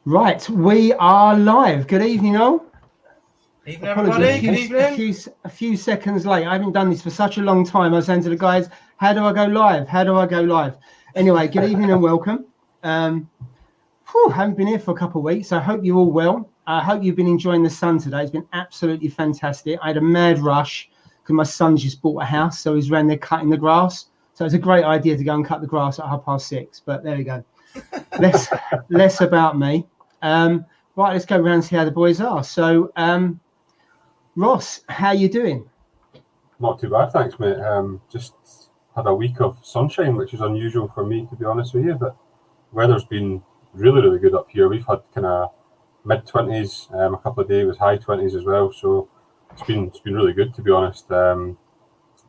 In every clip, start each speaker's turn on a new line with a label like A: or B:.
A: Right, we are live. Good evening, all.
B: Evening, everybody. Good evening.
A: A few seconds late. I haven't done this for such a long time. I was saying to the guys, how do I go live? How do I go live? Anyway, good evening and welcome. Haven't been here for a couple of weeks. I hope you're all well. I hope you've been enjoying the sun today. It's been absolutely fantastic. I had a mad rush because my son's just bought a house, so he's around there cutting the grass. So it's a great idea to go and cut the grass at 6:30. But there we go. Less about me. Right, let's go around and see how the boys are. So, Ross, how you doing?
C: Not too bad, thanks, mate. Just had a week of sunshine, which is unusual for me, to be honest with you. But weather's been really, really good up here. We've had kind of mid-20s, a couple of days with high 20s as well. So it's been really good, to be honest.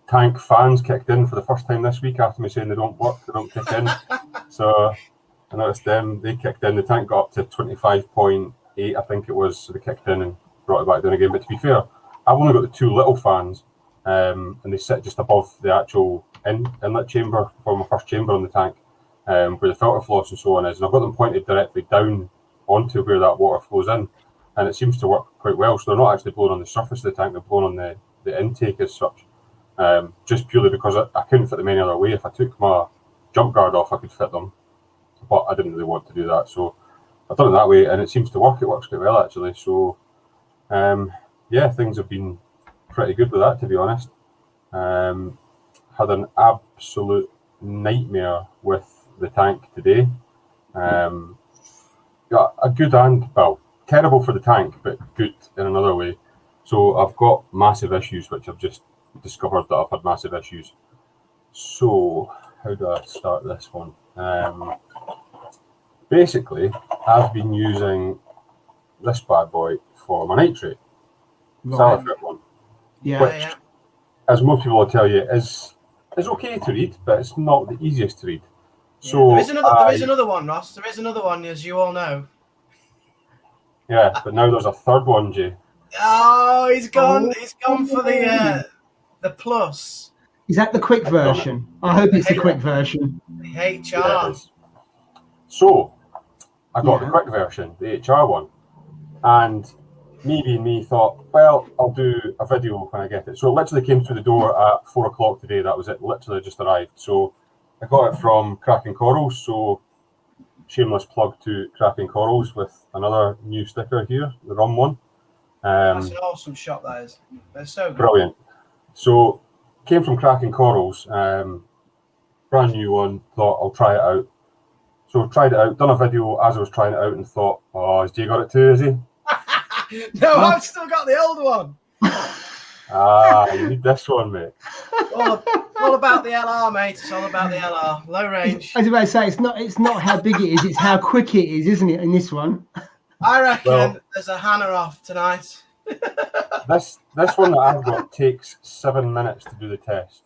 C: Tank fans kicked in for the first time this week after me saying they don't work, they don't kick in. So I noticed they kicked in. The tank got up to 25.8, I think it was. So they kicked in and brought it back down again. But to be fair, I've only got the two little fans, and they sit just above the actual inlet chamber for my first chamber on the tank, where the filter floss and so on is. And I've got them pointed directly down onto where that water flows in. And it seems to work quite well. So they're not actually blowing on the surface of the tank, they're blowing on the intake as such. Just purely because I couldn't fit them any other way. If I took my jump guard off, I could fit them. But I didn't really want to do that, so I've done it that way, and it seems to work. It works quite well, actually. So, yeah, things have been pretty good with that, to be honest. Had an absolute nightmare with the tank today. Got a good terrible for the tank, but good in another way. So I've got massive issues, which I've just discovered that I've had massive issues. So how do I start this one? Basically, I've been using this bad boy for my nitrate, Salifert one, which, as most people will tell you, is okay to read, but it's not the easiest to read.
B: Yeah,
C: so
B: there is another one, Ross. There is another one, as you all know.
C: Yeah, but now there's a third one, Jay.
B: Oh, he's gone. He's gone for the plus.
A: Is that the quick version? I hope it's the quick version.
B: The HR.
C: Yeah, so I got the quick version, the HR one, and me thought, well, I'll do a video when I get it. So it literally came through the door at 4 o'clock today. That was it. Literally just arrived. So I got it from Cracking Corals. So shameless plug to Cracking Corals with another new sticker here, the rum one.
B: That's an awesome shot, that is. They're so good.
C: Brilliant. So came from Cracking Corals, brand new one. Thought I'll try it out. So tried it out, done a video as I was trying it out, and thought, oh, has Jay got it too, is he?
B: No, I've still got the old one.
C: You need this one, mate.
B: All about the LR, mate. It's all about the LR. Low range.
A: I was about to say, it's not how big it is, it's how quick it is, isn't it, in this one?
B: I reckon there's a Hannah off tonight.
C: This one that I've got takes 7 minutes to do the test.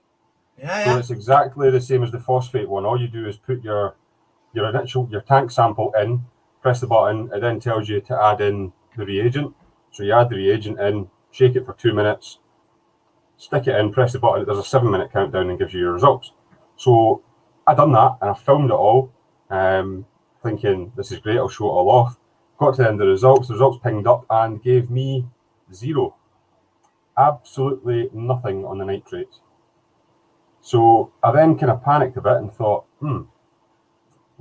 C: So it's exactly the same as the phosphate one. All you do is put your tank sample in, press the button, it then tells you to add in the reagent. So you add the reagent in, shake it for 2 minutes, stick it in, press the button, there's a 7-minute countdown and gives you your results. So I done that and I filmed it all, thinking this is great, I'll show it all off. Got to the end of the results pinged up and gave me 0. Absolutely nothing on the nitrates. So I then kind of panicked a bit and thought, I'm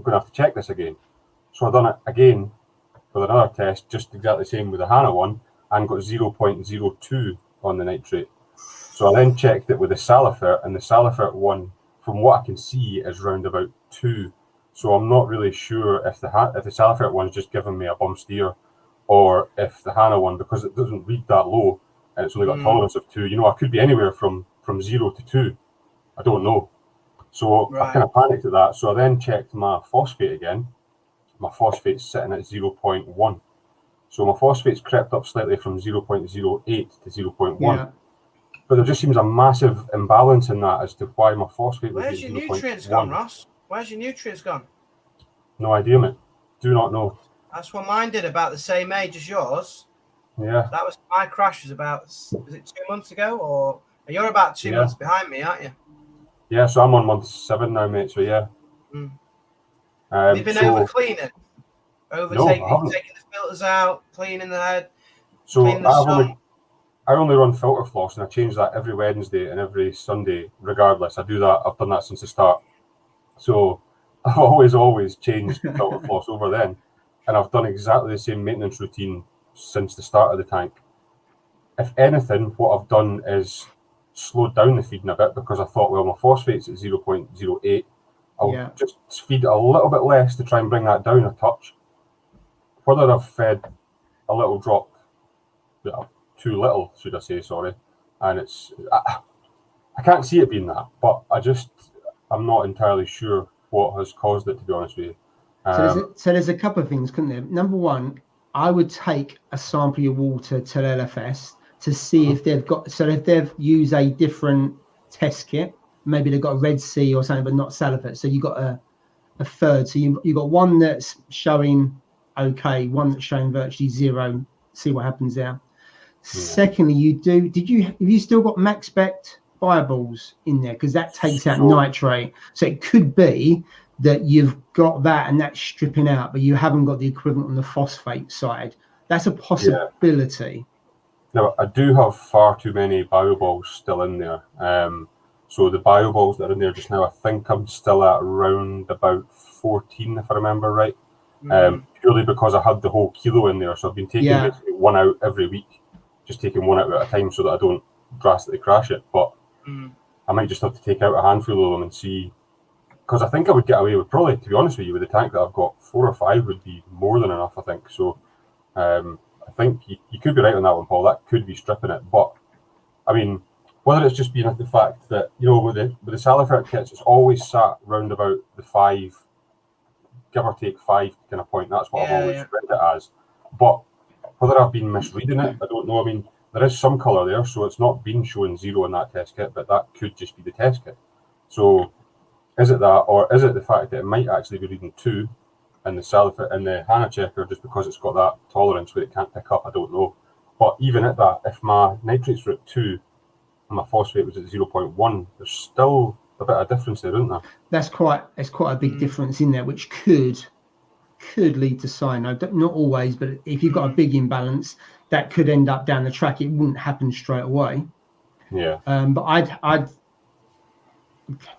C: going to have to check this again. So I've done it again with another test, just exactly the same with the Hannah one, and got 0.02 on the nitrate. So I then checked it with the Salifert, and the Salifert one, from what I can see, is round about 2. So I'm not really sure if the Salifert one's just giving me a bum steer, or if the Hannah one, because it doesn't read that low, and it's only got a tolerance of 2. I could be anywhere from 0 to 2. I don't know. So I kind of panicked at that. So I then checked my phosphate again. My phosphate's sitting at 0.1. So my phosphate's crept up slightly from 0.08 to 0.1. Yeah. But there just seems a massive imbalance in that as to why my phosphate was 0.1.
B: Where's your nutrients gone, Ross? Where's your nutrients gone?
C: No idea, mate. Do not know.
B: That's what mine did, about the same age as yours.
C: Yeah.
B: That was my crash was it 2 months ago? Or you're about 2 months behind me, aren't you?
C: Yeah, so I'm on month 7 now, mate. So yeah.
B: Have you been over cleaning? Taking the filters out, cleaning the head,
C: so
B: cleaning the sun.
C: I only run filter floss, and I change that every Wednesday and every Sunday, regardless. I do that. I've done that since the start. So I've always changed the filter floss over then, and I've done exactly the same maintenance routine since the start of the tank. If anything, what I've done is slowed down the feeding a bit, because I thought, well, my phosphate's at 0.08. I'll just feed a little bit less to try and bring that down a touch. Whether I've fed a little drop, too little, should I say, sorry, and I can't see it being that, but I'm not entirely sure what has caused it, to be honest with you.
A: So there's a couple of things, couldn't there? Number one, I would take a sample of your water to LFS to see if they've used a different test kit. Maybe they've got a Red Sea or something, but not salivate. So you've got a third. So you've got one that's showing okay, one that's showing virtually zero. See what happens there. Secondly, have you still got MaxBect fireballs in there? Because that takes out nitrate. So it could be that you've got that and that's stripping out, but you haven't got the equivalent on the phosphate side. That's a possibility.
C: Now, I do have far too many bioballs still in there. So the bioballs that are in there just now, I think I'm still at around about 14, if I remember right. Purely because I had the whole kilo in there. So I've been taking basically one out every week, just taking one out at a time so that I don't drastically crash it. But I might just have to take out a handful of them and see, because I think I would get away with, probably, to be honest with you, with the tank that I've got, 4 or 5 would be more than enough, I think. So I think you could be right on that one, Paul. That could be stripping it. But I mean, whether it's just been the fact that, with the salivate kits, it's always sat round about the 5, give or take 5 kind of point. That's what I've always read it as. But whether I've been misreading it, I don't know. I mean, there is some colour there, so it's not been showing 0 in that test kit, but that could just be the test kit. So is it that, or is it the fact that it might actually be reading 2 in the salivate and the HANA checker just because it's got that tolerance where it can't pick up? I don't know. But even at that, if my nitrates were at 2 and my phosphate was at 0.1, there's still a bit of difference there, isn't there?
A: That's quite a big difference in there, which could lead to cyano. Not always, but if you've got a big imbalance, that could end up down the track. It wouldn't happen straight away.
C: Yeah.
A: But I'd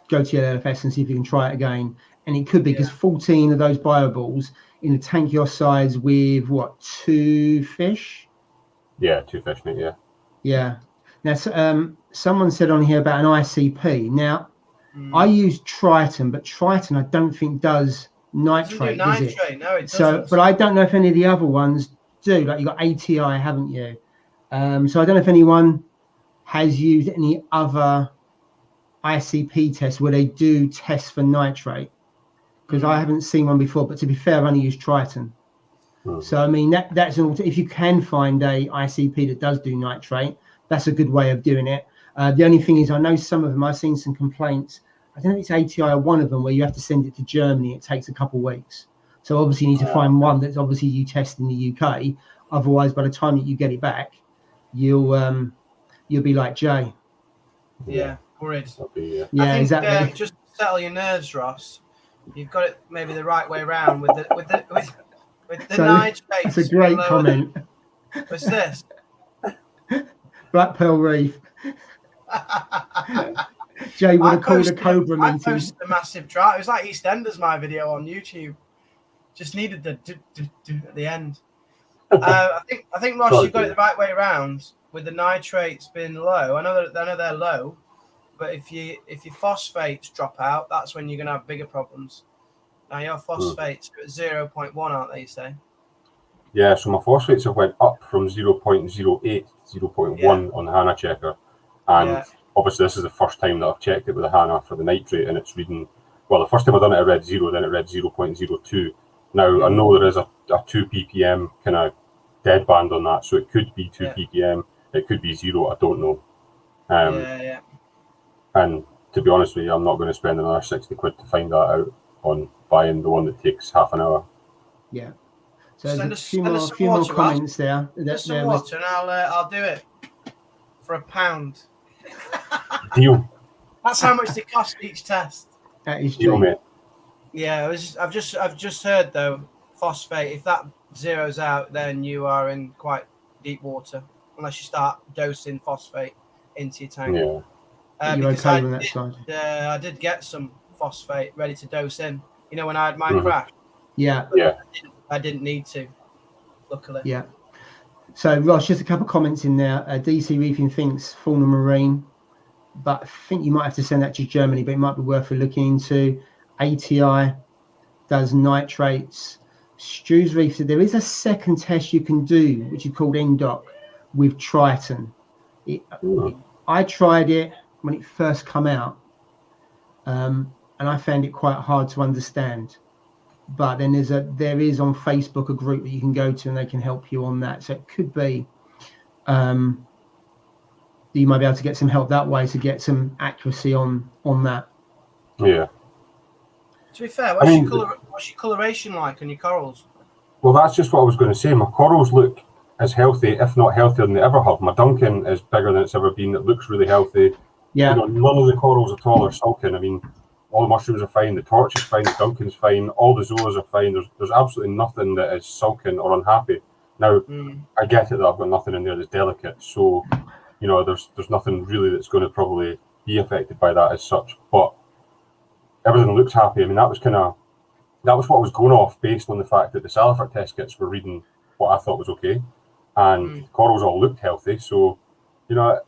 A: go to your LFS and see if you can try it again. And it could be because 14 of those bioballs in a tank your size with 2 fish?
C: Yeah, 2 fish, mate, yeah.
A: Yeah. Now, someone said on here about an ICP. Now, I use Triton, but Triton I don't think does nitrate, does it?
B: No, it doesn't.
A: But I don't know if any of the other ones do. Like, you've got ATI, haven't you? So I don't know if anyone has used any other ICP tests where they do test for nitrate, because I haven't seen one before. But to be fair, I've only used Triton. So I mean, that's if you can find a ICP that does do nitrate, that's a good way of doing it. The only thing is, I know some of them, I've seen some complaints. I don't know if it's ATI or one of them where you have to send it to Germany. It takes a couple of weeks. So obviously you need to find one that's obviously you test in the UK. Otherwise, by the time that you get it back, you'll be like Jay.
B: Yeah, worried.
A: Yeah,
B: I think,
A: exactly.
B: Just to settle your nerves, Ross, you've got it maybe the right way around with the nitrates.
A: That's a great comment.
B: What's this?
A: Black Pearl Reef. Jay would have called a Cobra meeting.
B: I posted a massive drive. It was like EastEnders, my video on YouTube. Just needed the at the end. I think Ross, you've got it the right way around with the nitrates being low. I know they're low, but if your phosphates drop out, that's when you're going to have bigger problems. Now your phosphates are at 0.1, aren't they? You say?
C: Yeah. So my phosphates have went up from 0.08 to 0.1 on the HANA checker, and obviously this is the first time that I've checked it with the HANA for the nitrate, and it's reading. Well, the first time I done it, it read 0, then it read 0.02. Now I know there is a 2 ppm kind of dead band on that, so it could be 2 ppm, it could be 0. I don't know. And to be honest with you, I'm not going to spend another 60 quid to find that out on buying the one that takes half an hour.
A: Yeah. So there's a few more comments there.
B: There's some water, and I'll do it for £1.
C: Deal.
B: That's how much they cost each test.
A: That is
C: deal,
A: true,
C: mate.
B: Yeah, I've just heard though, phosphate, if that zeroes out, then you are in quite deep water, unless you start dosing phosphate into your tank.
A: Yeah. You're okay on that side.
B: I did get some phosphate ready to dose in. You know, when I had my crash.
A: Yeah.
B: I didn't need to, luckily.
A: Yeah. So, Ross, just a couple of comments in there. DC Reefing thinks fauna marine, but I think you might have to send that to Germany, but it might be worth looking into. ATI does nitrates. Stu's Reef said there is a second test you can do, which is called NDOC with Triton. I tried it when it first came out, and I found it quite hard to understand. But then there is on Facebook a group that you can go to, and they can help you on that. So it could be you might be able to get some help that way to get some accuracy on that.
C: Yeah.
B: To be fair, what's your coloration like on your corals?
C: Well, that's just what I was going to say. My corals look as healthy, if not healthier than they ever have. My Duncan is bigger than it's ever been. It looks really healthy.
A: Yeah.
C: You know, none of the corals at all are sulking. I mean, all the mushrooms are fine. The torch is fine. The Duncan's fine. All the zoas are fine. There's absolutely nothing that is sulking or unhappy. Now, I get it that I've got nothing in there that's delicate. So, you know, there's nothing really that's going to probably be affected by that as such. But everything looks happy. I mean, that was what I was going off based on the fact that the Salifert test kits were reading what I thought was okay, and the corals all looked healthy. So, you know,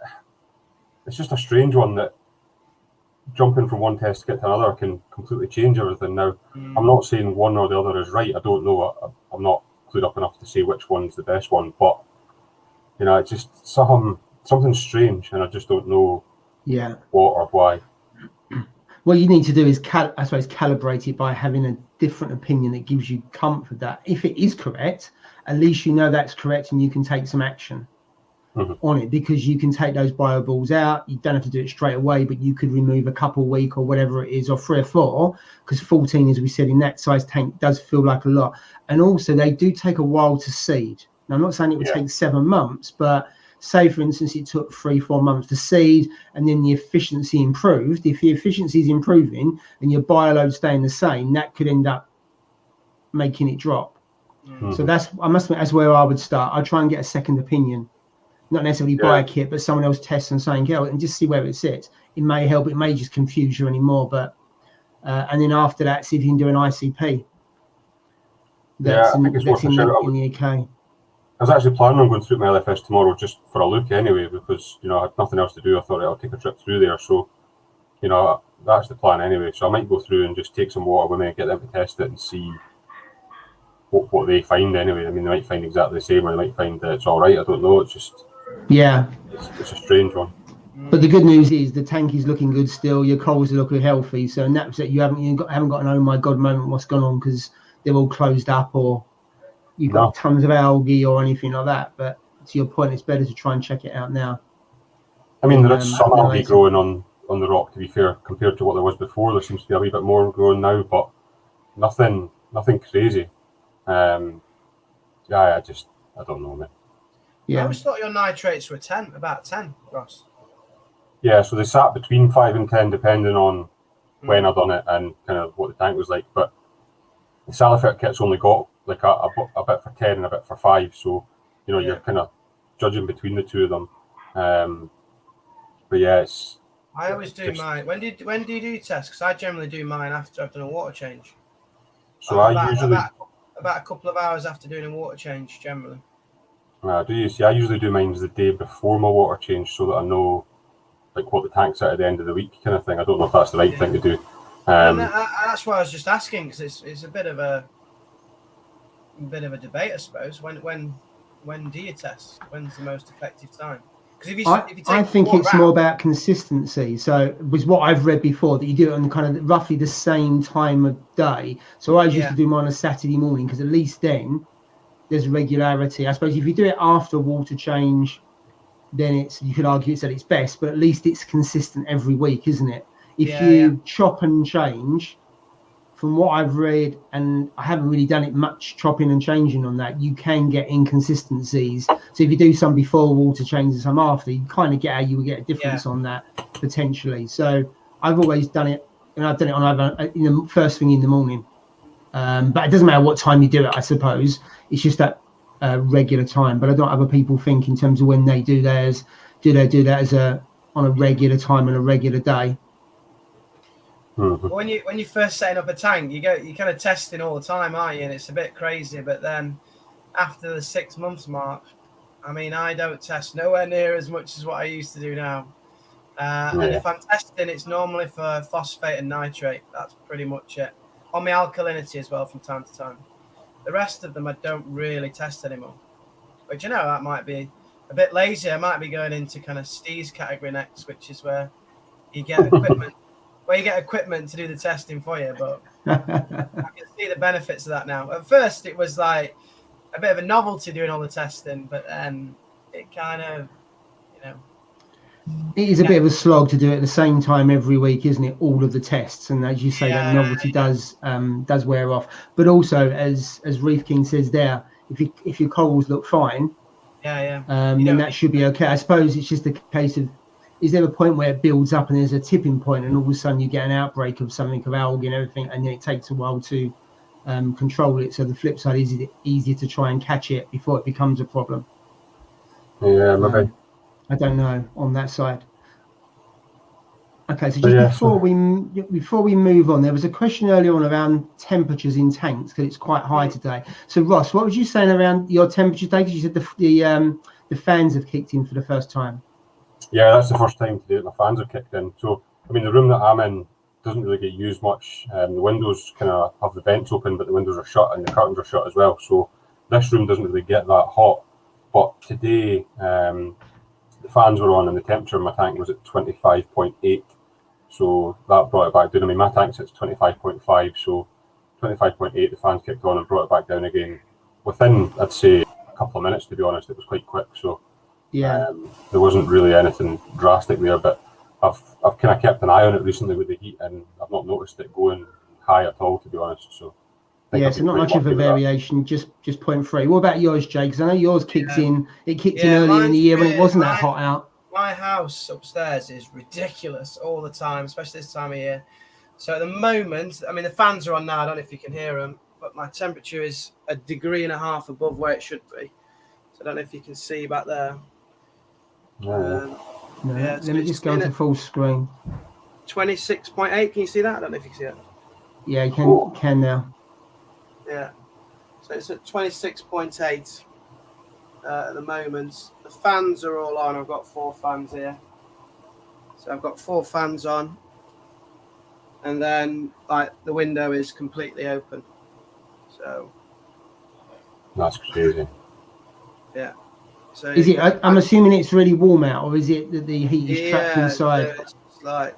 C: it's just a strange one that jumping from one test kit to another can completely change everything. Now, I'm not saying one or the other is right. I don't know. I'm not clued up enough to say which one's the best one, but you know, it's just something strange, and I just don't know what or why.
A: What you need to do is, calibrate it by having a different opinion that gives you comfort that if it is correct, at least you know that's correct and you can take some action on it, because you can take those bio balls out. You don't have to do it straight away, but you could remove a couple a week or whatever it is, or 3 or 4, because 14, as we said, in that size tank does feel like a lot. And also they do take a while to seed. Now, I'm not saying it would take 7 months, but say, for instance, it took 3-4 months to seed, and then the efficiency improved. If the efficiency is improving and your bio load staying the same, that could end up making it drop. So that's where I would start. I'd try and get a second opinion, not necessarily buy a kit, but someone else test and something else, and just see where it sits. It may help. It may just confuse you anymore. But and then after that, see if you can do an ICP. That's in the UK.
C: I was actually planning on going through my LFS tomorrow just for a look anyway, because, you know, I had nothing else to do. I thought I'll take a trip through there. So, you know, that's the plan anyway. So I might go through and just take some water with me and get them to test it and see what they find anyway. I mean, they might find exactly the same, or they might find that it's all right. I don't know. It's just, it's a strange one.
A: But the good news is the tank is looking good still. Your corals are looking healthy. So in that respect, you haven't got an oh my god moment, what's gone on, because they're all closed up, or you've got tons of algae or anything like that. But to your point, it's better to try and check it out now.
C: I mean, there is some algae growing on the rock, to be fair, compared to what there was before. There seems to be a wee bit more growing now, but nothing crazy. I don't know, man.
B: I always thought your nitrates were about 10, Ross.
C: Yeah, so they sat between 5 and 10, depending on when I done it and kind of what the tank was like. But the Salifert kit's only got like a bit for 10 and a bit for 5, so you know you're kind of judging between the two of them. But yeah,
B: I always do mine. When do you do tests? Because I generally do mine after I've done a water change.
C: So I usually
B: about a couple of hours after doing a water change, generally.
C: Do you see? I usually do mine the day before my water change, so that I know like what the tank's at the end of the week, kind of thing. I don't know if that's the right thing to do.
B: That's why I was just asking, because it's a bit of a debate, I suppose. When do you test? When's the most effective time?
A: I think it's more about consistency. So with what I've read before, that you do it on kind of roughly the same time of day. So I used to do mine on a Saturday morning, because at least then there's regularity. I suppose if you do it after water change, then you could argue it's at its best, but at least it's consistent every week, isn't it? If you chop and change, from what I've read, and I haven't really done it much chopping and changing on that, you can get inconsistencies. So if you do some before water change and some after, you kind of get how you would get a difference on that potentially. So I've always done it, and I've done it on either first thing in the morning, But it doesn't matter what time you do it, I suppose. It's just that regular time. But I don't know other people think in terms of when they do theirs. Do they do that as on a regular time and a regular day?
B: Mm-hmm. When you first setting up a tank, you're kind of testing all the time, aren't you? And it's a bit crazy. But then after the 6 months mark, I mean, I don't test nowhere near as much as what I used to do now. And if I'm testing, it's normally for phosphate and nitrate. That's pretty much it. On my alkalinity as well from time to time. The rest of them I don't really test anymore. But that might be a bit lazy. I might be going into kind of Steve's category next, which is where you get equipment. Where you get equipment to do the testing for you, but I can see the benefits of that now. At first, it was like a bit of a novelty doing all the testing, but then it kind of,
A: It is a bit of a slog to do it at the same time every week, isn't it? All of the tests, and as you say, that novelty does wear off. But also, as Reef King says there, if your corals look fine, then that should be okay. I suppose it's just a case of, is there a point where it builds up and there's a tipping point and all of a sudden you get an outbreak of something, of algae and everything, and then it takes a while to control it? So the flip side, is it easier to try and catch it before it becomes a problem?
C: Yeah, maybe.
A: I don't know on that side. Okay, so just before we move on, there was a question earlier on around temperatures in tanks because it's quite high today. So Ross, what was you saying around your temperature today? Because you said the fans have kicked in for the first time.
C: Yeah, that's the first time today that my fans have kicked in. So, I mean, the room that I'm in doesn't really get used much. The windows kind of have the vents open, but the windows are shut and the curtains are shut as well. So this room doesn't really get that hot. But today, the fans were on and the temperature in my tank was at 25.8. So that brought it back down. I mean, my tank sits 25.5. So 25.8, the fans kicked on and brought it back down again. Within, I'd say, a couple of minutes, to be honest. It was quite quick. So there wasn't really anything drastic there, but I've kind of kept an eye on it recently with the heat, and I've not noticed it going high at all, to be honest. So
A: so not much of a variation, just 0.3. What about yours, Jay? Because I know yours kicks in. It kicked in earlier in the year when it wasn't that hot out.
B: My house upstairs is ridiculous all the time, especially this time of year. So at the moment, I mean, the fans are on now. I don't know if you can hear them, but my temperature is 1.5 degrees above where it should be. So I don't know if you can see back there.
A: Let me just go to full screen.
B: 26.8. Can you see that? I don't know if you can see it.
A: Yeah, you can now.
B: Yeah. So it's at 26.8 at the moment. The fans are all on. I've got 4 fans here. So I've got 4 fans on. And then the window is completely open. So
C: that's crazy.
B: Yeah. So
A: is it? I'm assuming it's really warm out, or is it that the heat is trapped inside?
B: So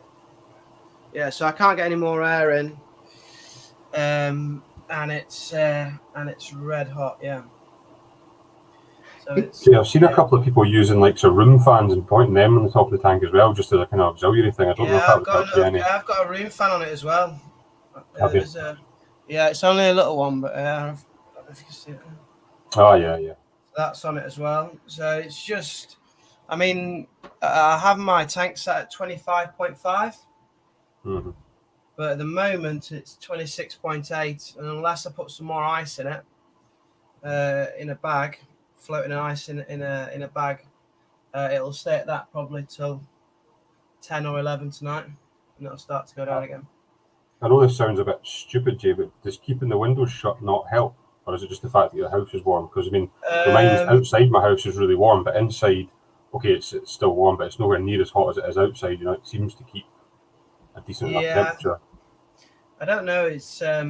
B: so I can't get any more air in, and it's red hot. Yeah. So
C: I've seen a couple of people using room fans and pointing them on the top of the tank as well, just as a kind of auxiliary thing. I don't know if that would help any.
B: I've got a room fan on it as well.
C: Have you?
B: It's only a little one, but I don't know if you can see it.
C: Oh yeah.
B: That's on it as well. So it's just, I mean, I have my tank set at 25.5,
C: mm-hmm.
B: but at the moment it's 26.8, and unless I put some more ice in it, in a bag, floating ice in a bag, it'll stay at that probably till 10 or 11 tonight, and it'll start to go down again.
C: I know this sounds a bit stupid, Jay, but does keeping the windows shut not help? Or is it just the fact that your house is warm? Because, I mean, mine's outside my house is really warm, but inside, okay, it's still warm, but it's nowhere near as hot as it is outside. It seems to keep a decent enough temperature.
B: I don't know. It's I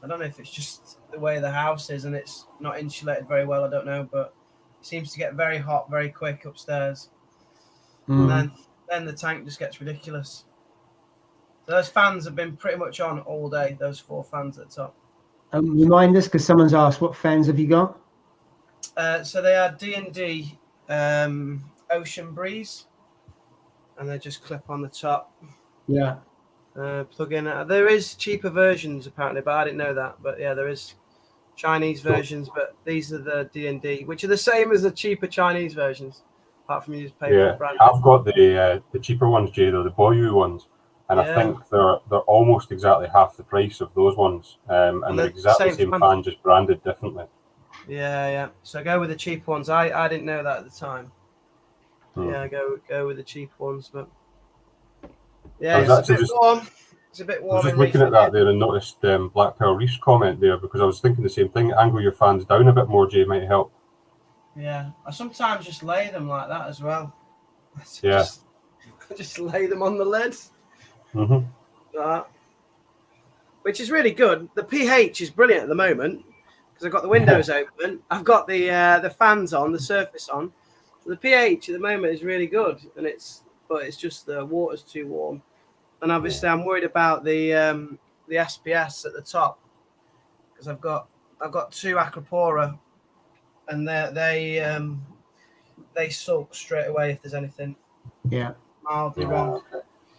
B: don't know if it's just the way the house is and it's not insulated very well. I don't know, but it seems to get very hot very quick upstairs. And then the tank just gets ridiculous. So those fans have been pretty much on all day, those 4 fans at the top.
A: Remind us, because someone's asked, what fans have you got?
B: So they are D&D Ocean Breeze, and they just clip on the top.
A: Yeah.
B: Plug in. There is cheaper versions apparently, but I didn't know that. But yeah, there is Chinese versions, but these are the D&D, which are the same as the cheaper Chinese versions, apart from you just pay for the brand.
C: I've got the cheaper ones, Jay, the Boyu ones, and I think they're almost exactly half the price of those ones, and they're exactly the same fan, just branded differently.
B: Yeah. So go with the cheap ones. I didn't know that at the time. Yeah, go with the cheap ones, but yeah, it's a bit warm. It's a bit warm.
C: I was just looking at that there and noticed Black Pearl Reef's comment there, because I was thinking the same thing. Angle your fans down a bit more, Jay, might help.
B: Yeah, I sometimes just lay them like that as well.
C: Yeah.
B: Just lay them on the lid.
C: Mm-hmm.
B: Which is really good. The pH is brilliant at the moment because I've got the windows open. I've got the fans on, the surface on. So the pH at the moment is really good, but it's just the water's too warm. And obviously, I'm worried about the SPS at the top because I've got 2 Acropora, and they sulk straight away if there's anything mildly wrong.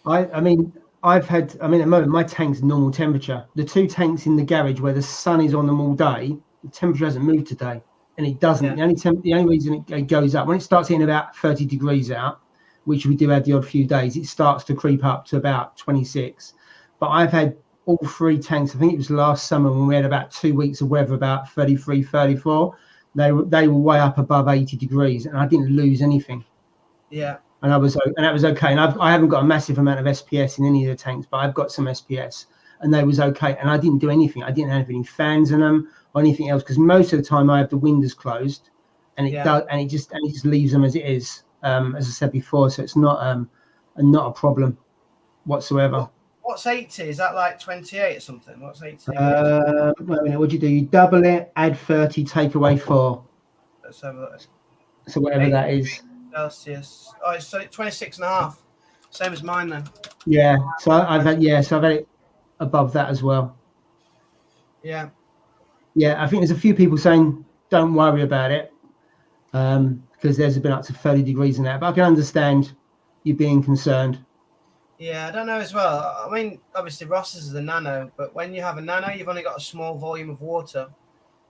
A: I mean, at the moment, my tank's normal temperature. The 2 tanks in the garage where the sun is on them all day, the temperature hasn't moved today, and it doesn't. The only reason it goes up when it starts hitting about 30 degrees out, which we do have the odd few days, it starts to creep up to about 26. But I've had all 3 tanks. I think it was last summer when we had about 2 weeks of weather, about 33, 34. They were way up above 80 degrees, and I didn't lose anything.
B: Yeah.
A: And that was okay. And I haven't got a massive amount of SPS in any of the tanks, but I've got some SPS, and they was okay. And I didn't do anything. I didn't have any fans in them or anything else, because most of the time I have the windows closed, and it just leaves them as it is. As I said before, so it's not a problem whatsoever.
B: What's 80? Is that like 28 or something? What's 80?
A: What do? You double it, add 30, take away 4.
B: Let's have a look.
A: So whatever that is.
B: Celsius. Oh, it's 26.5. Same as mine then.
A: Yeah. So I've had it above that as well.
B: Yeah.
A: Yeah, I think there's a few people saying don't worry about it, because there's been up to 30 degrees in that. But I can understand you being concerned.
B: Yeah, I don't know as well. I mean, obviously Ross's is a nano, but when you have a nano, you've only got a small volume of water,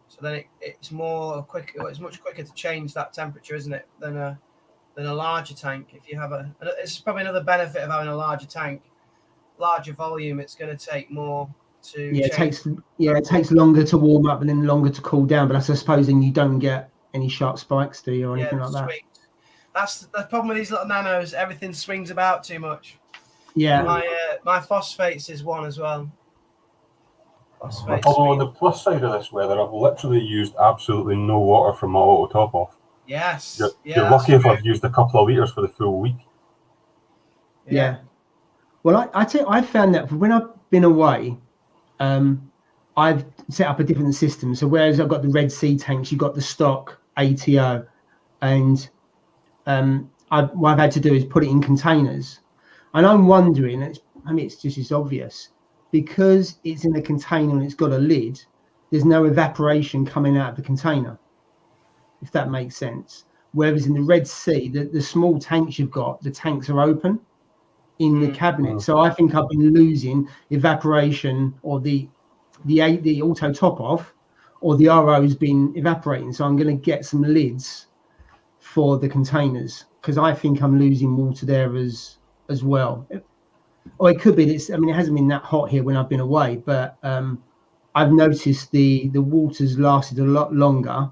B: so then it's much quicker to change that temperature, isn't it, than a larger tank. If you have it's probably another benefit of having a larger tank, larger volume. It's going to take more to. Yeah,
A: it takes longer to warm up and then longer to cool down. But I suppose then you don't get any sharp spikes, do you, or anything like that?
B: That's the problem with these little nanos. Everything swings about too much.
A: Yeah.
B: My phosphates is one as well.
C: Although on the plus side of this weather, I've literally used absolutely no water from my auto top off.
B: Yes.
C: You're lucky if I've used a couple of litres for the full week.
A: Yeah. Well, I found that when I've been away, I've set up a different system. So whereas I've got the Red Sea tanks, you've got the stock ATO, and what I've had to do is put it in containers. And I'm wondering, it's just as obvious, because it's in a container and it's got a lid, there's no evaporation coming out of the container, if that makes sense. Whereas in the Red Sea, the small tanks you've got, the tanks are open in the cabinet. So I think I've been losing evaporation, or the auto top off, or the RO's been evaporating. So I'm going to get some lids for the containers, because I think I'm losing water there as well. Or it could be it hasn't been that hot here when I've been away, but I've noticed the water's lasted a lot longer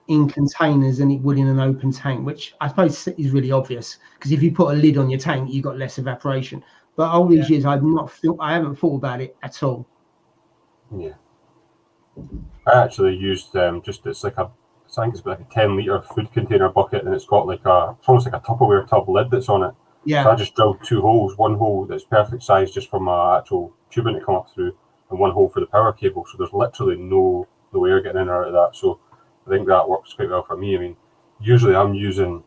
A: in containers than it would in an open tank, which I suppose is really obvious, because if you put a lid on your tank, you've got less evaporation. But all these years I haven't thought about it at all.
C: Yeah, I actually used it's like I think it's like a 10-litre food container bucket, and it's got it's almost like a Tupperware tub lid that's on it.
A: Yeah.
C: So I just drilled 2 holes, one hole that's perfect size just for my actual tubing to come up through, and one hole for the power cable. So there's literally no air getting in or out of that. So I think that works quite well for me. I mean, usually I'm using,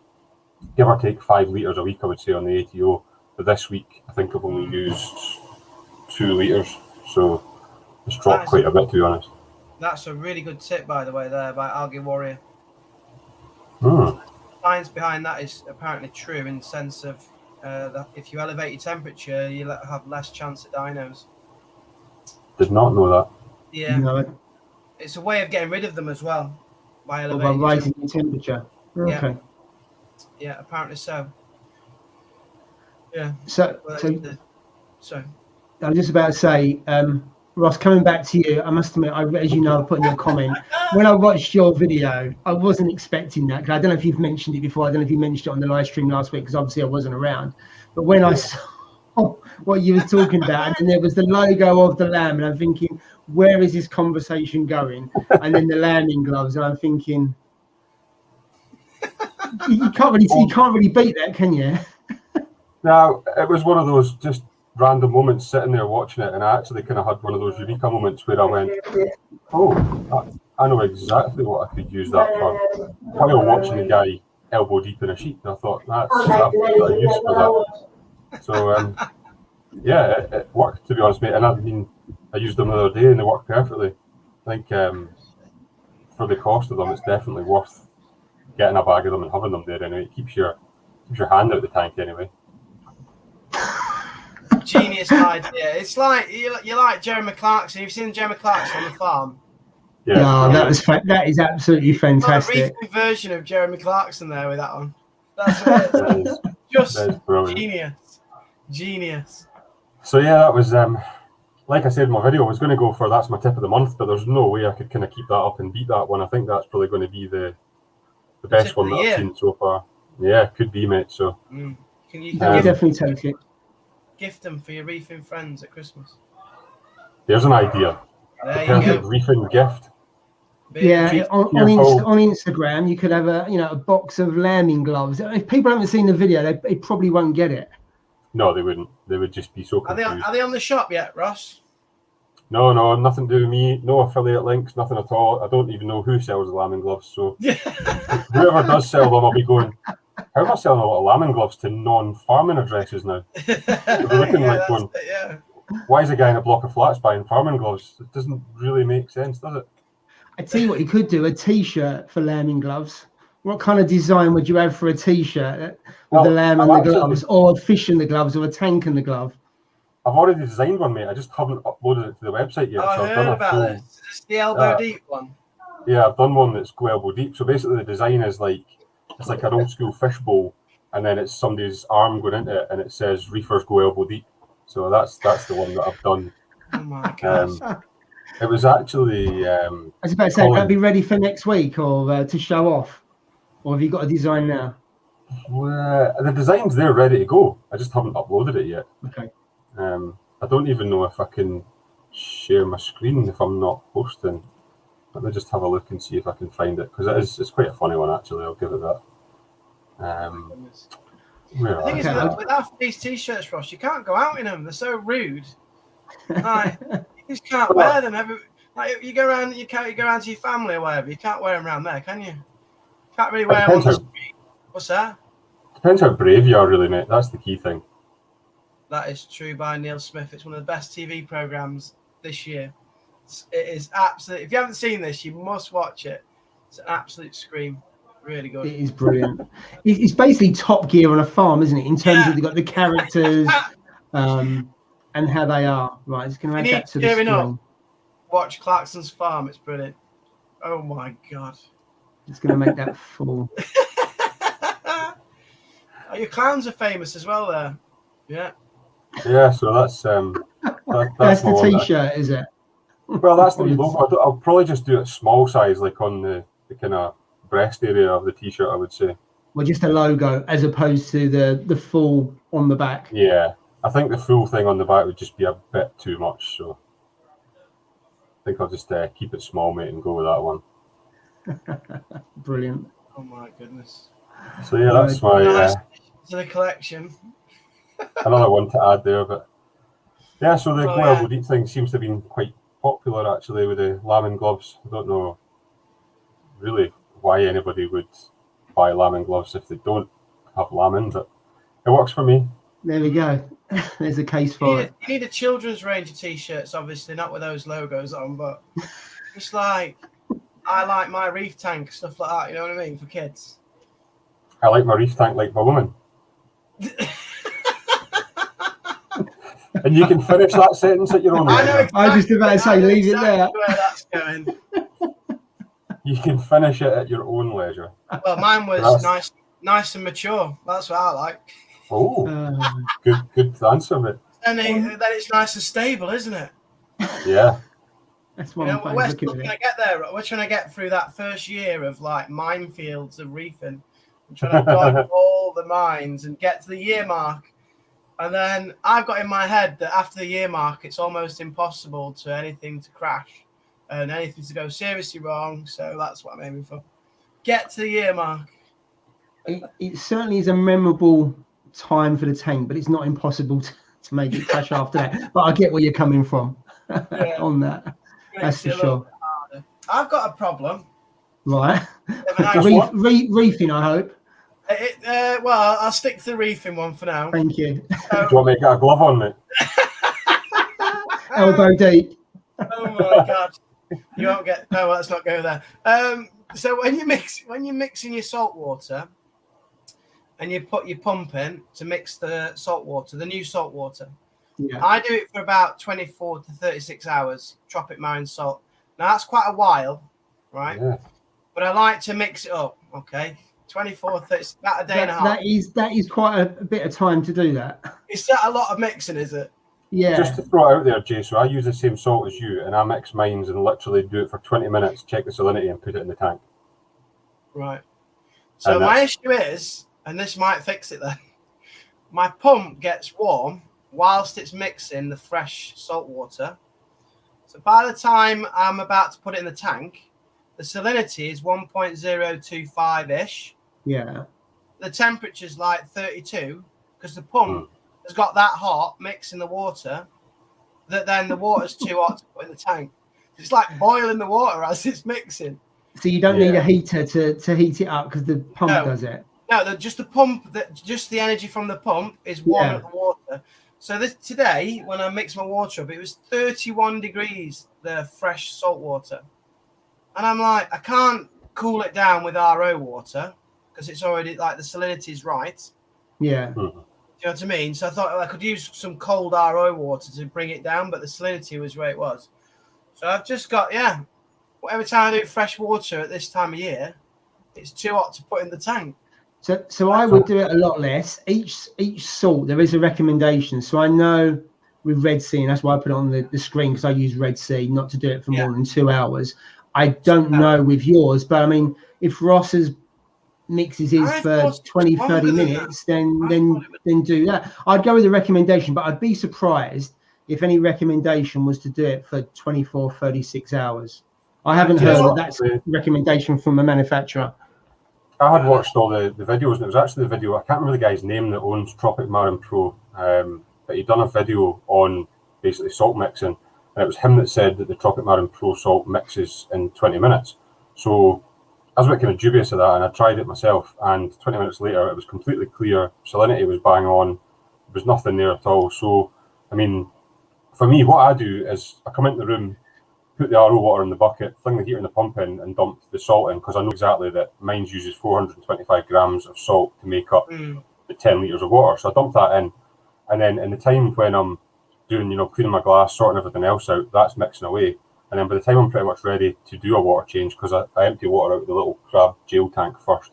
C: give or take, 5 litres a week, I would say, on the ATO. But this week, I think I've only used 2 litres. So it's dropped quite a bit, to be honest.
B: That's a really good tip, by the way, there by Algae Warrior.
C: The
B: science behind that is apparently true in the sense of that if you elevate your temperature, you have less chance at dinos.
C: Did not know that.
B: Yeah.
A: No.
B: It's a way of getting rid of them as well, by
A: elevating rising the temperature. Okay.
B: Yeah, apparently so. Yeah.
A: So
B: So
A: I was just about to say, Ross, coming back to you, I must admit, as you know, I put in your comment, when I watched your video, I wasn't expecting that, because I don't know if you've mentioned it before. I don't know if you mentioned it on the live stream last week, because obviously I wasn't around. But when I saw what you was talking about, and then there was the logo of the lamb, and I'm thinking, where is this conversation going? And then the lambing gloves, and I'm thinking, you can't really beat that, can you?
C: Now, it was one of those just random moments sitting there watching it, and I actually kind of had one of those eureka moments where I went, oh, I know exactly what I could use that for. While watching the guy elbow deep in a sheet, and I thought, I've got a use for that. So, yeah, it worked, to be honest, mate. And I used them the other day, and they worked perfectly. I think for the cost of them, it's definitely worth getting a bag of them and having them there anyway. It keeps your hand out the tank anyway.
B: Genius idea. It's like you like Jeremy Clarkson. You've seen Jeremy Clarkson on the farm.
C: Yeah,
A: that is absolutely fantastic.
B: A version of Jeremy Clarkson there with that on. That's what it is. Just genius.
C: So yeah, that was like I said in my video, I was going to go for that's my tip of the month, but there's no way I could kind of keep that up and beat that one. I think that's probably going to be the best one that I've seen so far. Yeah, could be, mate. So
B: can you
A: definitely take it.
B: Gift them for your reefing friends at Christmas.
C: There's an idea.
B: There
C: The
B: you go.
C: perfect reefing gift.
A: Yeah, on Instagram, you could have a box of lambing gloves. If people haven't seen the video, they probably won't get it.
C: No, they wouldn't. They would just be so confused.
B: Are they on the shop yet, Ross?
C: No, nothing to do with me. No affiliate links, nothing at all. I don't even know who sells the lambing gloves. So whoever does sell them, I'll be going, how am I selling a lot of lambing gloves to non-farming addresses now? They're looking like one. Why is a guy in a block of flats buying farming gloves? It doesn't really make sense, does it?
A: I tell you what, you could do a T-shirt for lambing gloves. What kind of design would you have for a T-shirt with the lamb and the gloves, or a fish in the gloves, or a tank in the glove?
C: I've already designed one, mate. I just haven't uploaded it to the website yet.
B: I heard about this. It's the elbow deep one.
C: Yeah, I've done one that's go elbow deep. So basically, the design is like it's like an old school fishbowl, and then it's somebody's arm going into it, and it says "Reefers go elbow deep." So that's the one that I've done.
B: Oh my god!
C: It was actually.
A: I was about to say, that'd be ready for next week, or to show off, or have you got a design now?
C: Well, the design's there, ready to go. I just haven't uploaded it yet.
A: Okay.
C: I don't even know if I can share my screen if I'm not posting. Let me just have a look and see if I can find it, because it's quite a funny one actually. I'll give it that.
B: The thing is, with these t-shirts, Ross, you can't go out in them. They're so rude. Like, you just can't wear them. Like, you go around to your family or whatever. You can't wear them around there, can you? Can't really wear them on the street. What's that?
C: Depends how brave you are, really, mate. That's the key thing.
B: That is true by Neil Smith. It's one of the best TV programs this year. It is absolutely. If you haven't seen this, you must watch it. It's an absolute scream. Really good.
A: It is brilliant. It's basically Top Gear on a farm, isn't it? In terms of they've got the characters and how they are. Right, it's going to add that to the screen. Up,
B: watch Clarkson's Farm. It's brilliant. Oh my god.
A: It's going to make that full.
B: Oh, your clowns are famous as well there. Yeah.
C: Yeah, so that's
A: the T-shirt, is it?
C: Well, that's the logo. I'll probably just do it small size, like on the kind of breast area of the T-shirt, I would say.
A: Well, just a logo as opposed to the full on the back.
C: Yeah, I think the full thing on the back would just be a bit too much, so I think I'll just keep it small, mate, and go with that one.
A: Brilliant.
B: Oh my goodness.
C: So yeah, that's my
B: to the collection.
C: Another one to add there, but yeah, so the elbow deep thing seems to have been quite popular actually with the lambing gloves. I don't know really why anybody would buy lambing gloves if they don't have lambing, but it works for me.
A: There we go. There's a case for it.
B: You need a children's range of t-shirts, obviously, not with those logos on, but just like I like my reef tank, stuff like that, you know what I mean, for kids.
C: I like my reef tank like my woman. And you can finish that sentence at your own leisure.
B: Exactly,
A: I was just about to say, leave it there.
B: Where that's going.
C: You can finish it at your own leisure.
B: Well, mine was nice and mature. That's what I like.
C: Oh, good answer, mate.
B: then it's nice and stable, isn't it?
C: Yeah.
A: That's one way
B: we're
A: of looking at it.
B: Trying to get there. We're trying to get through that first year of like minefields of reefing. I'm trying to dodge all the mines and get to the year mark. And then I've got in my head that after the year mark, it's almost impossible to anything to crash and anything to go seriously wrong. So that's what I'm aiming for. Get to the year mark.
A: It certainly is a memorable time for the tank, but it's not impossible to make it crash after that. But I get where you're coming from on that. That's for sure.
B: I've got a problem.
A: Right. Reefing, I hope.
B: Well, I'll stick to the reefing one for now.
A: Thank you.
C: Do you want me to get a glove on, mate?
A: Elbow deep.
B: Oh my God. You won't get. No, let's not go there. So when you're mixing your salt water, and you put your pump in to mix the salt water, the new salt water.
A: Yeah.
B: I do it for about 24 to 36 hours. Tropic marine salt. Now that's quite a while, right?
C: Yeah.
B: But I like to mix it up. Okay. 24, 30, about a day and a half.
A: That is quite a bit of time to do that.
B: Is that a lot of mixing, is it?
A: Yeah.
C: Just to throw it out there, Jay, so I use the same salt as you, and I mix mines and literally do it for 20 minutes, check the salinity, and put it in the tank.
B: Right. So my issue is, and this might fix it then, my pump gets warm whilst it's mixing the fresh salt water. So by the time I'm about to put it in the tank, the salinity is 1.025-ish.
A: Yeah.
B: The temperature's like 32 because the pump has got that hot mixing the water that then the water's too hot to put in the tank. It's like boiling the water as it's mixing.
A: So you don't need a heater to heat it up because the pump does it.
B: No, just the pump, just the energy from the pump is warming up the water. So today, when I mixed my water up, it was 31 degrees, the fresh salt water. And I'm like, I can't cool it down with RO water because it's already like the salinity is right.
A: Yeah.
B: Do you know what I mean? So I thought I could use some cold RO water to bring it down, but the salinity was where it was. So I've just got, every time I do fresh water at this time of year, it's too hot to put in the tank.
A: So I would do it a lot less. Each salt, there is a recommendation. So I know with Red Sea, and that's why I put it on the screen because I use Red Sea, not to do it for more than 2 hours. I don't know with yours, but I mean, if Ross's mixes his for 20, 30 minutes, then do that. I'd go with the recommendation, but I'd be surprised if any recommendation was to do it for 24, 36 hours. I haven't heard that's a recommendation from a manufacturer.
C: I had watched all the videos, and it was actually the video, I can't remember the guy's name that owns Tropic Marine Pro, but he'd done a video on basically salt mixing, and it was him that said that the Tropic Marine Pro salt mixes in 20 minutes. So I was a bit kind of dubious of that, and I tried it myself, and 20 minutes later it was completely clear, salinity was bang on, there was nothing there at all. So, I mean, for me, what I do is I come into the room, put the RO water in the bucket, fling the heater in the pump in, and dump the salt in, because I know exactly that mine uses 425 grams of salt to make up the 10 litres of water. So I dump that in, and then in the time when I'm doing, cleaning my glass, sorting everything else out, that's mixing away. And then by the time I'm pretty much ready to do a water change, because I empty water out of the little crab jail tank first.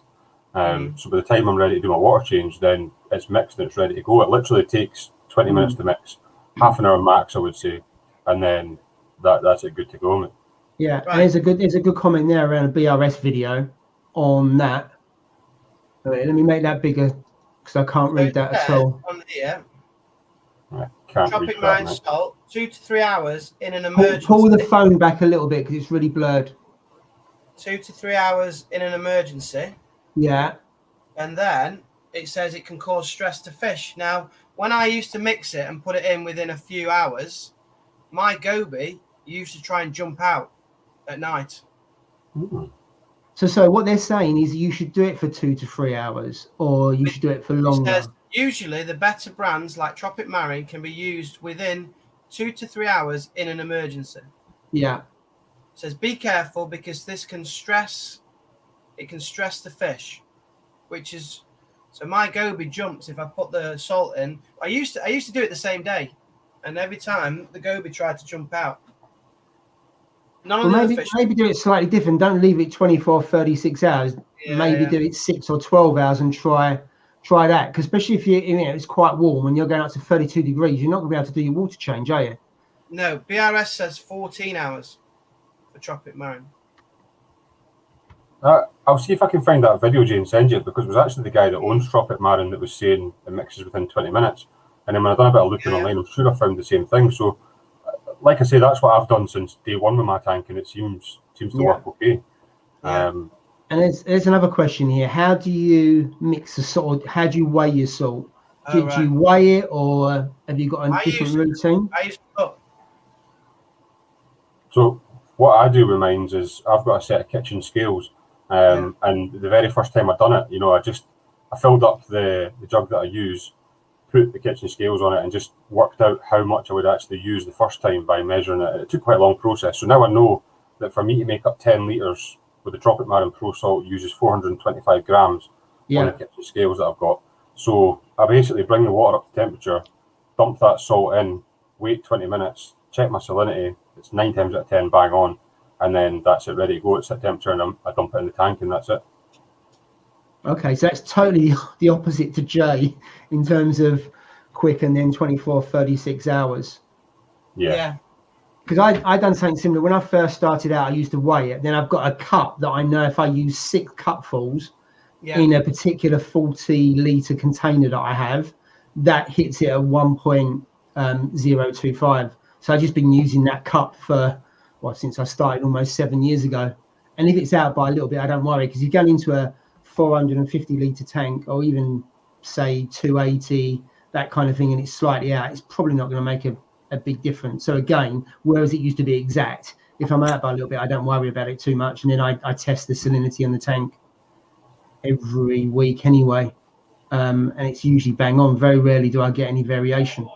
C: So by the time I'm ready to do my water change, then it's mixed and it's ready to go. It literally takes 20 minutes to mix, half an hour max, I would say, and then that's it, good to go, mate.
A: Yeah, and there's a good comment there around a BRS video on that. Let me make that bigger because I can't read that at all.
B: On here,
C: Tropic
B: marine salt, 2 to 3 hours in an emergency.
A: Pull the phone back a little bit because it's really blurred.
B: 2 to 3 hours in an emergency.
A: Yeah.
B: And then it says it can cause stress to fish. Now, when I used to mix it and put it in within a few hours, my goby used to try and jump out at night.
A: So what they're saying is you should do it for 2 to 3 hours, or you should do it for longer.
B: It says, usually the better brands like Tropic Marine can be used within 2 to 3 hours in an emergency.
A: Yeah.
B: It says be careful because this can stress the fish, which is, so my goby jumps if I put the salt in. I used to do it the same day, and every time the goby tried to jump out.
A: Maybe do it slightly different. Don't leave it 24, 36 hours. Yeah, maybe do it 6 or 12 hours and try try that, because especially if it's quite warm and you're going up to 32 degrees, you're not going to be able to do your water change, are you?
B: No, BRS says 14 hours for tropic marine.
C: I'll see if I can find that video, Jane, send you, because it was actually the guy that owns Tropic Marine that was saying it mixes within 20 minutes. And then when I've done a bit of looking online, I'm sure I found the same thing. So, like I say, that's what I've done since day one with my tank, and it seems to work okay.
A: And there's another question here. How do you mix the salt? How do you weigh your salt? Do you weigh it, or have you got a different routine?
B: I use a cup.
C: So what I do with mine is I've got a set of kitchen scales. And the very first time I done it, I filled up the jug that I use, put the kitchen scales on it, and just worked out how much I would actually use the first time by measuring it. It took quite a long process. So now I know that for me to make up 10 litres with the Tropic Marine Pro Salt uses 425 grams on the kitchen scales that I've got. So I basically bring the water up to temperature, dump that salt in, wait 20 minutes, check my salinity. It's 9 times out of 10 bang on. And then that's it, ready to go. It's at temperature, and I dump it in the tank, and that's it.
A: Okay, so that's totally the opposite to Jay in terms of quick and then 24, 36 hours.
B: Yeah.
A: Because I done something similar. When I first started out, I used to weigh it. Then I've got a cup that I know if I use 6 cupfuls in a particular 40-litre container that I have, that hits it at 1.025. So I've just been using that cup for... since I started almost 7 years ago. And if it's out by a little bit, I don't worry, because you're going into a 450-litre tank, or even say 280, that kind of thing, and it's slightly out, it's probably not going to make a big difference. So again, whereas it used to be exact, if I'm out by a little bit, I don't worry about it too much. And then I test the salinity on the tank every week anyway. And it's usually bang on. Very rarely do I get any variation.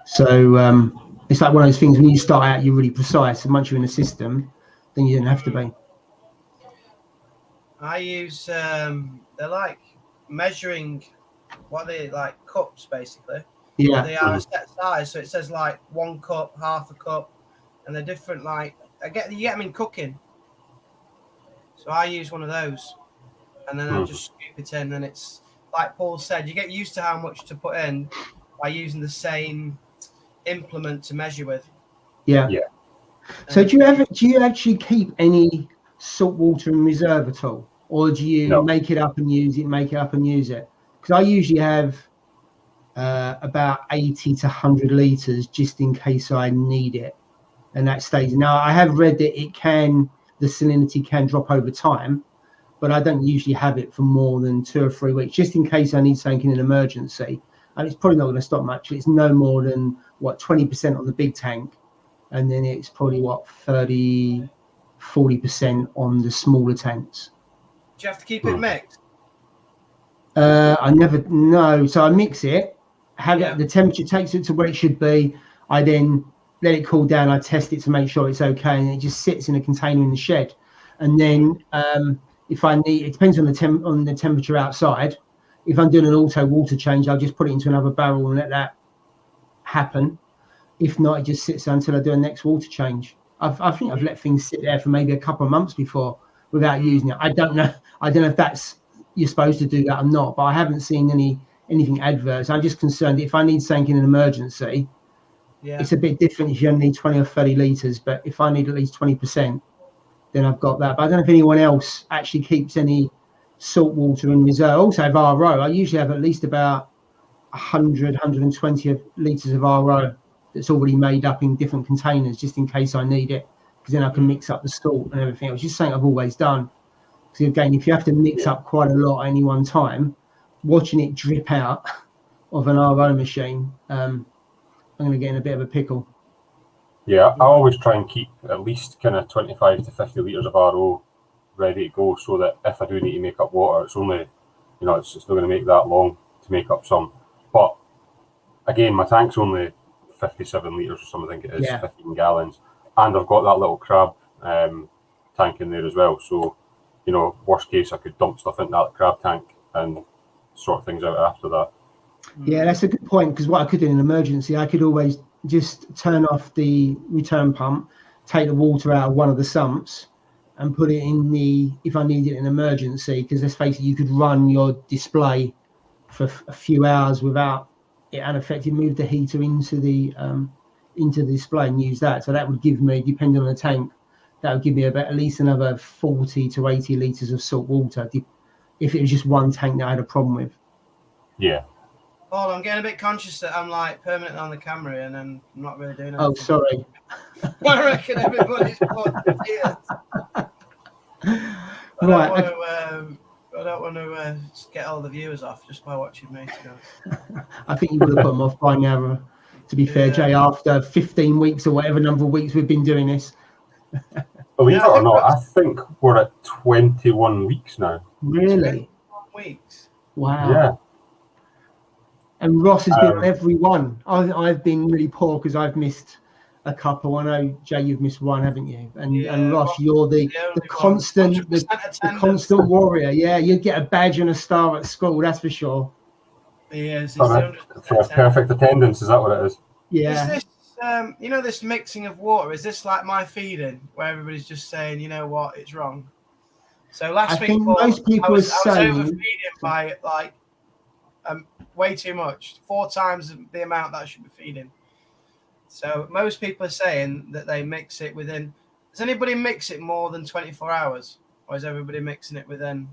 A: So, it's like one of those things, when you start out, you're really precise, and once you're in the system, then you don't have to be.
B: I use, they're like measuring, what are they, like cups, basically.
A: Yeah.
B: They are a set size, so it says like 1 cup, half a cup, and they're different, like, you get them in cooking. So I use one of those, and then I just scoop it in, and it's, like Paul said, you get used to how much to put in by using the same implement to measure with.
A: So do you actually keep any salt water in reserve at all, or do you make it up and use it, because I usually have about 80 to 100 litres just in case I need it, and that stays. Now I have read that the salinity can drop over time, but I don't usually have it for more than 2 or 3 weeks, just in case I need something in an emergency. And it's probably not going to stop much. It's no more than 20% on the big tank, and then it's probably 30, 40% on the smaller tanks.
B: Do you have to keep it mixed?
A: I never know. So I mix it, the temperature takes it to where it should be. I then let it cool down. I test it to make sure it's okay, and it just sits in a container in the shed. And then if I need, it depends on the temperature outside. If I'm doing an auto water change, I'll just put it into another barrel and let that happen. If not, it just sits there until I do a next water change. I think I've let things sit there for maybe a couple of months before without using it. I don't know if that's, you're supposed to do that or not, but I haven't seen anything adverse. I'm just concerned if I need something in an emergency, it's a bit different if you only need 20 or 30 litres, but if I need at least 20%, then I've got that. But I don't know if anyone else actually keeps any salt water in reserve. I also have RO. I usually have at least about 100, 120 litres of RO that's already made up in different containers, just in case I need it, because then I can mix up the salt and everything. It was just something I've always done. So again, if you have to mix up quite a lot at any one time, watching it drip out of an RO machine, I'm going to get in a bit of a pickle.
C: Yeah, I always try and keep at least kind of 25 to 50 litres of RO ready to go, so that if I do need to make up water, it's only, it's not going to make that long to make up some. But again, my tank's only 57 litres or something, I think it is, 15 gallons. And I've got that little crab tank in there as well. So, worst case, I could dump stuff into that crab tank and sort things out after that.
A: Yeah, that's a good point, because what I could do in an emergency, I could always just turn off the return pump, take the water out of one of the sumps and put it in if I need it in an emergency, because let's face it, you could run your display for a few hours without it unaffected, move the heater into the display and use that. So that would give me, depending on the tank, that would give me about at least another 40 to 80 litres of salt water if it was just one tank that I had a problem with.
C: Yeah.
B: Oh, I'm getting a bit conscious that I'm like permanently on the camera and then I'm not really doing anything.
A: Oh, sorry.
B: I reckon everybody's put tears. I don't want to get all the viewers off just by watching me.
A: I think you would have put them off by now, to be fair, Jay, after 15 weeks or whatever number of weeks we've been doing this.
C: Believe it or not, I think we're at 21 weeks now.
B: Really? 21 weeks?
A: Wow.
C: Yeah.
A: And Ross has been on every one. I've been really poor because I've missed a couple. I know, Jay, you've missed one, haven't you? And Ross, you're the constant warrior. Yeah, you'd get a badge and a star at school, that's for sure.
B: Yeah,
C: for perfect attendance, is that what it is?
A: Yeah.
B: Is this, this mixing of water, is this like my feeding, where everybody's just saying, you know what, it's wrong? So last week,
A: most people
B: I was
A: saying,
B: overfeeding by like way too much, 4 times the amount that I should be feeding. So most people are saying that they mix it within. Does anybody mix it more than 24 hours, or is everybody mixing it within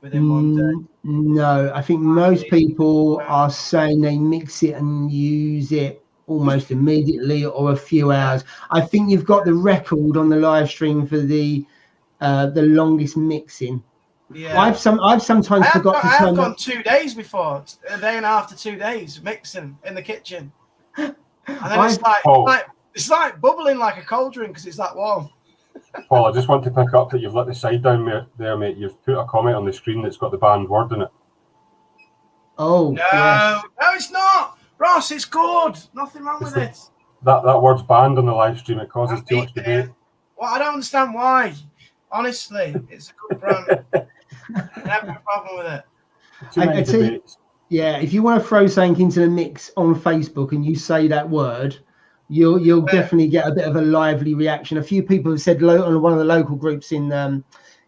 B: 1 day?
A: No, I think most people are saying they mix it and use it almost immediately or a few hours. I think you've got the record on the live stream for the longest mixing.
B: Yeah,
A: I've sometimes forgot to turn.
B: I've gone 2 days before, a day and a half to 2 days mixing in the kitchen, and then it's like bubbling like a cauldron because it's that warm.
C: Paul, I just want to pick up that you've let the side down there, mate. You've put a comment on the screen that's got the banned word in it.
A: Oh
B: no, yes. No, it's not, Ross. It's good. Nothing wrong with it.
C: That word's banned on the live stream. It causes too much debate.
B: Well, I don't understand why. Honestly, it's a good brand. I have no problem with it.
A: Yeah, if you want to throw something into the mix on Facebook and you say that word, you'll definitely get a bit of a lively reaction. A few people have said on one of the local groups in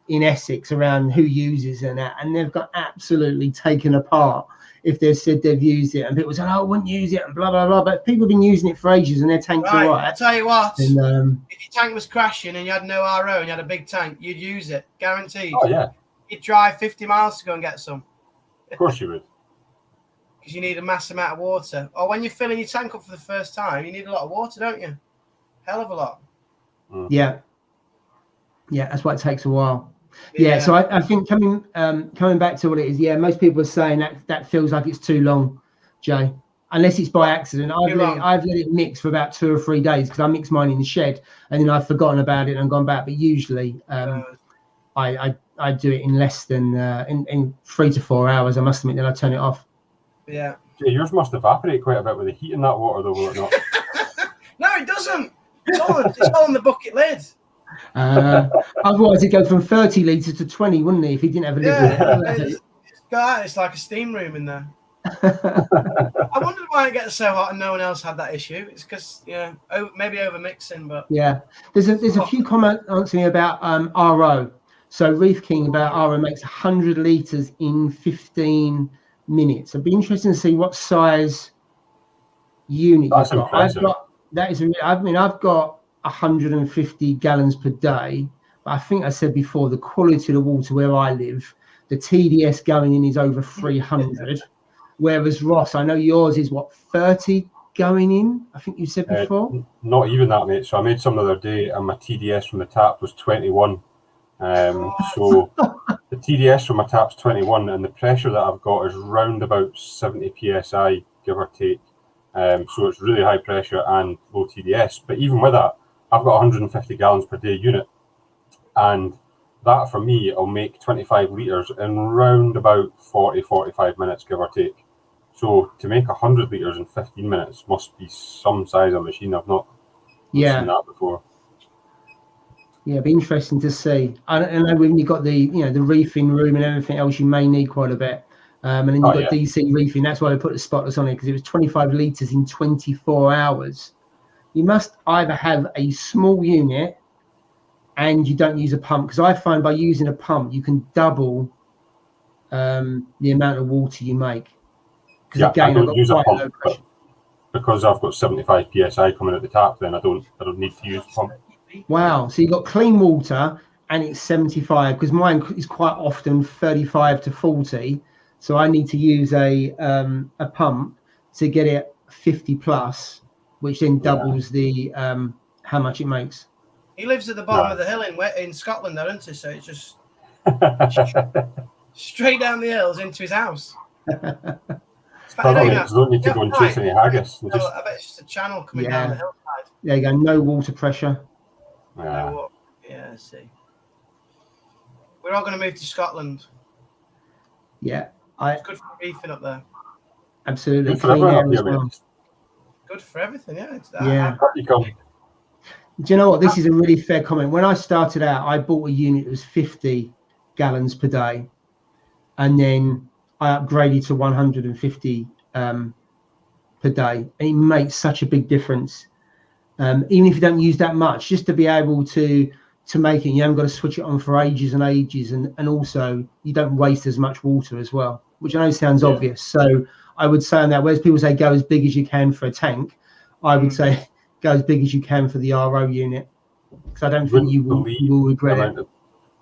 A: Essex around who uses and that, and they've got absolutely taken apart if they've said they've used it, and people say, "Oh, I wouldn't use it," and blah blah blah. But people have been using it for ages, and their tanks are right.
B: I'll tell you what.
A: And,
B: if your tank was crashing and you had no RO and you had a big tank, you'd use it, guaranteed.
C: Oh yeah.
B: You'd drive 50 miles to go and get some.
C: Of course you would.
B: Because you need a mass amount of water. Or when you're filling your tank up for the first time, you need a lot of water, don't you? Hell of a lot.
A: Yeah. Yeah, that's why it takes a while. Yeah, so I think coming back to what it is, most people are saying that feels like it's too long, Jay. Unless it's by accident. I've let it mix for about 2 or 3 days because I mix mine in the shed and then I've forgotten about it and gone back. But usually I do it in less than in 3 to 4 hours, I must admit, then I turn it off.
B: Yeah.
C: Yours must evaporate quite a bit with the heat in that water, though, will it not?
B: No, it doesn't. It's all in the bucket lid.
A: Otherwise, it'd go from 30 litres to 20, wouldn't it, if he didn't have a lid with it?
B: It's like a steam room in there. I wondered why it gets so hot and no one else had that issue. It's because, maybe over mixing, but... Yeah.
A: There's a few comments answering about RO. So Reef King about RO makes 100 litres in 15 minutes. It'd be interesting to see what size unit you've got. I've got 150 gallons per day, but I think I said before the quality of the water where I live, the TDS going in is over 300, whereas Ross, I know yours is 30 going in, I think you said before.
C: Not even that, mate. So I made some the other day and my TDS from the tap was 21. So the TDS from my tap's 21 and the pressure that I've got is round about 70 psi, give or take. So it's really high pressure and low TDS. But even with that, I've got 150 gallons per day unit. And that for me, will make 25 litres in round about 40-45 minutes, give or take. So to make 100 litres in 15 minutes must be some size of machine. I've not seen that before.
A: Yeah, it'd be interesting to see. I know when you've got the the reefing room and everything else, you may need quite a bit. And then you've got DC reefing. That's why they put the spotless on it, because it was 25 litres in 24 hours. You must either have a small unit and you don't use a pump, because I find by using a pump you can double the amount of water you make. Because
C: Yeah,
A: again,
C: I don't
A: I've got
C: use a
A: quite low
C: pump,
A: pressure.
C: but because I've got 75 psi coming out the tap, then I don't need to use a pump.
A: Wow, so you've got clean water and it's 75, because mine is quite often 35 to 40. So I need to use a pump to get it 50 plus, which then doubles the how much it makes.
B: He lives at the bottom of the hill in Scotland, though, doesn't he? So it's just straight down the hills into his house.
C: Probably you don't need to go and chase any haggis.
B: I bet it's just a channel coming down the hillside.
A: There you go, no water pressure.
B: Yeah, I see. We're all going to move to Scotland.
A: Yeah,
B: it's good for reefing up there.
A: Absolutely.
C: Good for everyone up here,
B: Good for everything, yeah.
A: Do you know what? This is a really fair comment. When I started out, I bought a unit that was 50 gallons per day, and then I upgraded to 150 per day. And it makes such a big difference. Even if you don't use that much, just to be able to make it, you haven't got to switch it on for ages and ages, and also you don't waste as much water as well, which I know sounds obvious. So I would say on that, whereas people say go as big as you can for a tank, I would say go as big as you can for the RO unit, because I don't think you will regret it.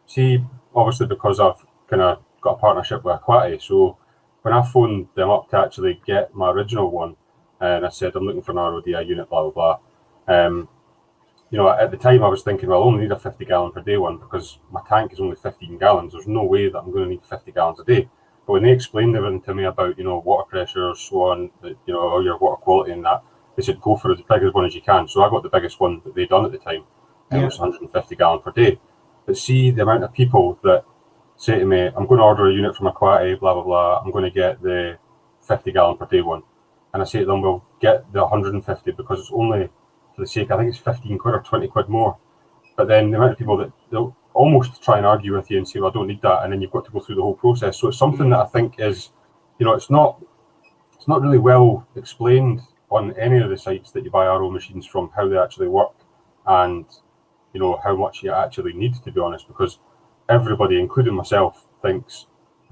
C: See, obviously because I've kind of got a partnership with Aquati, so when I phoned them up to actually get my original one, and I said I'm looking for an RODI unit, blah blah blah. You know, at the time I was thinking, well, I only need a 50 gallon per day one because my tank is only 15 gallons. There's no way that I'm going to need 50 gallons a day. But when they explained everything to me about, water pressure, so on, or your water quality and that, they said go for as big as one as you can. So I got the biggest one that they'd done at the time, and it was 150 gallon per day. But see the amount of people that say to me, I'm going to order a unit from Aquati, blah blah blah. I'm going to get the 50 gallon per day one, and I say to them, well, get the 150 because it's only for the sake, I think it's 15 quid or 20 quid more. But then the amount of people that they'll almost try and argue with you and say, well, I don't need that. And then you've got to go through the whole process. So it's something that I think is, it's not really well explained on any of the sites that you buy RO machines from, how they actually work and, how much you actually need, to be honest, because everybody, including myself, thinks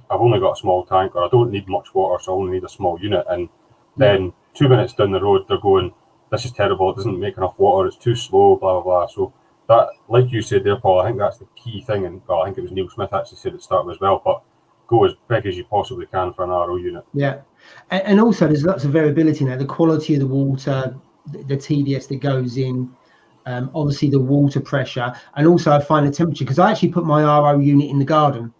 C: I've only got a small tank or I don't need much water, so I only need a small unit. And then 2 minutes down the road, they're going, this is terrible, it doesn't make enough water, it's too slow, blah, blah, blah. So that, like you said there, Paul, I think that's the key thing. And I think it was Neil Smith actually said at the start as well, but go as big as you possibly can for an RO unit.
A: Yeah. And also there's lots of variability now, the quality of the water, the TDS that goes in, obviously the water pressure, and also I find the temperature, because I actually put my RO unit in the garden,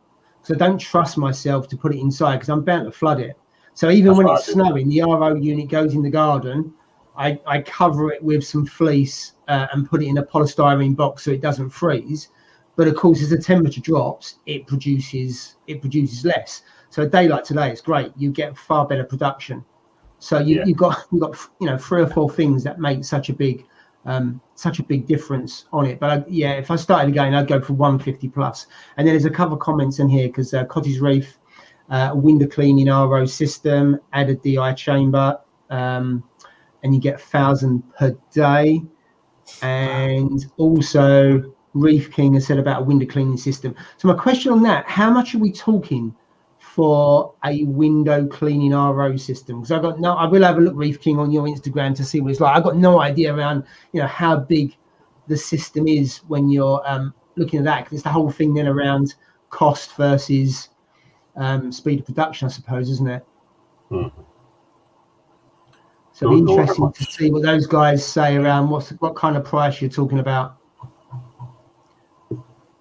A: so I don't trust myself to put it inside because I'm bound to flood it. So even when it's snowing, the RO unit goes in the garden. I cover it with some fleece and put it in a polystyrene box so it doesn't freeze. But of course, as the temperature drops, it produces less. So a day like today, it's great. You get far better production. So you've got 3 or 4 things that make such a big difference on it. But if I started again, I'd go for 150 plus. And then there's a couple of comments in here because Cottage Reef, window cleaning RO system, added DI chamber. And you get 1,000 per day. And also Reef King has said about a window cleaning system. So my question on that, how much are we talking for a window cleaning RO system? Because I will have a look, Reef King, on your Instagram to see what it's like. I've got no idea around, how big the system is when you're looking at that, because it's the whole thing then around cost versus speed of production, I suppose, isn't it?
C: Mm-hmm.
A: So it'd be interesting to see what those guys say around what kind of price you're talking about.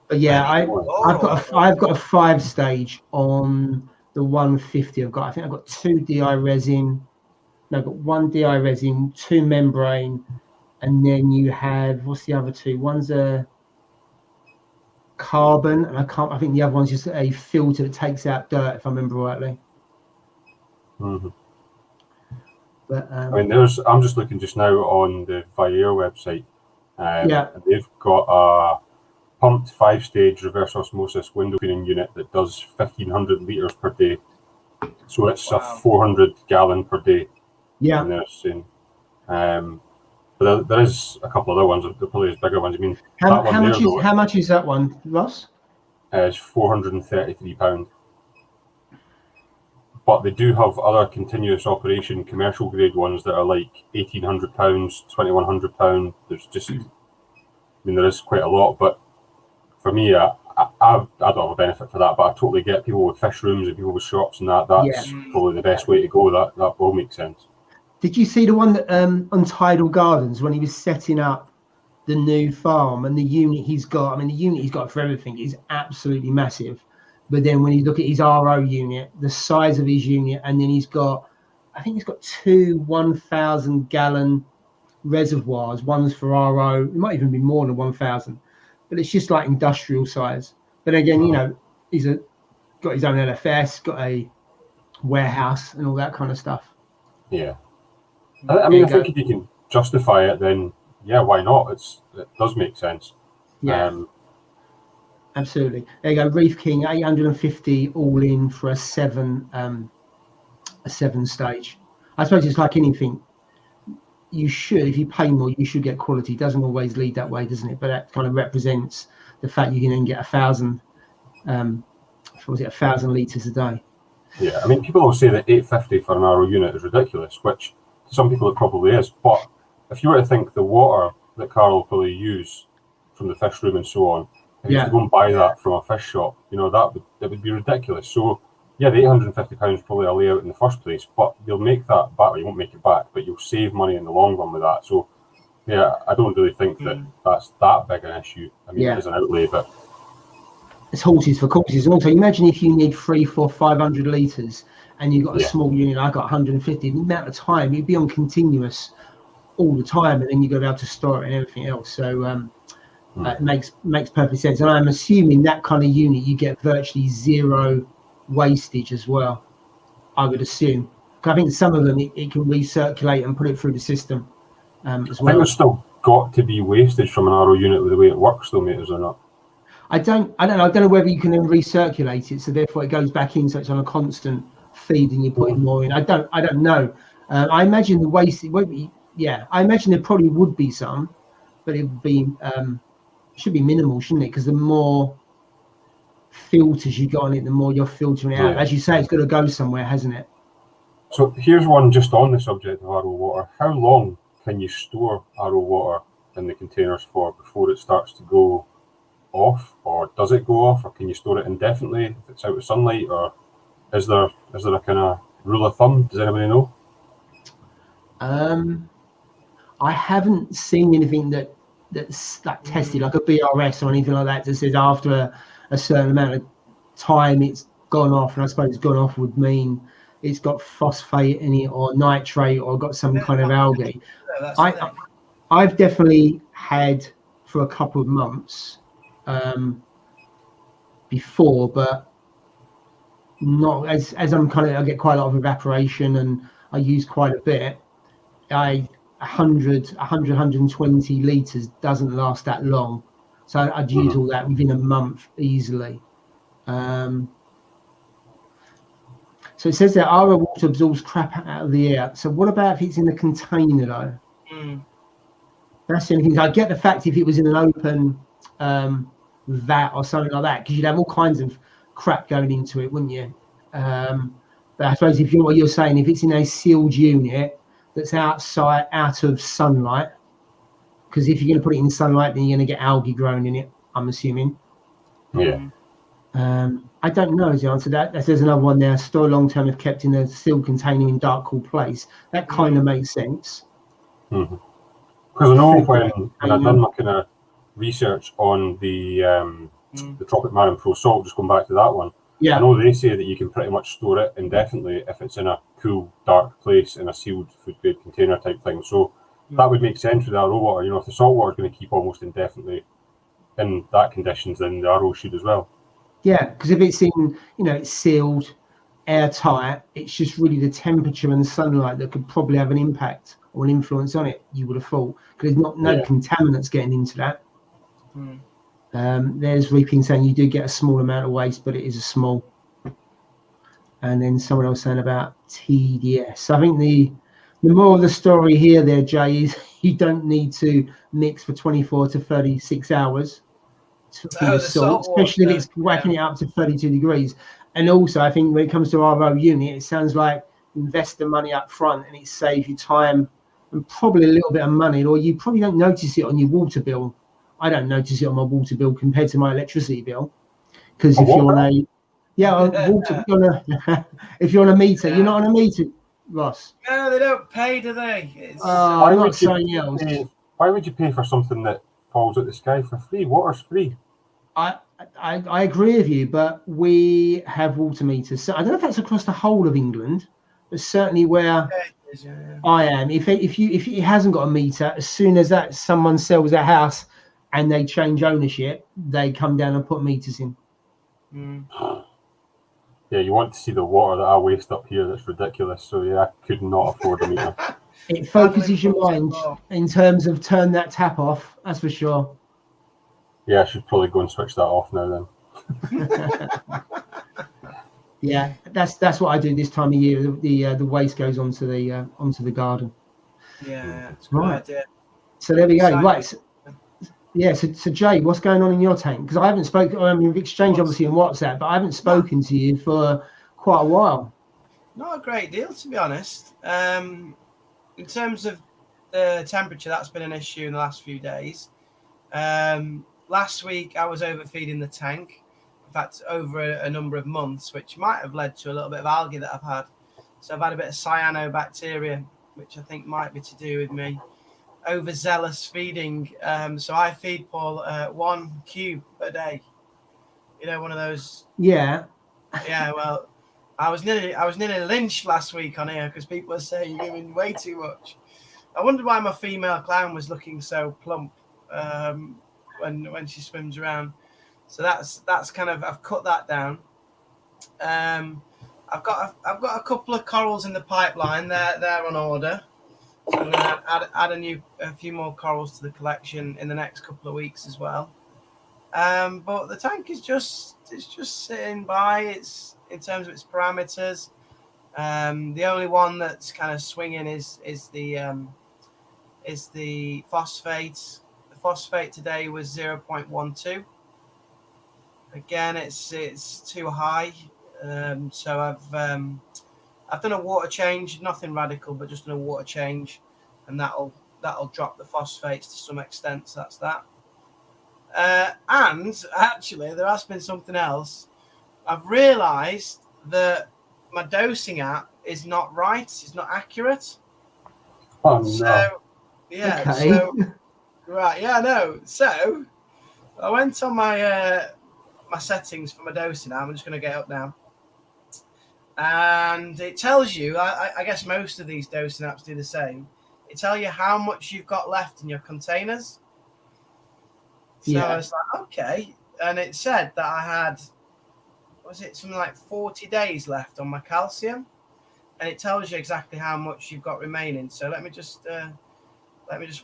A: But yeah, I've got a 5-stage on the 150. I think I've got 2 DI resin. No, I've got 1 DI resin, 2 membrane, and then you have, what's the other 2? One's a carbon, and I think the other one's just a filter that takes out dirt, if I remember rightly.
C: Mm-hmm.
A: But,
C: I'm just looking just now on the Viair website. And they've got a pumped 5-stage reverse osmosis window cleaning unit that does 1,500 litres per day. So it's a 400 gallon per day.
A: Yeah.
C: And they're saying, but there is a couple other ones. There probably is bigger ones. I mean,
A: how much is that one, Ross?
C: It's £433. but they do have other continuous operation commercial grade ones that are like £1,800, £2,100. There's just, I mean, there is quite a lot, but for me, I don't have a benefit for that, but I totally get people with fish rooms and people with shops and that. That's probably the best way to go. That will make sense.
A: Did you see the one that on Tidal Gardens when he was setting up the new farm and the unit he's got? I mean, the unit he's got for everything is absolutely massive. But then when you look at his RO unit, the size of his unit, and then he's got, I think he's got 2 1,000-gallon reservoirs. One's for RO. It might even be more than 1,000. But it's just like industrial size. But again, you know, he's got his own LFS, got a warehouse and all that kind of stuff.
C: Yeah. I mean, I think if you can justify it, then yeah, why not? It does make sense.
A: Yeah. Absolutely. There you go. Reef King, 850 all in for a 7 stage. I suppose it's like anything. You should, if you pay more, you should get quality. It doesn't always lead that way, doesn't it? But that kind of represents the fact you can then get 1,000 litres a day.
C: Yeah, I mean, people will say that 850 for an RO unit is ridiculous, which to some people it probably is. But if you were to think the water that Carl will probably use from the fish room and so on, if you have to go and buy that from a fish shop, you know, that would be ridiculous. So yeah, the £850 is probably a layout in the first place, but you'll make that back, or you won't make it back, but you'll save money in the long run with that. So yeah, I don't really think that's that big an issue. I mean, it is an outlay, but
A: it's horses for courses. And also, imagine if you need 300, 400, 500 litres and you've got a small unit, I got 150, the amount of time, you'd be on continuous all the time, and then you've got to be able to store it and everything else. So it makes perfect sense. And I'm assuming that kind of unit, you get virtually zero wastage as well, I would assume. I think some of them it can recirculate and put it through the system as well.
C: I think there's still got to be wastage from an RO unit with the way it works, though, mate, is there not?
A: I don't know whether you can then recirculate it, so therefore it goes back in, so it's on a constant feed and you're putting more in. I don't know. I imagine the waste, it won't be. Yeah, I imagine there probably would be some, but it would be should be minimal, shouldn't it? Because the more filters you got on it, the more you're filtering out. As you say, it's got to go somewhere, hasn't it?
C: So here's one just on the subject of RO water. How long can you store RO water in the containers for before it starts to go off, or does it go off, or can you store it indefinitely if it's out of sunlight, or is there a kind of rule of thumb? Does anybody know?
A: I haven't seen anything that's like tested, like a BRS or anything like that says after a certain amount of time it's gone off. And I suppose gone off would mean it's got phosphate in it or nitrate or got some kind of algae. I've definitely had for a couple of months before, but not as I get quite a lot of evaporation and I use quite a bit. 120 litres doesn't last that long, so I'd use all that within a month easily. So it says that RO water absorbs crap out of the air. So what about if it's in a container though? That's the only thing. I get the fact if it was in an open vat or something like that, because you'd have all kinds of crap going into it, wouldn't you? But I suppose if what you're saying, if it's in a sealed unit that's outside, out of sunlight, because if you're going to put it in sunlight, then you're going to get algae growing in it, I'm assuming.
C: Yeah.
A: I don't know is the answer. There's another one there. Store long term if kept in a sealed container in dark, cool place. That kind of makes sense.
C: Because I know when I've done my kind of research on the Tropic Marine Pro Salt, just going back to that one, I know they say that you can pretty much store it indefinitely if it's in a cool, dark place in a sealed food grade container type thing. So that would make sense with the RO water. You know, if the salt water is going to keep almost indefinitely in that conditions, then the RO should as well.
A: Yeah, because if it's in, it's sealed, airtight, it's just really the temperature and the sunlight that could probably have an impact or an influence on it, you would have thought, because there's no contaminants getting into that. There's Reefing saying you do get a small amount of waste, but it is a small. And then someone else saying about TDS. I think the moral of the story here there, Jay, is you don't need to mix for 24 to 36 hours for the salt, especially if it's whacking it up to 32 degrees. And also, I think when it comes to RO unit, it sounds like invest the money up front and it saves you time and probably a little bit of money, or you probably don't notice it on your water bill. I don't notice it on my water bill compared to my electricity bill. Because if you're on a, water, if you're on a meter, you're not on a meter, Ross.
B: No, they don't pay, do they? It's,
A: I'm not saying else.
C: Why would you pay for something that falls out the sky for free? Water's free.
A: I agree with you, but we have water meters. So I don't know if that's across the whole of England, but certainly where I am. If it hasn't got a meter, as soon as that someone sells their house and they change ownership, they come down and put meters in.
C: Yeah, you want to see the water that I waste up here. That's ridiculous. So yeah, I could not afford a meter.
A: It focuses your mind in terms of turn that tap off. That's for sure.
C: Yeah, I should probably go and switch that off now then.
A: Yeah, that's what I do this time of year. The waste goes onto the garden.
B: Yeah, it's a good idea.
A: So there we go. Right. So Jay, what's going on in your tank? Because I haven't spoken. I mean, we've exchanged obviously on WhatsApp, but I haven't spoken to you for quite a while.
B: Not a great deal, to be honest. In terms of the temperature, that's been an issue in the last few days. Last week, I was overfeeding the tank. In fact, over a number of months, which might have led to a little bit of algae that I've had. So I've had a bit of cyanobacteria, which I think might be to do with me overzealous feeding. So I feed Paul 1 cube a day. You know, one of those.
A: Yeah.
B: Yeah. Well, I was nearly lynched last week on here because people are saying you're giving way too much. I wondered why my female clown was looking so plump when she swims around. So that's kind of, I've cut that down. I've got a couple of corals in the pipeline. They're on order. So I'm going to add a few more corals to the collection in the next couple of weeks as well. But the tank is just sitting by. It's in terms of its parameters. The only one that's kind of swinging is the phosphate. The phosphate today was 0.12. Again, it's too high. So I've done a water change, nothing radical, but just done a water change, and that'll drop the phosphates to some extent. So that's that. And actually, there has been something else. I've realised that my dosing app is not right. It's not accurate.
C: Oh no.
B: So yeah.
A: Okay.
B: So right. Yeah. No. So I went on my my settings for my dosing app. I'm just going to get up now. And it tells you, I guess most of these dosing apps do the same. It tells you how much you've got left in your containers. So I was like, okay. And it said that I had, was it something like 40 days left on my calcium? And it tells you exactly how much you've got remaining. So let me just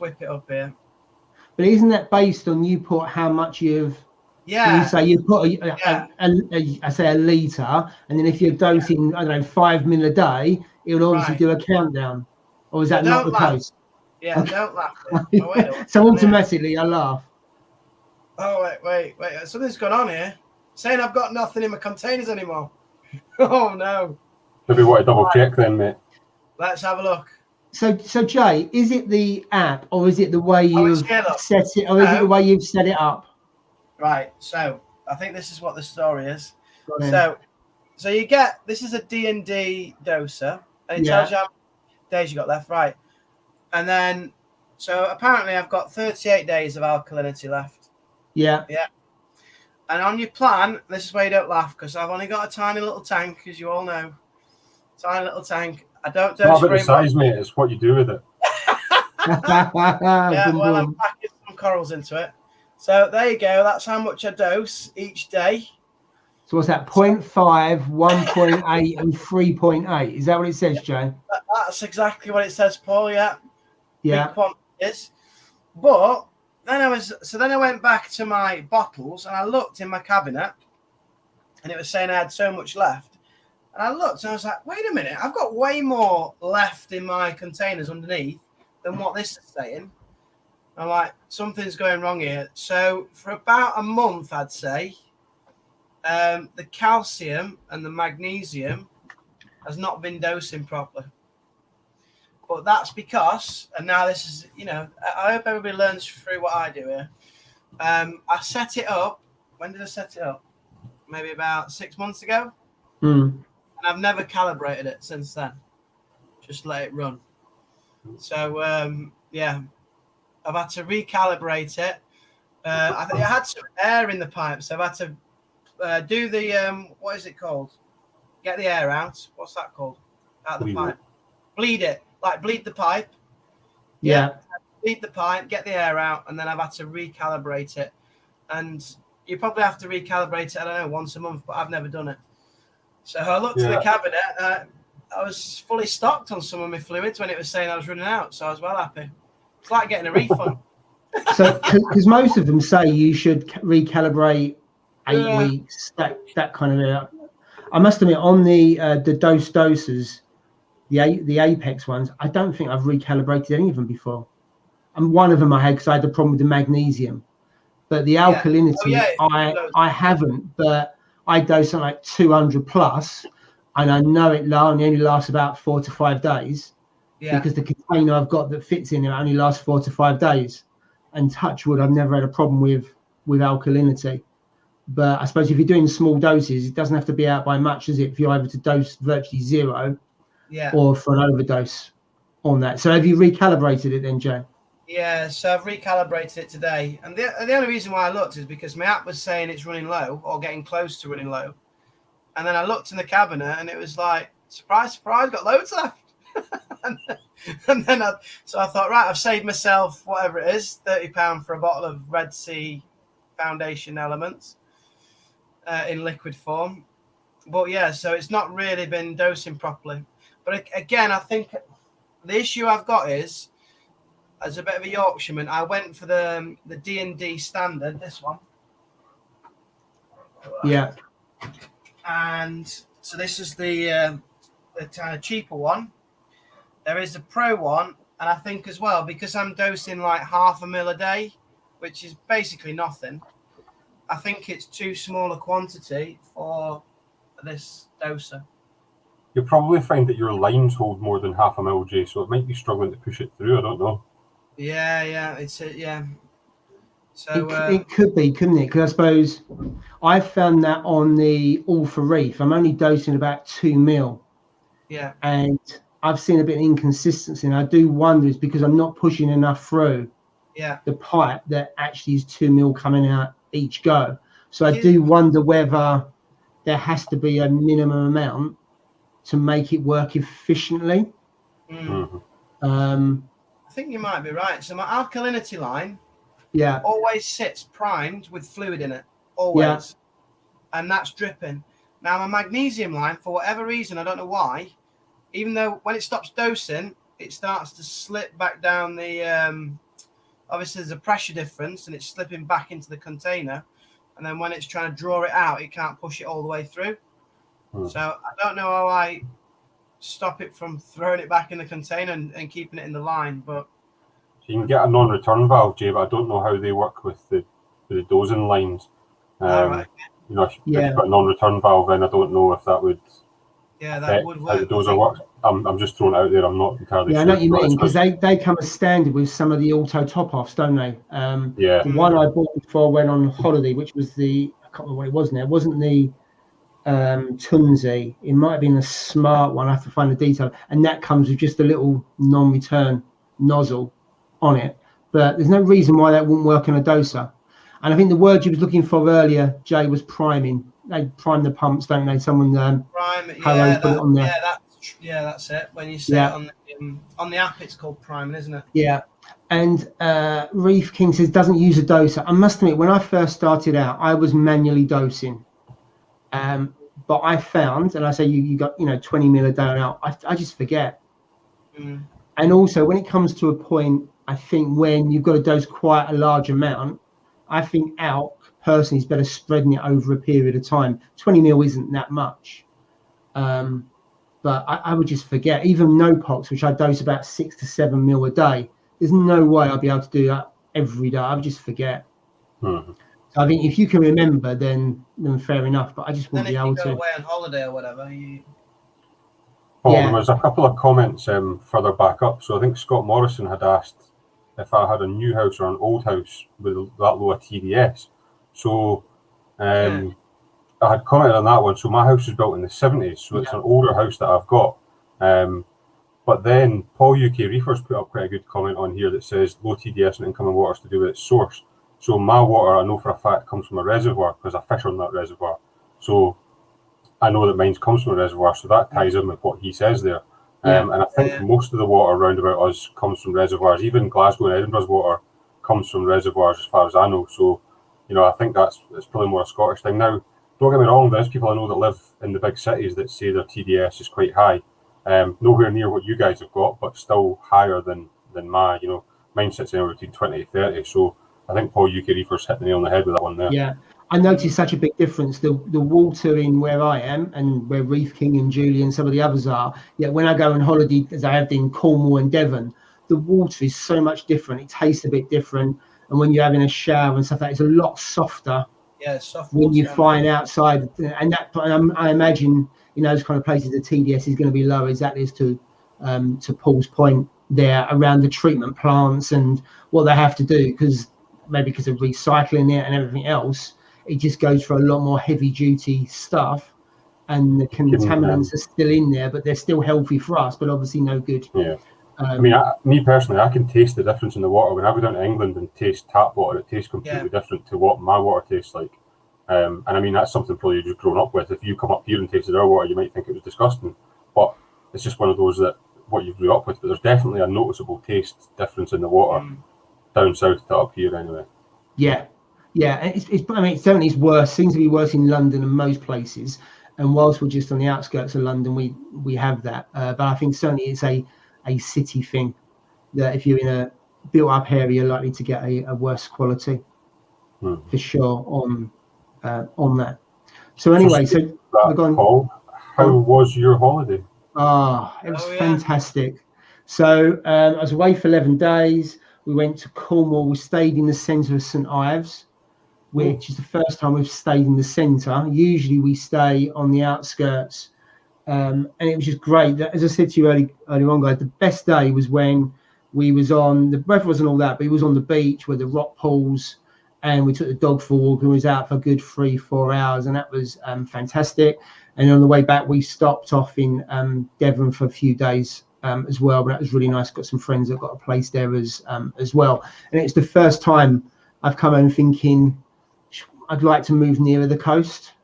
B: whip it up here.
A: But isn't that based on you put how much you've?
B: Yeah.
A: You say you put I say a litre, and then if you're dosing, I don't know, 5 ml a day, it will obviously do a countdown. Or is that not the case?
B: Yeah, don't laugh.
A: So automatically I laugh.
B: Oh, wait. Something's gone on here. Saying I've got nothing in my containers anymore. Oh, no.
C: Maybe want to double check then, mate.
B: Let's have a look.
A: So Jay, is it the app, or is it the way you've set it, or is it the way you've set it up?
B: Right, so I think this is what the story is. So you get, this is a D&D doser, and it tells you how many days you got left, right? And then, so apparently I've got 38 days of alkalinity left. Yeah. And on your plan, this is where you don't laugh, because I've only got a tiny little tank, as you all know. Tiny little tank. I don't dose
C: not about the size, mate. It's what you do with it.
B: Yeah, well, I'm packing some corals into it. So there you go. That's how much I dose each day.
A: So what's that? 0.5, 1.8, and 3.8. Is that what it says, Jay?
B: That's exactly what it says, Paul. Yeah.
A: Yeah.
B: Big quantities. But then I went back to my bottles and I looked in my cabinet, and it was saying I had so much left. And I looked and I was like, wait a minute, I've got way more left in my containers underneath than what this is saying. I'm like, something's going wrong here. So for about a month, I'd say, the calcium and the magnesium has not been dosing properly. But that's because, and now this is, I hope everybody learns through what I do here. I set it up. When did I set it up? Maybe about 6 months ago. And I've never calibrated it since then. Just let it run. So, I've had to recalibrate it. I think it had some air in the pipe, so I've had to do the, what is it called? Get the air out. What's that called? Out of the pipe. Bleed it. Like bleed the pipe.
A: Yeah.
B: Bleed the pipe, get the air out, and then I've had to recalibrate it. And you probably have to recalibrate it, I don't know, once a month, but I've never done it. So I looked in the cabinet. I was fully stocked on some of my fluids when it was saying I was running out, so I was well happy. It's like getting a refund.
A: So, because most of them say you should recalibrate 8 weeks, that kind of. I must admit, on the doses, the Apex ones, I don't think I've recalibrated any of them before. And one of them I had because I had the problem with the magnesium, but the alkalinity I haven't. But I dose on like 200 plus, and I know it only lasts about 4 to 5 days. Because the container I've got that fits in it only lasts 4 to 5 days. And touch wood, I've never had a problem with alkalinity. But I suppose if you're doing small doses, it doesn't have to be out by much, does it? If you're able to dose virtually zero, or for an overdose on that. So have you recalibrated it then, Jay?
B: Yeah, so I've recalibrated it today. And the only reason why I looked is because my app was saying it's running low or getting close to running low. And then I looked in the cabinet and it was like, surprise, surprise, got loads left. and then I thought, right, I've saved myself whatever it is, £30 for a bottle of Red Sea Foundation Elements in liquid form. But yeah, so it's not really been dosing properly. But again, I think the issue I've got is, as a bit of a Yorkshireman, I went for the D&D standard, this one.
A: Yeah.
B: And so this is the kind of cheaper one. There is a pro one, and I think as well, because I'm dosing like 0.5 ml a day, which is basically nothing, I think it's too small a quantity for this doser.
C: You'll probably find that your lines hold more than 0.5 ml, Jay, so it might be struggling to push it through. I don't know.
B: Yeah, So
A: it could be, couldn't it? Because I suppose I found that on the All for Reef, I'm only dosing about 2 ml.
B: Yeah.
A: And I've seen a bit of inconsistency, and I do wonder it's because I'm not pushing enough through the pipe that actually is 2 ml coming out each go. So I do wonder whether there has to be a minimum amount to make it work efficiently.
B: I think you might be right. So my alkalinity line always sits primed with fluid in it, always. And that's dripping. Now my magnesium line, for whatever reason, I don't know why, even though when it stops dosing, it starts to slip back down the, obviously there's a pressure difference and it's slipping back into the container. And then when it's trying to draw it out, it can't push it all the way through. So I don't know how I stop it from throwing it back in the container and keeping it in the line. But
C: so you can get a non-return valve, Jay, but I don't know how they work with the dosing lines. If you've got a non-return valve, then I don't know if that would
B: that would work.
C: How the doser works. I'm just throwing it out there. I'm not entirely sure.
A: I know what you mean, because they come as standard with some of the auto top-offs, don't they? The one I bought before I went on holiday, which was I can't remember what it was now. It wasn't the Tunzi. It might have been a smart one. I have to find the detail. And that comes with just a little non-return nozzle on it. But there's no reason why that wouldn't work in a doser. And I think the word you was looking for earlier, Jay, was priming. They prime the pumps, don't they? Someone
B: prime.
A: Put it on there.
B: That's it. When you say it on the app, it's called priming, isn't it?
A: Yeah. And Reef King says doesn't use a doser. I must admit, when I first started out, I was manually dosing. But I found, and I say you got 20 ml a day out. I just forget. And also when it comes to a point, I think when you've got to dose quite a large amount, I think ALK personally is better spreading it over a period of time. 20 ml isn't that much. But I would just forget. Even no-pox, which I dose about 6 to 7 ml a day, there's no way I'll be able to do that every day. I would just forget. So I think if you can remember, then fair enough. But I just wouldn't be able to.
B: If you go away on holiday or whatever,
C: Paul, there was a couple of comments further back up. So I think Scott Morrison had asked if I had a new house or an old house with that low a TDS. So I had commented on that one. So my house was built in the 70s, so it's an older house that I've got. But then Paul UK Reefers put up quite a good comment on here that says low TDS and incoming water is to do with its source. So my water, I know for a fact, comes from a reservoir because I fish on that reservoir. So I know that mine comes from a reservoir, so that ties in with what he says there. And I think most of the water around about us comes from reservoirs. Even Glasgow and Edinburgh's water comes from reservoirs, as far as I know. So, I think it's probably more a Scottish thing. Now, don't get me wrong, there's people I know that live in the big cities that say their TDS is quite high. Nowhere near what you guys have got, but still higher than my, mine sits anywhere between 20 to 30. So I think Paul UK Reefers hit the nail on the head with that one there.
A: Yeah. I noticed such a big difference. The water in where I am and where Reef King and Julie and some of the others are. Yeah, when I go on holiday, as I have in Cornwall and Devon, the water is so much different. It tastes a bit different, and when you're having a shower and stuff, it's a lot softer.
B: Yeah, it's soft.
A: When you find outside, and that I imagine in those kind of places, the TDS is going to be lower. Exactly as to Paul's point there around the treatment plants and what they have to do, because of recycling it and everything else. It just goes for a lot more heavy duty stuff, and the contaminants are still in there, but they're still healthy for us, but obviously no good.
C: Yeah. Me personally, I can taste the difference in the water. When I go down to England and taste tap water, it tastes completely different to what my water tastes like. And that's something probably you've just grown up with. If you come up here and tasted our water, you might think it was disgusting, but it's just one of those that what you grew up with. But there's definitely a noticeable taste difference in the water down south to up here anyway.
A: Yeah. It's certainly worse. Seems to be worse in London and most places. And whilst we're just on the outskirts of London, we have that. But I think certainly it's a city thing that if you're in a built-up area, you're likely to get a worse quality for sure on that. So anyway,
C: Paul, how was your holiday?
A: It was fantastic. So I was away for 11 days. We went to Cornwall. We stayed in the centre of St Ives, which is the first time we've stayed in the centre. Usually we stay on the outskirts, and it was just great. As I said to you earlier on, guys, the best day was when we was on, the weather wasn't all that, but he was on the beach with the rock pools, and we took the dog for a walk and was out for a good 3-4 hours, and that was fantastic. And on the way back, we stopped off in Devon for a few days as well, but that was really nice. Got some friends that got a place there as well. And it's the first time I've come home thinking I'd like to move nearer the coast.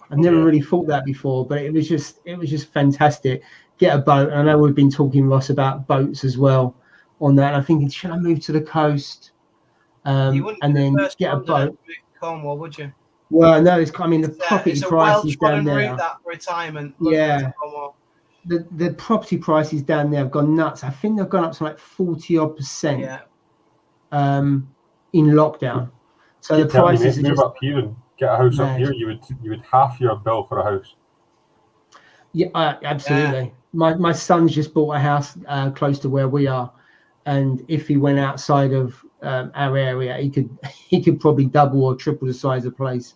A: I've never really thought that before, but it was just fantastic. Get a boat. And I know we've been talking, Ross, about boats as well on that. And I'm thinking, should I move to the coast and then get a boat?
B: Cornwall, would you?
A: Well, no, the property prices down there.
B: Route that retirement.
A: The property prices down there have gone nuts. I think they've gone up to like 40% in lockdown. So the prices
C: move up here and get a house up here. You would half your bill for a house.
A: Yeah, absolutely. My son's just bought a house close to where we are, and if he went outside of our area, he could probably double or triple the size of place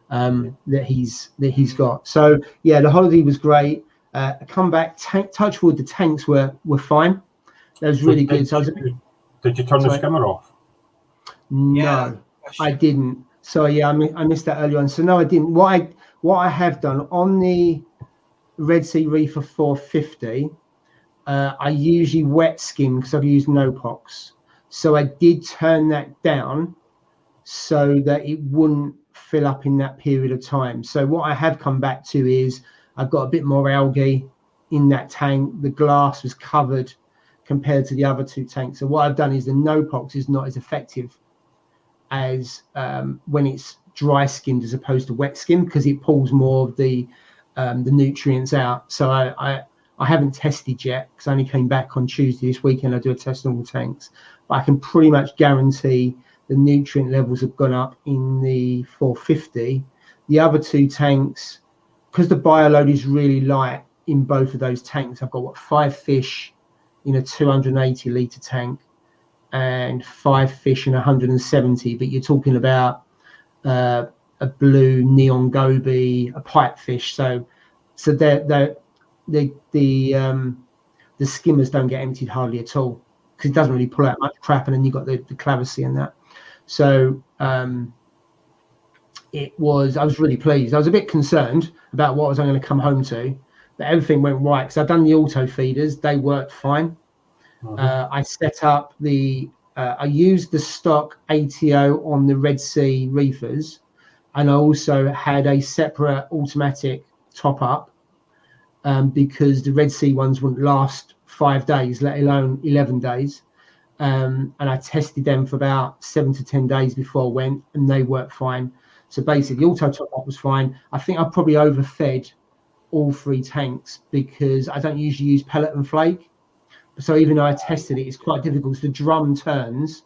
A: that he's got. So the holiday was great. Come back, touch wood, the tanks were fine. That was really good.
C: Did you turn the skimmer off?
A: No, I didn't. So I missed that earlier on. So no, I didn't. What I have done on the Red Sea Reefer 450, I usually wet skim because I've used no-pox. So I did turn that down so that it wouldn't fill up in that period of time. So what I have come back to is I've got a bit more algae in that tank. The glass was covered compared to the other two tanks. So what I've done is the no-pox is not as effective as when it's dry skinned as opposed to wet skinned, because it pulls more of the nutrients out. So I haven't tested yet because I only came back on Tuesday this weekend. I do a test on all tanks, but I can pretty much guarantee the nutrient levels have gone up in the 450. The other two tanks, because the bioload is really light in both of those tanks, I've got 5 fish in a 280 litre tank and 5 fish in 170, but you're talking about a blue neon goby, a pipefish. So the skimmers don't get emptied hardly at all because it doesn't really pull out much crap, and then you've got the clavicea and that. So I was really pleased. I was a bit concerned about what I was going to come home to, but everything went right because I've done the auto feeders. They worked fine. I set up I used the stock ATO on the Red Sea reefers, and I also had a separate automatic top up because the Red Sea ones wouldn't last 5 days, let alone 11 days. And I tested them for about 7 to 10 days before I went, and they worked fine. So basically, the auto top up was fine. I think I probably overfed all 3 tanks because I don't usually use pellet and flake. So even though I tested it, it's quite difficult. So the drum turns,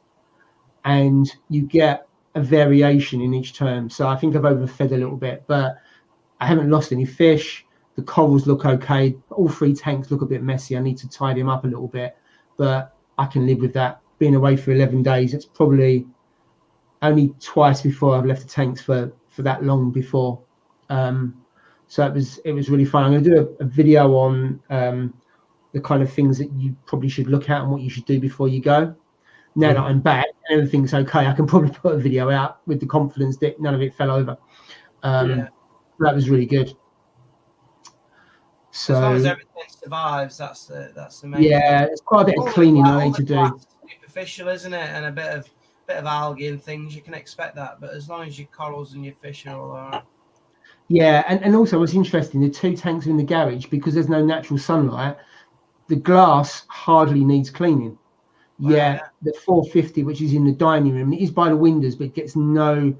A: and you get a variation in each term. So I think I've overfed a little bit, but I haven't lost any fish. The corals look okay. All 3 tanks look a bit messy. I need to tidy them up a little bit, but I can live with that. Being away for 11 days, it's probably only twice before I've left the tanks for that long before. So it was really fun. I'm going to do a video on the kind of things that you probably should look at and what you should do before you go. Now that I'm back and everything's okay, I can probably put a video out with the confidence that none of it fell over. That was really good. So
B: as long as everything survives, that's the main thing.
A: It's quite a bit of cleaning I need to do.
B: Superficial, isn't it? And a bit of algae and things, you can expect that. But as long as your corals and your fish are all right.
A: Yeah, and also what's interesting, the 2 tanks are in the garage because there's no natural sunlight. The glass hardly needs cleaning. The 450, which is in the dining room, it is by the windows, but it gets no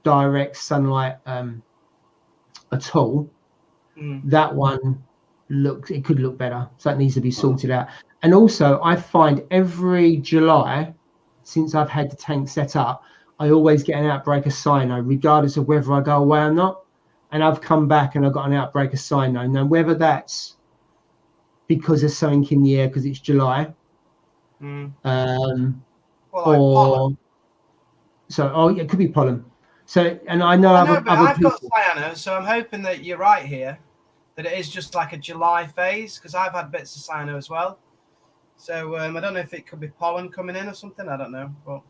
A: direct sunlight at all. That one it could look better, so that needs to be sorted out. And also, I find every July, since I've had the tank set up, I always get an outbreak of cyano, regardless of whether I go away or not. And I've come back and I've got an outbreak of cyano. Now, whether that's because there's something in the air because it's July, it could be pollen. So, and I know
B: I've got cyano, so I'm hoping that you're right here, that it is just like a July phase, because I've had bits of cyano as well. So I don't know if it could be pollen coming in or something. I don't know. Well,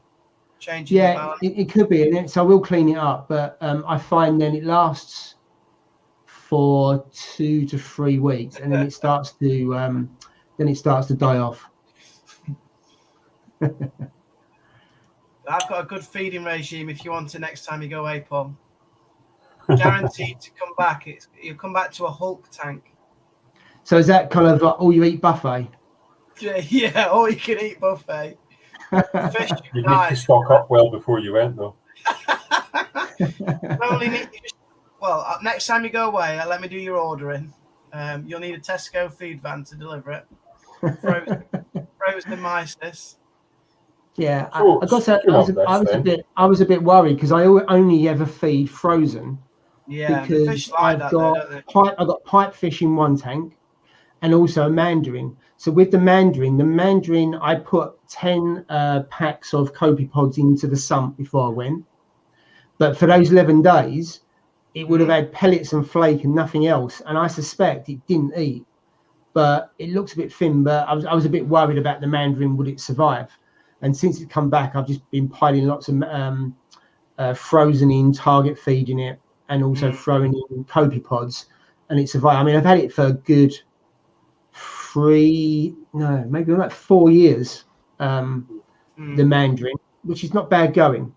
B: changing.
A: Yeah, it could be, and so I will clean it up. But I find then it lasts for 2 to 3 weeks, and then it starts to die off.
B: I've got a good feeding regime if you want to next time you go away, Paul. Guaranteed to come back. You'll come back to a Hulk tank.
A: So is that kind of like all you eat buffet?
B: Yeah, all you can eat buffet. Fish,
C: you need to stock up well before you went, though.
B: Next time you go away, let me do your ordering. You'll need a Tesco feed van to deliver it. Frozen mysis.
A: Yeah, I got to say, I was a bit worried because I only ever feed frozen.
B: Yeah,
A: because
B: fish like
A: I've got pipefish in one tank, and also a mandarin. So with the mandarin, I put 10 packs of copepods into the sump before I went. But for those 11 days, it would have had pellets and flake and nothing else. And I suspect it didn't eat. But it looks a bit thin. But I was a bit worried about the mandarin. Would it survive? And since it's come back, I've just been piling lots of frozen in, target feeding it, and also throwing in copepods. And it survived. I mean, I've had it for a good 4 years, the mandarin, which is not bad going,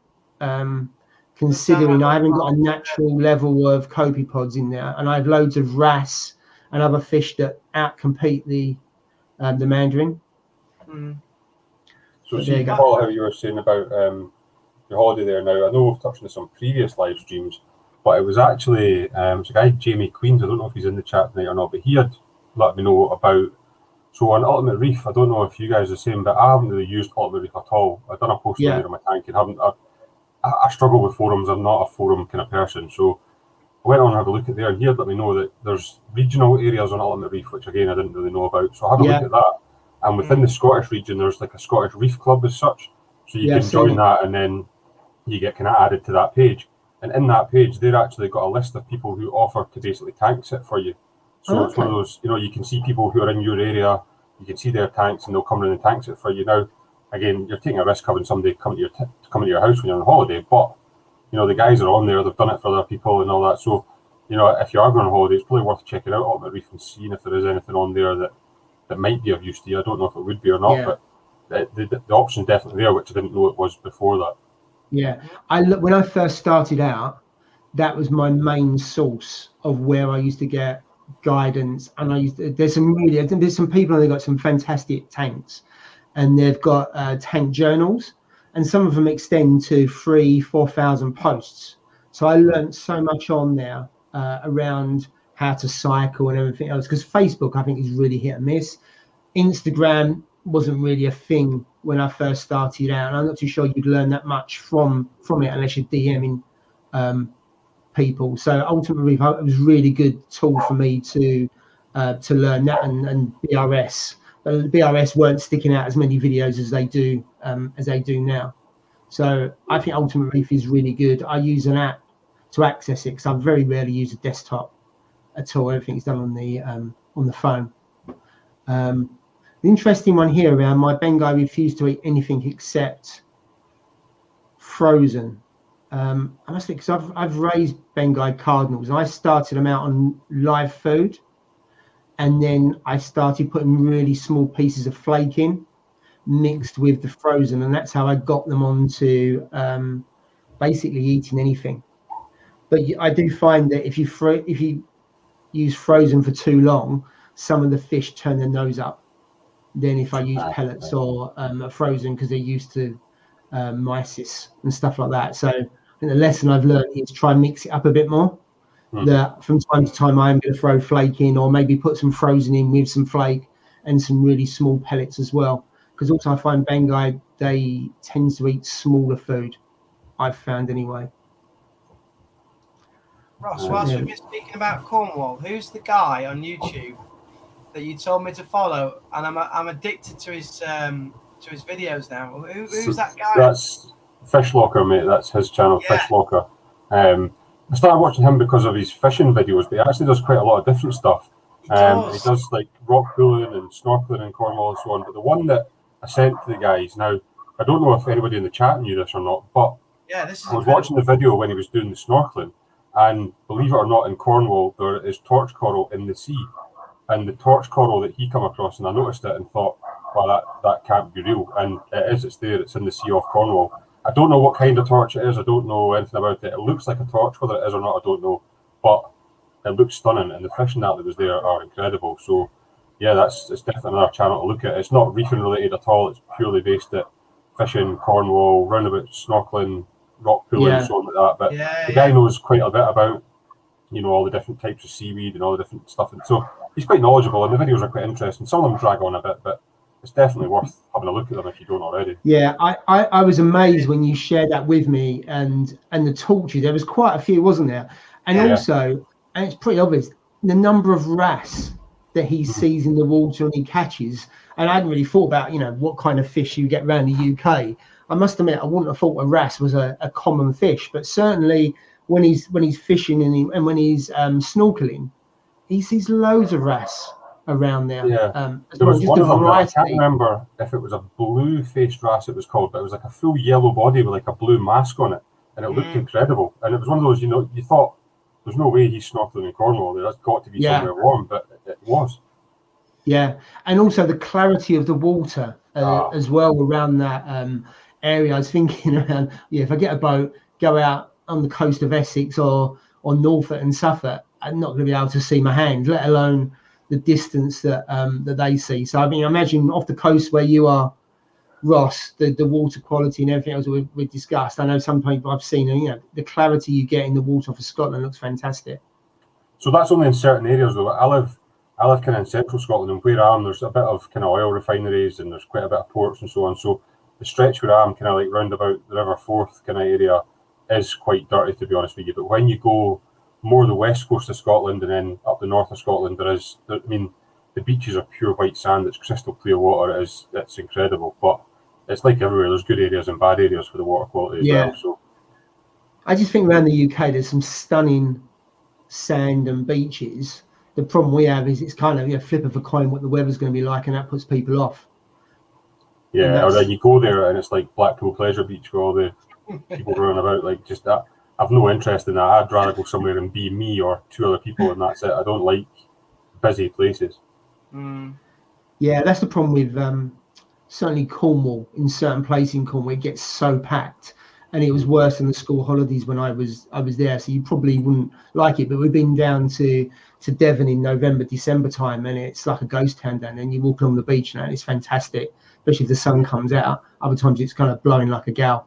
A: considering I haven't got a natural level of copepods in there, and I have loads of wrasse and other fish that outcompete the mandarin.
C: So see, Paul, how you were saying about your holiday there now, I know we've touched on this on previous live streams, but it was actually it's a guy, Jamie Queens, I don't know if he's in the chat tonight or not, but he had let me know about, so on Ultimate Reef, I don't know if you guys are the same, but I haven't really used Ultimate Reef at all. I've done a post on there on my tank and I struggle with forums. I'm not a forum kind of person. So I went on and had a look at there, and he had let me know that there's regional areas on Ultimate Reef, which again, I didn't really know about. So I had a look at that. And within the Scottish region, there's like a Scottish Reef Club as such. So you can join that, and then you get kind of added to that page. And in that page, they've actually got a list of people who offer to basically tank sit for you. So it's one of those, you know, you can see people who are in your area, you can see their tanks, and they'll come in and tank sit for you. Now, again, you're taking a risk having somebody come to your house when you're on holiday, but you know, the guys are on there, they've done it for other people and all that. So, you know, if you are going on holiday, it's probably worth checking out Ultimate Reef and seeing if there is anything on there that might be of use to you. I don't know if it would be or not, but the option's definitely there, which I didn't know it was before that.
A: Yeah, when I first started out, that was my main source of where I used to get guidance. And there's some people, and they've got some fantastic tanks, and they've got tank journals, and some of them extend to 3,000-4,000 posts. So I learned so much on there around how to cycle and everything else, because Facebook, I think, is really hit and miss. Instagram wasn't really a thing when I first started out, and I'm not too sure you'd learn that much from it unless you're DMing people. So Ultimate Reef, it was a really good tool for me to learn that, and BRS. But the BRS weren't sticking out as many videos as they do now. So I think Ultimate Reef is really good. I use an app to access it because I very rarely use a desktop at all. Everything's done on the phone. The interesting one here around my Bengai refused to eat anything except frozen. I must think, because I've raised Bengai cardinals, and I started them out on live food, and then I started putting really small pieces of flake in, mixed with the frozen, and that's how I got them onto basically eating anything. But I do find that if you use frozen for too long, some of the fish turn their nose up. Then if I use pellets or frozen, because they're used to mysis and stuff like that. So I think the lesson I've learned is try and mix it up a bit more. That from time to time I am going to throw flake in, or maybe put some frozen in with some flake and some really small pellets as well. Because also I find Bengai, they tend to eat smaller food, I've found anyway.
B: Ross, whilst we've been speaking about Cornwall, who's the guy on YouTube that you told me to follow? And I'm addicted to his videos now. Who's that guy?
C: That's Fish Locker, mate. That's his channel, Fish Locker. I started watching him because of his fishing videos, but he actually does quite a lot of different stuff. He does like rock pooling and snorkeling in Cornwall and so on. But the one that I sent to the guys, now I don't know if anybody in the chat knew this or not, but I was watching the video when he was doing the snorkeling, and believe it or not, in Cornwall there is torch coral in the sea, and the torch coral that he come across, and I noticed it and thought, well, that can't be real, and it is. It's there. It's in the sea off Cornwall. I don't know what kind of torch it is. I don't know anything about it. It looks like a torch. Whether it is or not, I don't know. But it looks stunning, and the fishing that was there are incredible. So, yeah, it's definitely another channel to look at. It's not reefing related at all. It's purely based at fishing, Cornwall, roundabout snorkeling, rock pooling, and so on like that. But the guy knows quite a bit about, you know, all the different types of seaweed and all the different stuff. And so he's quite knowledgeable, and the videos are quite interesting. Some of them drag on a bit, but it's definitely worth having a look at them if you don't already. Yeah,
A: I was amazed when you shared that with me, and the torches. There was quite a few, wasn't there? And also, and it's pretty obvious, the number of wrasse that he sees in the water and he catches. And I hadn't really thought about, you know, what kind of fish you get around the UK. I must admit, I wouldn't have thought a wrasse was a common fish, but certainly when he's fishing and when he's snorkeling, he sees loads of wrasse around there.
C: There was one of them, I can't remember if it was a blue-faced wrasse it was called, but it was like a full yellow body with like a blue mask on it, and it looked incredible. And it was one of those, you know, you thought there's no way he's snorkeling in Cornwall. There's got to be somewhere warm, but it was. Yeah,
A: and also the clarity of the water as well around that area. I was thinking around, if I get a boat, go out on the coast of Essex or Norfolk and Suffolk, I'm not going to be able to see my hand, let alone the distance that they see. So I mean, imagine off the coast where you are, Ross, the water quality and everything else we've discussed. I know some people I've seen, you know, the clarity you get in the water for Scotland looks fantastic.
C: So that's only in certain areas though. I live kind of in central Scotland, and where I am, there's a bit of kind of oil refineries and there's quite a bit of ports and so on. So the stretch where I am, kind of like round about the River Forth kind of area, is quite dirty, to be honest with you. But when you go more the west coast of Scotland and then up the north of Scotland, I mean, the beaches are pure white sand. It's crystal clear water. It's incredible. But it's like everywhere. There's good areas and bad areas for the water quality as well. So
A: I just think around the UK there's some stunning sand and beaches. The problem we have is it's kind of a flip of a coin what the weather's going to be like, and that puts people off.
C: Yeah, or then you go there and it's like Blackpool Pleasure Beach where all the people running about, like, just that. I've no interest in that. I'd rather go somewhere and be me or 2 other people, and that's it. I don't like busy places.
A: Yeah, that's the problem with certainly Cornwall. In certain places in Cornwall, it gets so packed, and it was worse than the school holidays when I was there. So you probably wouldn't like it. But we've been down to Devon in November, December time, and it's like a ghost town down there. And you walk along the beach now, and it's fantastic, especially if the sun comes out. Other times it's kind of blowing like a gal.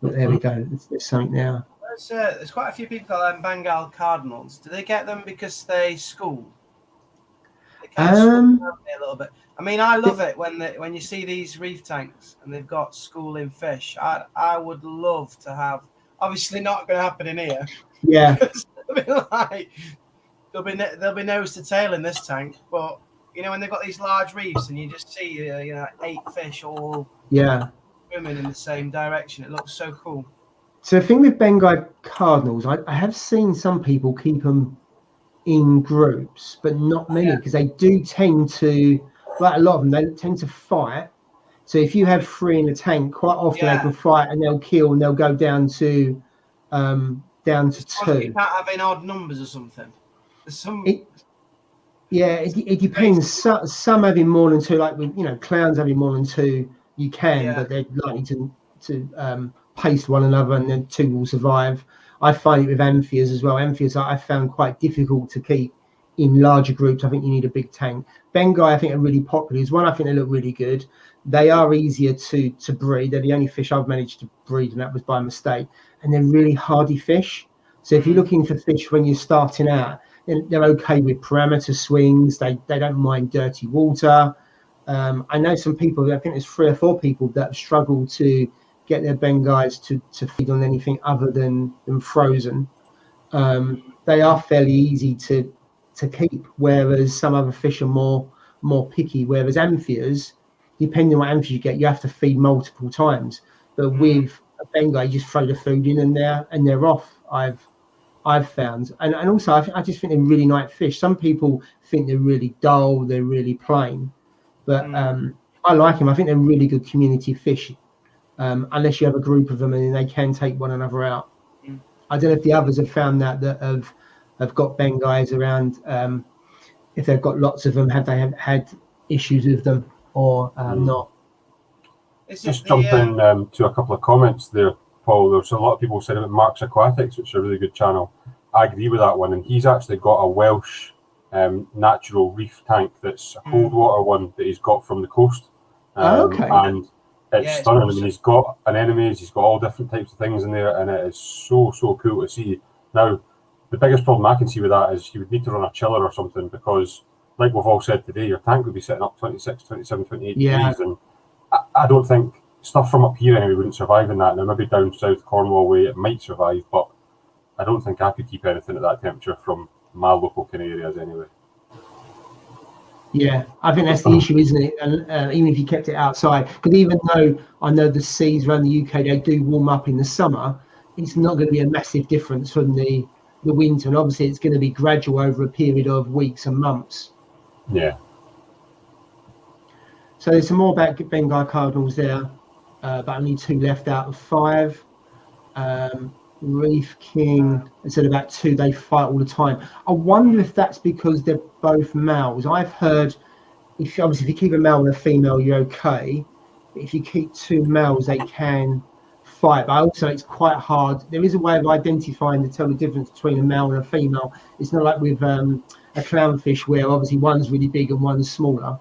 A: But there we go. There's something now.
B: There's quite a few people call them Bengal cardinals. Do they get them because they school? They kind of school a little bit. I mean, I love it when you see these reef tanks and they've got schooling fish. I would love to have. Obviously, not going to happen in here.
A: Yeah.
B: There'll be nose to tail in this tank, but when they've got these large reefs and you just see 8 fish all swimming in the same direction, it looks so cool.
A: So the thing with Bengal cardinals, I have seen some people keep them in groups, but not many, because they do tend to, like a lot of them, they tend to fight. So if you have 3 in a tank, quite often they can fight and they'll kill and they'll go down to 2.
B: You can't have in odd numbers or something.
A: It depends. Some having more than 2, like with clowns having more than 2, you can, but they're likely to pace one another, and then 2 will survive. I find it with amphias as well. Amphias I found quite difficult to keep in larger groups. I think you need a big tank. Bengal I think are really popular. There's one I think they look really good. They are easier to breed. They're the only fish I've managed to breed, and that was by mistake. And they're really hardy fish. So if you're looking for fish when you're starting out, then they're okay with parameter swings. They don't mind dirty water. I know some people, I think there's 3 or 4 people that struggle to get their Bengais to feed on anything other than frozen. They are fairly easy to keep, whereas some other fish are more picky. Whereas amphias, depending on what amphia you get, you have to feed multiple times. But with a Bengai, you just throw the food in and they're off. I've found, and also I just think they're really nice fish. Some people think they're really dull, they're really plain, but I like them. I think they're really good community fish. Unless you have a group of them and they can take one another out. I don't know if the others have found that have got Bengais around. If they've got lots of them, have they had issues with them or not?
C: Just jumping to a couple of comments there, Paul. There's a lot of people said about Mark's Aquatics, which is a really good channel. I agree with that one, and he's actually got a Welsh natural reef tank that's a cold water one that he's got from the coast.
A: Okay.
C: And it's stunning. Awesome. I mean, he's got anemones, he's got all different types of things in there, and it is so cool to see. Now, the biggest problem I can see with that is you would need to run a chiller or something, because, like we've all said today, your tank would be sitting up 26, 27, 28 degrees, and I don't think stuff from up here anyway wouldn't survive in that. Now, maybe down south Cornwall way it might survive, but I don't think I could keep anything at that temperature from my local kind of areas anyway.
A: Yeah, I think that's the issue, isn't it? And even if you kept it outside, because even though I know the seas around the UK, they do warm up in the summer, it's not going to be a massive difference from the winter. And obviously it's going to be gradual over a period of weeks and months.
C: Yeah.
A: So there's some more about Bengal cardinals there, but only 2 left out of 5. Reef King, I said about 2, they fight all the time. I wonder if that's because they're both males. I've heard if you keep a male and a female, you're okay. But if you keep 2 males, they can fight. But also it's quite hard. There is a way of identifying to tell the difference between a male and a female. It's not like with a clownfish where obviously one's really big and one's smaller.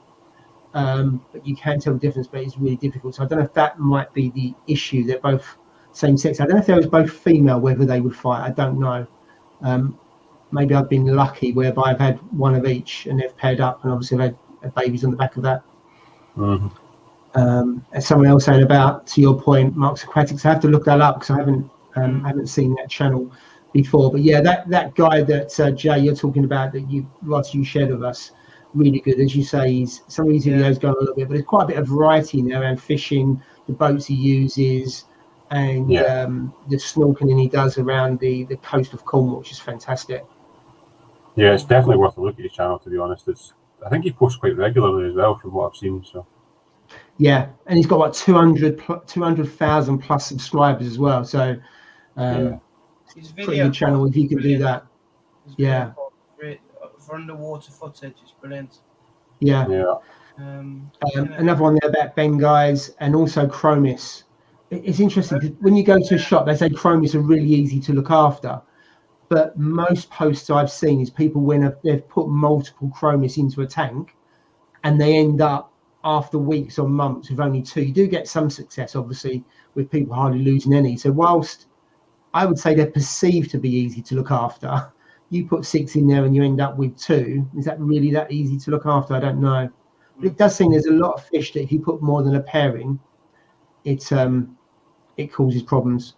A: But you can tell the difference, but it's really difficult. So I don't know if that might be the issue. They're both same sex. I don't know if there was both female, whether they would fight. I don't know. Maybe I've been lucky whereby I've had one of each and they've paired up, and obviously I've had babies on the back of that. And someone else saying about, to your point, Mark's Aquatics. I have to look that up because I haven't seen that channel before. But yeah, that guy that Jay you're talking about that you shared with us, really good. As you say, some of these videos go on a little bit, but there's quite a bit of variety in there around fishing, the boats he uses. and the snorkeling he does around the coast of Cornwall, which is fantastic.
C: Yeah, it's definitely worth a look at his channel, to be honest. I think he posts quite regularly as well, from what I've seen. So
A: yeah, and he's got what 200,000 plus subscribers as well. So pretty good channel if you can do that. Yeah,
B: for underwater footage, it's brilliant.
A: Yeah. Another one there about Ben guys, and also Chromis. It's interesting because when you go to a shop, they say Chromis are really easy to look after, but most posts I've seen is people when they've put multiple Chromis into a tank, and they end up after weeks or months with only 2. You do get some success, obviously, with people hardly losing any. So whilst I would say they're perceived to be easy to look after, you put 6 in there and you end up with 2. Is that really that easy to look after? I don't know. But it does seem there's a lot of fish that if you put more than a pair in, it causes problems.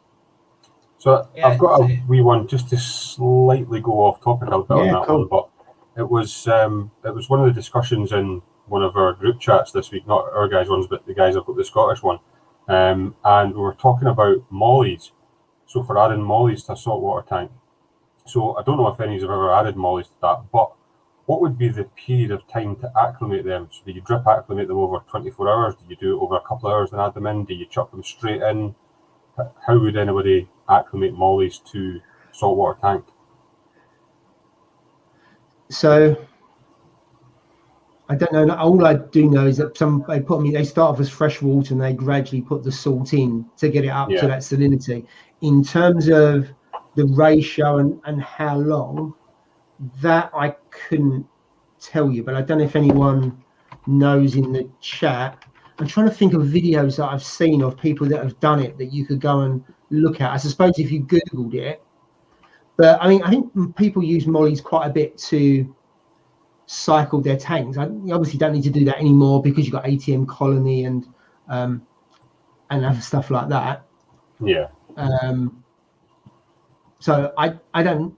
C: So I've got a wee one just to slightly go off topic a bit on that one, but it was one of the discussions in one of our group chats this week, not our guys' ones, but the guys have got the Scottish one, and we were talking about mollies. So for adding mollies to a saltwater tank. So I don't know if any of you have ever added mollies to that, but what would be the period of time to acclimate them? So do you drip acclimate them over 24 hours? Do you do it over a couple of hours and add them in? Do you chuck them straight in? How would anybody acclimate mollies to saltwater tank?
A: So I don't know. All I do know is that they start off as fresh water and they gradually put the salt in to get it up to that salinity. In terms of the ratio and how long, that I couldn't tell you, but I don't know if anyone knows in the chat. I'm trying to think of videos that I've seen of people that have done it that you could go and look at. I suppose if you Googled it, but I mean, I think people use mollies quite a bit to cycle their tanks. You obviously don't need to do that anymore because you've got ATM colony and other stuff like that.
C: Yeah.
A: So I don't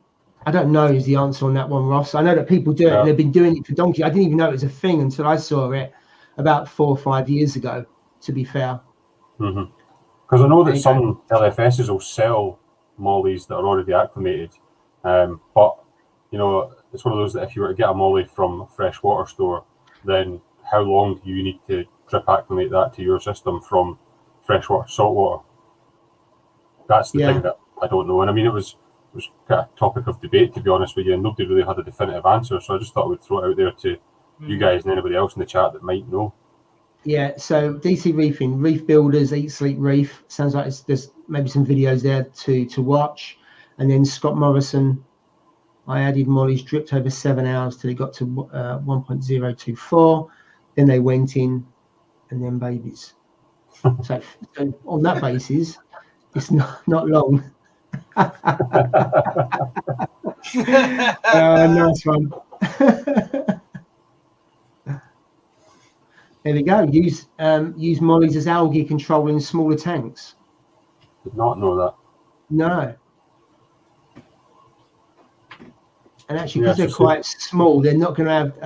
A: know is the answer on that one, Ross. I know that people do it and they've been doing it for donkey. I didn't even know it was a thing until I saw it about 4 or 5 years ago, to be fair.
C: Because I know that some LFSs will sell mollies that are already acclimated, but you know, it's one of those that if you were to get a molly from a freshwater store, then how long do you need to drip acclimate that to your system from freshwater to saltwater? That's the thing that I don't know. And I mean, it was kind of a topic of debate, to be honest with you, and nobody really had a definitive answer. So I just thought I would throw it out there to you guys and anybody else in the chat that might know. Yeah,
A: so DC Reefing, Reef Builders, Eat Sleep Reef. Sounds like there's maybe some videos there to watch. And then Scott Morrison, I added mollies, dripped over 7 hours till it got to 1.024. Then they went in, and then babies. So on that basis, it's not long. Nice one. There we go. Use mollies as algae control in smaller tanks.
C: Did not know that.
A: No. And actually, because they're quite small, they're not going to have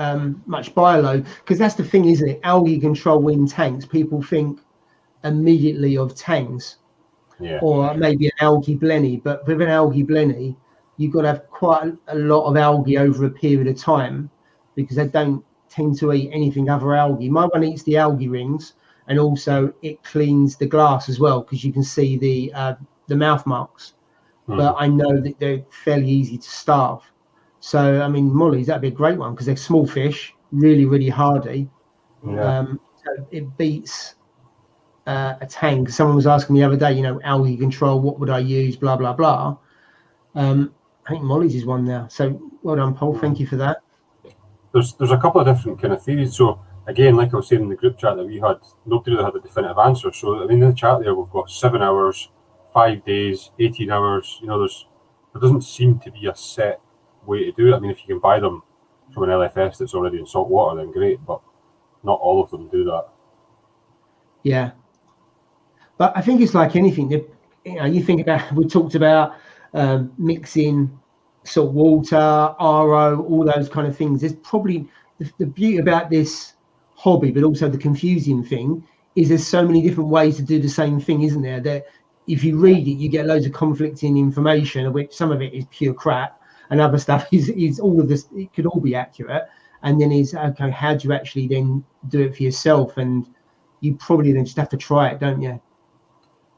A: much bioload. Because that's the thing, isn't it? Algae control in tanks. People think immediately of tangs, or maybe an algae blenny. But with an algae blenny, you've got to have quite a lot of algae over a period of time, because they don't tend to eat anything other algae. My one eats the algae rings, and also it cleans the glass as well, because you can see the mouth marks. But I know that they're fairly easy to starve. So I mean, mollies, that'd be a great one because they're small fish, really hardy. So it beats a tank. Someone was asking me the other day, you know, algae control, what would I use, blah blah blah. I think mollies is one now. So well done, Paul. Thank you for that.
C: There's a couple of different kind of theories. So again, like I was saying in the group chat that we had, nobody really had a definitive answer. So I mean, in the chat there, we've got 7 hours, 5 days, 18 hours. You know, there doesn't seem to be a set way to do it. I mean, if you can buy them from an LFS that's already in salt water, then great. But not all of them do that.
A: Yeah, but I think it's like anything. You know, you think about, we talked about mixing salt water, RO, all those kind of things. There's probably the beauty about this hobby, but also the confusing thing is there's so many different ways to do the same thing, isn't there? That if you read it, you get loads of conflicting information, of which some of it is pure crap, and other stuff is all of this. It could all be accurate. And then is okay. How do you actually then do it for yourself? And you probably then just have to try it, don't you?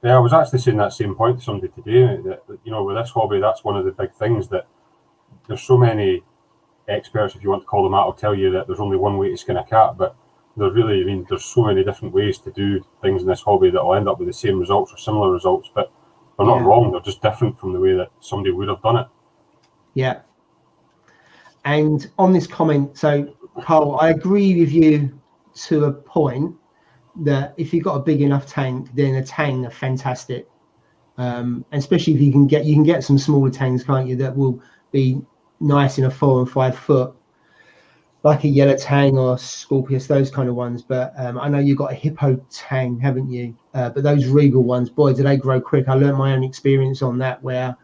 C: Yeah, I was actually saying that same point to somebody today. That with this hobby, that's one of the big things, that there's so many experts, if you want to call them that, will tell you that there's only one way to skin a cat, but there's so many different ways to do things in this hobby that will end up with the same results or similar results, but they're not wrong. They're just different from the way that somebody would have done it.
A: Yeah. And on this comment, so Carl, I agree with you to a point that if you've got a big enough tank, then a tang are fantastic. Especially if you can get some smaller tangs, can't you, that will be nice in a 4 and 5 foot, like a yellow tang or Scorpius, those kind of ones. But I know you've got a hippo tang, haven't you? But those regal ones, boy, do they grow quick. I learned my own experience on that, where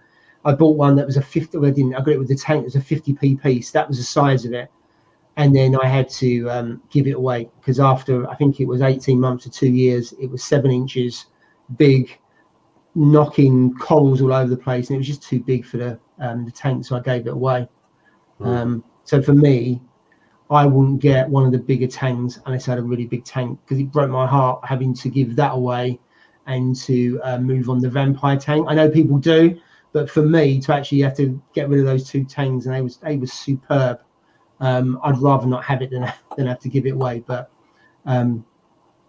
A: I bought one that was a 50. Well, I got it with the tank. It was a 50p piece. That was the size of it. And then I had to give it away, because after, I think it was 18 months or 2 years, it was 7 inches big, knocking corals all over the place, and it was just too big for the tank, so I gave it away. So for me, I wouldn't get one of the bigger tanks unless I had a really big tank, because it broke my heart having to give that away and to move on the vampire tank. I know people do, but for me to actually have to get rid of those 2 tanks, and they was superb. I'd rather not have it than have to give it away. But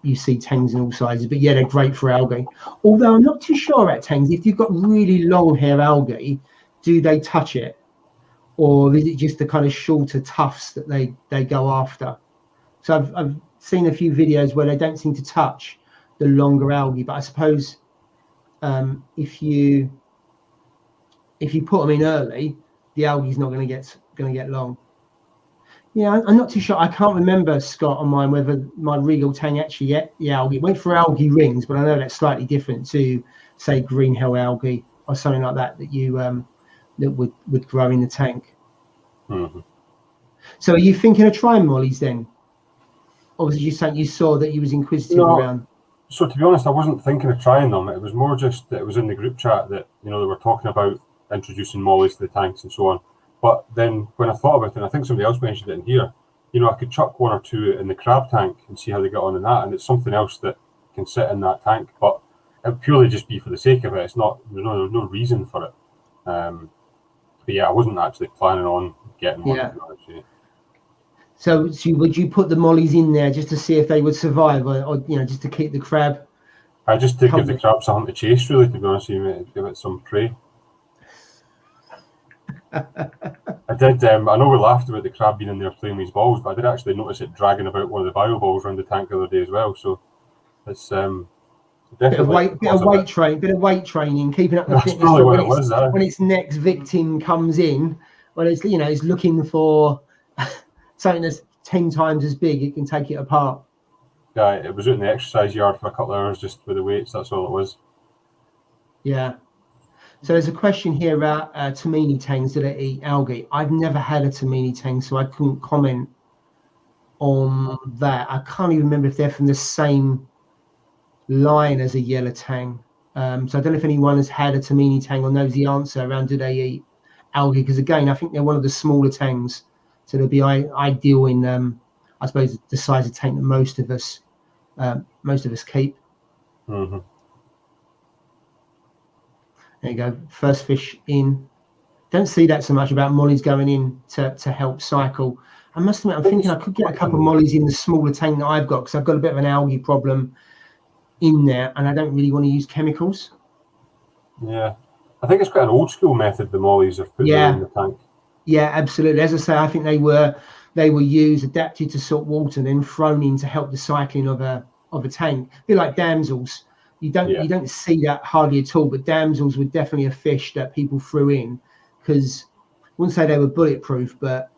A: you see tangs in all sizes. But yeah, they're great for algae. Although I'm not too sure about tangs. If you've got really long hair algae, do they touch it, or is it just the kind of shorter tufts that they go after? So I've seen a few videos where they don't seem to touch the longer algae. But I suppose if you put them in early, the algae's not going to get long. Yeah, I'm not too sure. I can't remember, Scott, on mine, whether my regal tang actually ate the algae. It went for algae rings, but I know that's slightly different to, say, green hell algae or something like that you that would grow in the tank.
C: Mm-hmm.
A: So are you thinking of trying mollies then? Or was it just something you saw that you was inquisitive around?
C: So to be honest, I wasn't thinking of trying them. It was more just that it was in the group chat that, they were talking about introducing mollies to the tanks and so on. But then when I thought about it, and I think somebody else mentioned it in here, I could chuck 1 or 2 in the crab tank and see how they get on in that. And it's something else that can sit in that tank, but it would purely just be for the sake of it. It's not, there's no reason for it. But yeah, I wasn't actually planning on getting one.
A: Yeah. So would you put the mollies in there just to see if they would survive, or just to keep the crab?
C: I just to give the crab something to chase, really, to be honest with you, give it some prey. I did. I know we laughed about the crab being in there playing with his balls, but I did actually notice it dragging about one of the bio balls around the tank the other day as well. So it's definitely
A: bit of weight training, keeping up the fitness.
C: Probably what it was.
A: When its next victim comes in, when it's it's looking for something that's 10 times as big, it can take it apart.
C: Yeah, it was out in the exercise yard for a couple of hours just with the weights. That's all it was.
A: Yeah. So there's a question here about Tamini tangs that eat algae. I've never had a Tamini tang, so I couldn't comment on that. I can't even remember if they're from the same line as a yellow tang. So I don't know if anyone has had a Tamini tang or knows the answer around do they eat algae, because again, I think they're one of the smaller tangs, so they'll be ideal in I suppose the size of tank that most of us keep.
C: Mm-hmm.
A: There you go, first fish in. Don't see that so much about mollies going in to help cycle. I must admit, I'm thinking I could get a couple of mollies in the smaller tank that I've got, because I've got a bit of an algae problem in there, and I don't really want to use chemicals.
C: Yeah, I think it's quite an old school method, the mollies of putting in the tank.
A: Yeah, absolutely. As I say, I think they were used, adapted to salt water, and then thrown in to help the cycling of a tank. A bit like damsels. You don't see that hardly at all, but damsels were definitely a fish that people threw in, because I wouldn't say they were bulletproof, but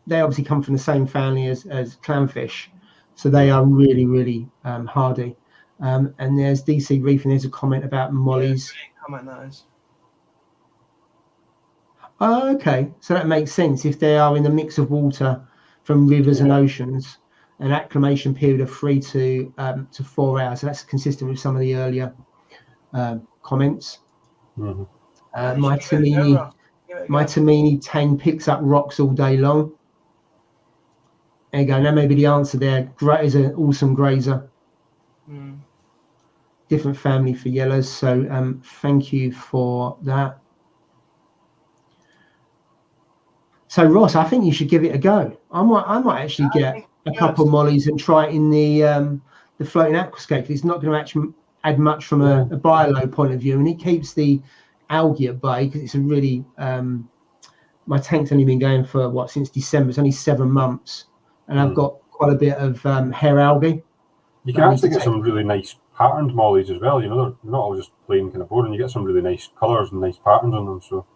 A: they obviously come from the same family as clownfish, so they are really, really hardy. And there's DC Reef, and there's a comment about mollies.
B: Comment that is.
A: Oh, okay, so that makes sense if they are in the mix of water from rivers and oceans. An acclimation period of 3 to 4 hours. So that's consistent with some of the earlier comments.
C: Mm-hmm.
A: My Tamini 10 picks up rocks all day long. There you go. Now maybe the answer there. Great is an awesome grazer. Different family for yellows. So thank you for that. So Ross, I think you should give it a go. I might actually get a couple mollies and try it in the floating aquascape. It's not going to actually add much from a biolo point of view, and it keeps the algae at bay because it's a really my tank's only been going for since December. It's only 7 months, and I've got quite a bit of hair algae.
C: You can actually get some really nice patterned mollies as well. You know, they're not all just plain kind of boring. You get some really nice colours and nice patterns on them. So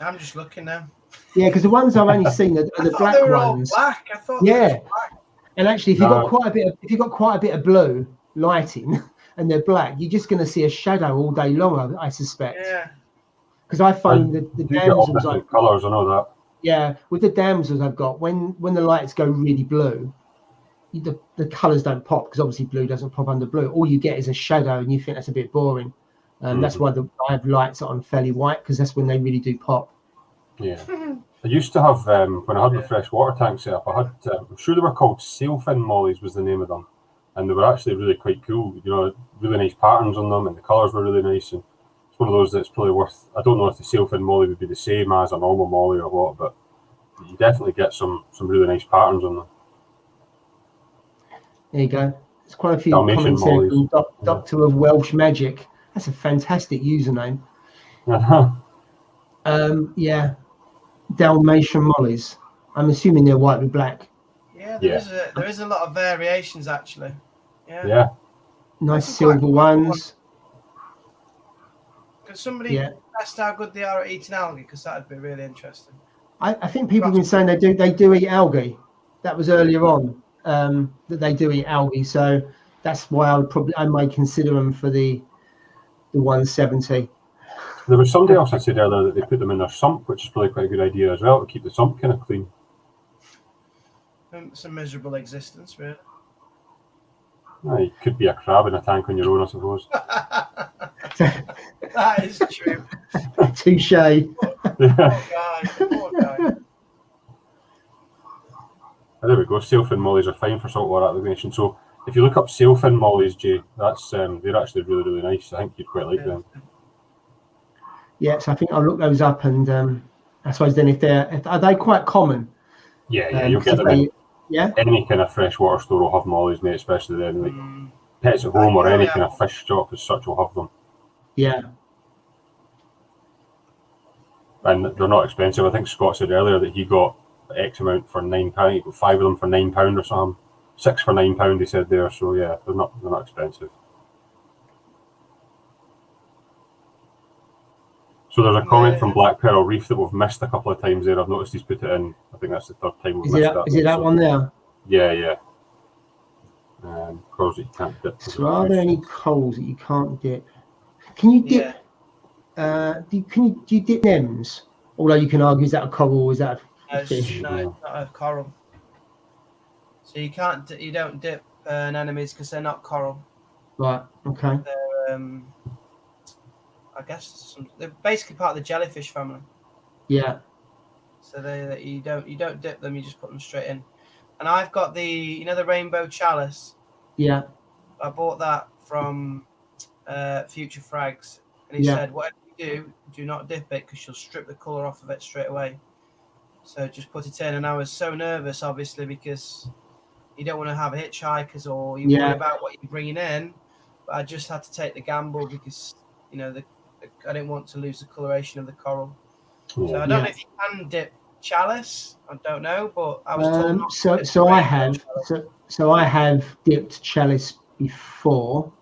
B: I'm just looking now.
A: Yeah, because the ones I've only seen are the black ones.
B: Black. I thought.
A: Yeah, and actually, if you've got quite a bit of blue lighting and they're black, you're just going to see a shadow all day long. I suspect.
B: Yeah.
A: Because I find the damsels
C: different colours. I know that.
A: Yeah, with the damsels I've got, when the lights go really blue, the colours don't pop because obviously blue doesn't pop under blue. All you get is a shadow, and you think that's a bit boring. That's why I have lights on fairly white because that's when they really do pop.
C: Yeah, I used to have when I had my freshwater tank set up. I had I'm sure they were called sailfin mollies was the name of them, and they were actually really quite cool. You know, really nice patterns on them, and the colours were really nice. And it's one of those that's probably worth. I don't know if the sailfin molly would be the same as a normal molly or what, but you definitely get some really nice patterns on them.
A: There you go. There's quite a few
C: Dalmatian
A: comments here from Doctor of Welsh Magic. That's a fantastic username. Yeah, Dalmatian mollies. I'm assuming they're white with black.
B: Yeah, there is a lot of variations actually.
C: Yeah.
A: Nice silver ones.
B: Could somebody test how good they are at eating algae? Because that'd be really interesting.
A: I think people have been saying they do eat algae. That was earlier on that they do eat algae. So that's why I might consider them for the 170.
C: There was somebody else I said earlier that they put them in their sump, which is probably quite a good idea as well to keep the sump kind of clean.
B: It's a miserable existence, really.
C: You could be a crab in a tank on your own, I suppose.
B: That is true.
A: Touche.
B: Poor guy.
C: There we go. Sailfin mollies are fine for saltwater application. So if you look up sailfin mollies, Jay, that's they're actually really, really nice. I think you'd quite like them.
A: Yeah, so I think I'll look those up, and I suppose then are they quite common?
C: Yeah, you'll get them in any kind of freshwater store will have mollies, mate, especially then like Pets at Home or any kind of fish shop as such will have them.
A: Yeah.
C: And they're not expensive. I think Scott said earlier that he got X amount for £9. He got 5 of them for £9 or something. 6 for £9, he said there. So yeah, they're not expensive. So there's a comment from Black Pearl Reef that we've missed a couple of times there. I've noticed he's put it in. I think that's the 3rd time we've missed that.
A: Is it that one there?
C: Yeah. Corals that you can't dip.
A: So are there any corals that you can't dip? Can you dip? Do you dip nems? Although you can argue, is that a coral or is that a fish?
B: No, it's not a coral. So you can't. You don't dip anemones because they're not coral.
A: Right. Okay.
B: They're I guess they're basically part of the jellyfish family.
A: Yeah.
B: So you don't dip them, you just put them straight in. And I've got the rainbow chalice.
A: Yeah.
B: I bought that from Future Frags, and he said, whatever you do not dip it because you'll strip the colour off of it straight away. So just put it in, and I was so nervous, obviously, because you don't want to have hitchhikers or you worry about what you're bringing in. But I just had to take the gamble because I didn't want to lose the coloration of the coral. So I don't know if you can dip chalice. I don't know, but I was told not to.
A: So I have dipped chalice before,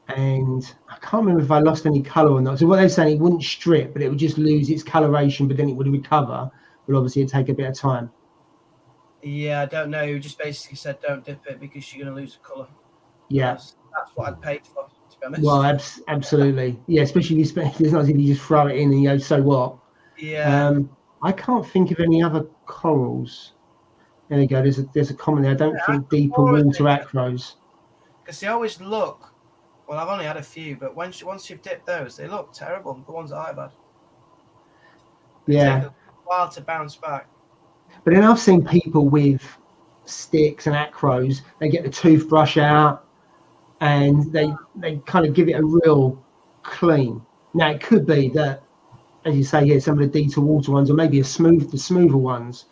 A: and I can't remember if I lost any colour or not. So what they're saying, it wouldn't strip, but it would just lose its coloration, but then it would recover. But obviously, it'd take a bit of time.
B: Yeah, I don't know. You just basically said don't dip it because you're going to lose the colour.
A: Yeah,
B: that's what I'd paid for.
A: Well, absolutely. Yeah, especially if it's not as if you just throw it in and you go, so what?
B: Yeah.
A: I can't think of any other corals. There you go. There's a comment there. I don't think deeper water acros.
B: Because they always look Well, I've only had a few, but once you've dipped those, they look terrible. The ones that I've had. They take a while to bounce back.
A: But then I've seen people with sticks and acros. They get the toothbrush out and they kind of give it a real clean. Now it could be that, as you say, yeah, some of the deeper water ones, or maybe the smoother ones.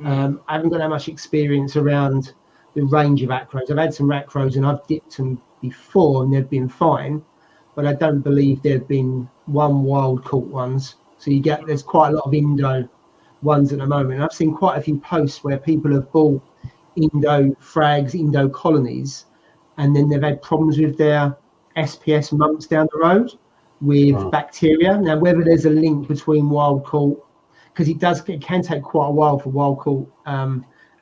A: I haven't got that much experience around the range of acros. I've had some acros and I've dipped them before and they've been fine, but I don't believe there've been one wild caught ones. So there's quite a lot of Indo ones at the moment. And I've seen quite a few posts where people have bought Indo frags, Indo colonies, and then they've had problems with their SPS months down the road with bacteria. Now, whether there's a link between wild caught, because it can take quite a while for wild caught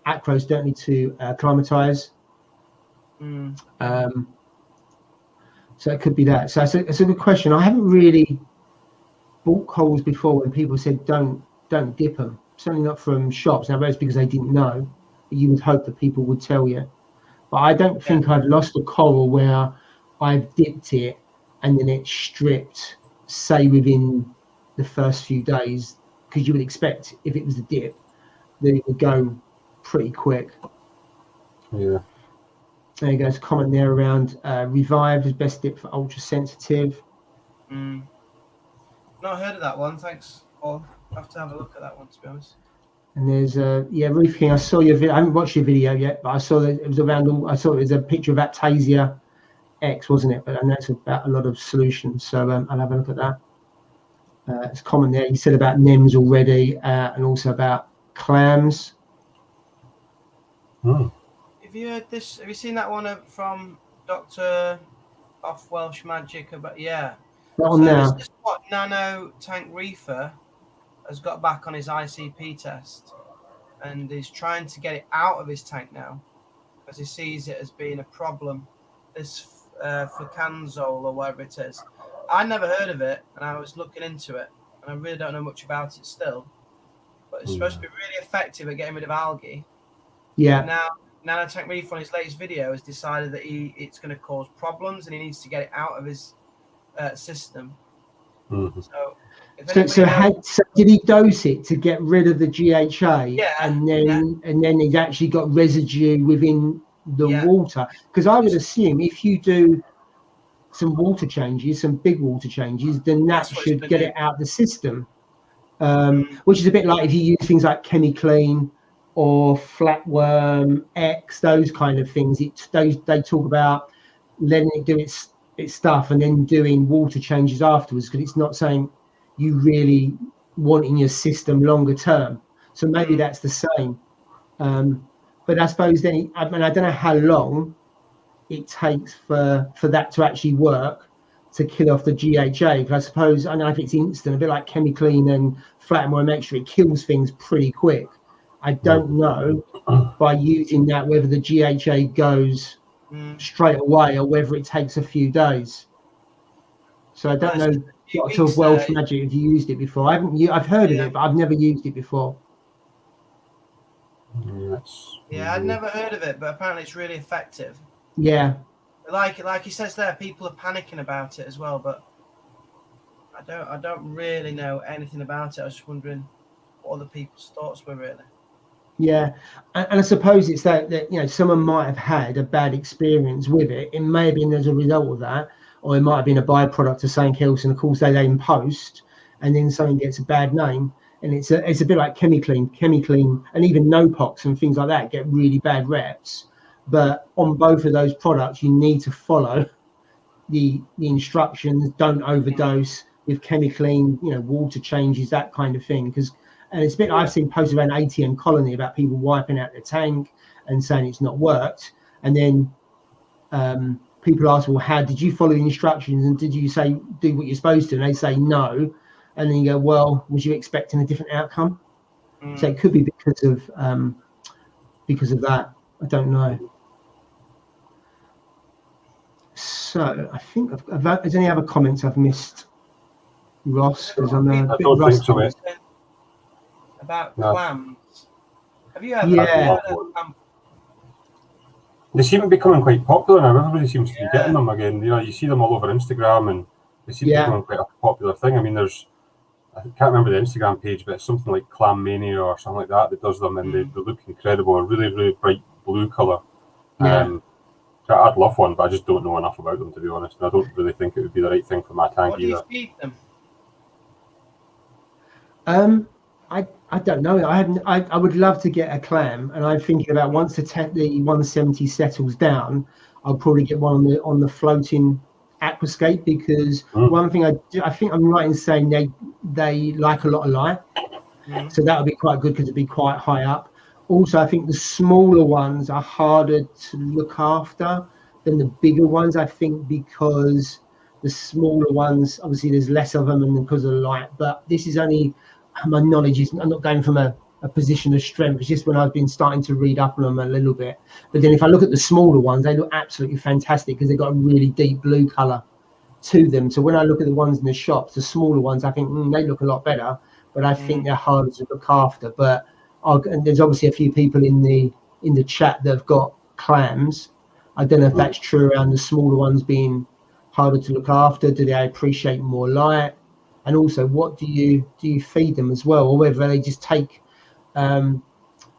A: acros, don't need to acclimatise. So it could be that. So it's a good question. I haven't really bought corals before when people said don't dip them. Certainly not from shops. Now that's because they didn't know. You would hope that people would tell you. But I don't think I've lost a coral where I've dipped it and then it's stripped, say within the first few days, because you would expect if it was a dip, then it would go pretty quick.
C: Yeah.
A: There you go. There's a comment there around Revive is best dip for ultra sensitive.
B: Not heard of that one. Thanks, Paul. I have to have a look at that one, to be honest.
A: And there's Reef King. I saw your video. I haven't watched your video yet, but I saw that it was around. I saw it was a picture of Aptasia X, wasn't it? And that's about a lot of solutions. So I'll have a look at that. It's common there. You said about NEMs already, and also about clams.
B: Have you heard this? Have you seen that one from Dr. Off Welsh Magic? About
A: that one now.
B: This nano tank reefer has got back on his ICP test and is trying to get it out of his tank now because he sees it as being a problem. This fluconazole or whatever it is. I never heard of it and I was looking into it and I really don't know much about it still. But it's supposed to be really effective at getting rid of algae.
A: Yeah.
B: And now Nano Tank Reef on his latest video has decided that it's going to cause problems and he needs to get it out of his system. So
A: did he dose it to get rid of the GHA?
B: Yeah,
A: and then he's actually got residue within the water? Because I would assume if you do some water changes, some big water changes, then that should get it out of the system. Which is a bit like if you use things like ChemiClean or Flatworm X, those kind of things. They talk about letting it do its stuff and then doing water changes afterwards, because it's not saying you really want in your system longer term. So maybe that's the same. But I suppose then, I don't know how long it takes for that to actually work to kill off the GHA. Because I suppose, I don't know if it's instant, a bit like ChemiClean and Flatworm Extra, it kills things pretty quick. I don't know by using that whether the GHA goes straight away or whether it takes a few days. So I don't know, Dr. Welsh Magic, if you used it before. I've heard of it, but I've never used it before.
B: I'd never heard of it, but apparently it's really effective.
A: Yeah.
B: Like he says there, people are panicking about it as well, but I don't really know anything about it. I was just wondering what other people's thoughts were really.
A: Yeah, and I suppose it's that someone might have had a bad experience with it. It may have been as a result of that, or it might have been a byproduct of something else, and of course they then post, and then something gets a bad name. And it's a bit like ChemiClean, and even No-Pox and things like that get really bad reps. But on both of those products, you need to follow the instructions. Don't overdose with ChemiClean, water changes, that kind of thing. And it's a bit, I've seen posts around ATM Colony about people wiping out their tank and saying it's not worked. And then people ask, well, how did you follow the instructions? And did you say, do what you're supposed to? And they say no. And then you go, well, was you expecting a different outcome? So it could be because of that. I don't know. So I think is there any other comments I've missed, Ross? Because I'm a bit rusty.
B: About clams. Have you ever heard of
C: They seem to be becoming quite popular now. Everybody seems to be getting them again. You know, you see them all over Instagram, and they seem to be becoming quite a popular thing. I mean, I can't remember the Instagram page, but it's something like Clam Mania or something like that does them, and they look incredible. A really, really bright blue colour. I'd love one, but I just don't know enough about them, to be honest. And I don't really think it would be the right thing for my tank either.
B: What do you feed them?
A: I don't know. I would love to get a clam, and I'm thinking about once the 170 settles down, I'll probably get one on the floating aquascape, because one thing I think I'm right in saying they like a lot of light, so that would be quite good because it'd be quite high up. Also, I think the smaller ones are harder to look after than the bigger ones. I think because the smaller ones, obviously, there's less of them, and because of the light. But this is only my knowledge. I'm not going from a position of strength. It's just when I've been starting to read up on them a little bit. But then if I look at the smaller ones, they look absolutely fantastic because they've got a really deep blue color to them. So when I look at the ones in the shops, the smaller ones, I think they look a lot better. But I think they're harder to look after. But and there's obviously a few people in the chat that have got clams. I don't know if that's true around the smaller ones being harder to look after. Do they appreciate more light? And also, what do you feed them as well, or whether they just take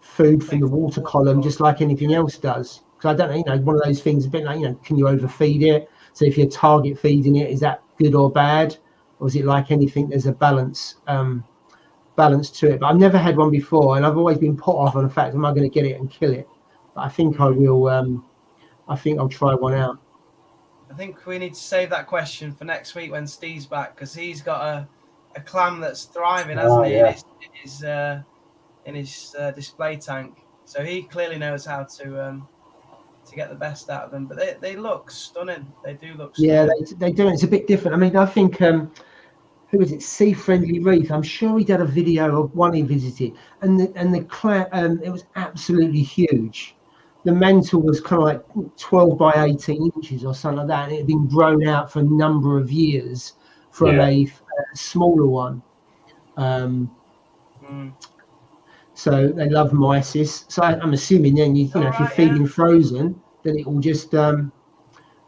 A: food from the water column just like anything else does? Because I don't know, one of those things, a bit like, can you overfeed it? So if you're target feeding it, is that good or bad, or is it like anything? There's a balance to it. But I've never had one before, and I've always been put off on the fact, am I going to get it and kill it? But I think I will. I think I'll try one out.
B: I think we need to save that question for next week when Steve's back, because he's got a clam that's thriving, hasn't he? In his display tank. So he clearly knows how to get the best out of them. But they look stunning. They do look stunning.
A: Yeah, they do. It's a bit different. I mean, I think who was it? Sea Friendly Reef. I'm sure he did a video of one he visited, and the clam. It was absolutely huge. The mantle was kind of like 12 by 18 inches or something like that, and it had been grown out for a number of years from a smaller one. So they love mysis. So I'm assuming then if you're feeding frozen, then it will just go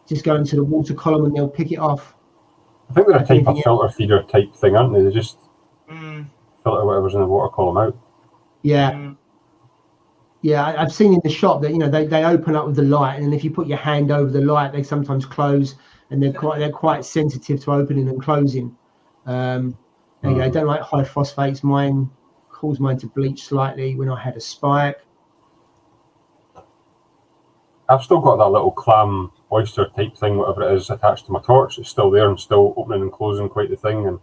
A: into the water column and they'll pick it off.
C: I think they're a type of filter feeder type thing, aren't they? They just filter whatever's in the water column out.
A: Yeah. Yeah, I've seen in the shop that they open up with the light, and if you put your hand over the light, they sometimes close, and they're quite sensitive to opening and closing. They don't like high phosphates. Mine caused mine to bleach slightly when I had a spike.
C: I've still got that little clam oyster type thing, whatever it is, attached to my torch. It's still there and still opening and closing quite the thing, and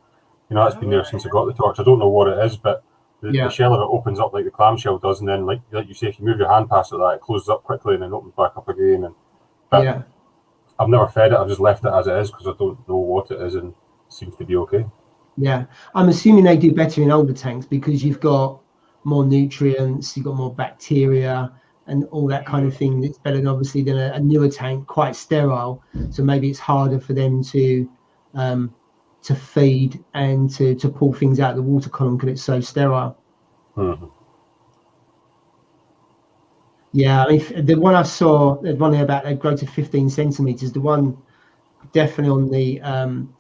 C: that's been there since I got the torch. I don't know what it is, but the shell of it opens up like the clamshell does, and then like you say, if you move your hand past it, it closes up quickly and then opens back up again. But I've never fed it. I've just left it as it is because I don't know what it is, and it seems to be okay. Yeah,
A: I'm assuming they do better in older tanks because you've got more nutrients, you've got more bacteria and all that kind of thing. It's better than obviously than a newer tank, quite sterile. So maybe it's harder for them to feed and to pull things out of the water column because it's so sterile. Yeah, I mean, the one I saw, the one about they grow to 15 centimeters. The one definitely on the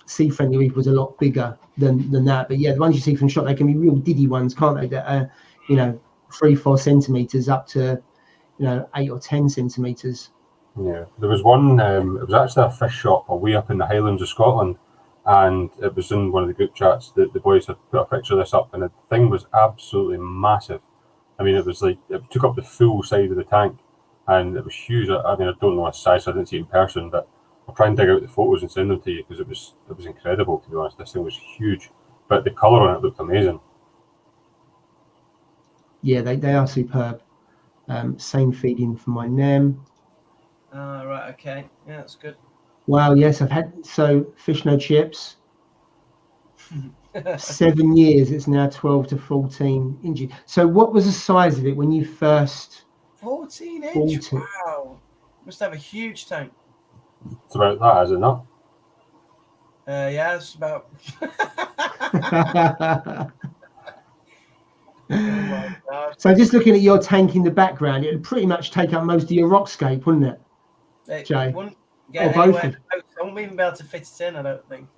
A: Sea Friendly Reef was a lot bigger than that. But yeah, the ones you see from shop, they can be real diddy ones, can't they? That are 3-4 centimeters up to 8 or 10 centimeters.
C: Yeah, there was one. It was actually a fish shop away up in the Highlands of Scotland. And it was in one of the group chats that the boys had put a picture of this up, and the thing was absolutely massive. I mean, it was like it took up the full side of the tank, and it was huge. I mean, I don't know its size, so I didn't see it in person, but I'll try and dig out the photos and send them to you because it was incredible. To be honest, this thing was huge, but the colour on it looked amazing.
A: Yeah, they are superb. Same feeding for my NEM.
B: Right, okay, yeah, that's good.
A: Wow, yes, I've had fish no chips. 7 years, it's now 12 to 14 inches. So what was the size of it when you first?
B: 14 inch. Wow, must have a huge tank.
C: It's about that, is it not?
B: Yeah, it's about. Oh my God.
A: So just looking at your tank in the background, it would pretty much take up most of your rockscape, wouldn't it, Jay?
B: It wouldn't get
A: or
B: anywhere
A: both?
B: close. I won't even be able to fit it in, I don't think.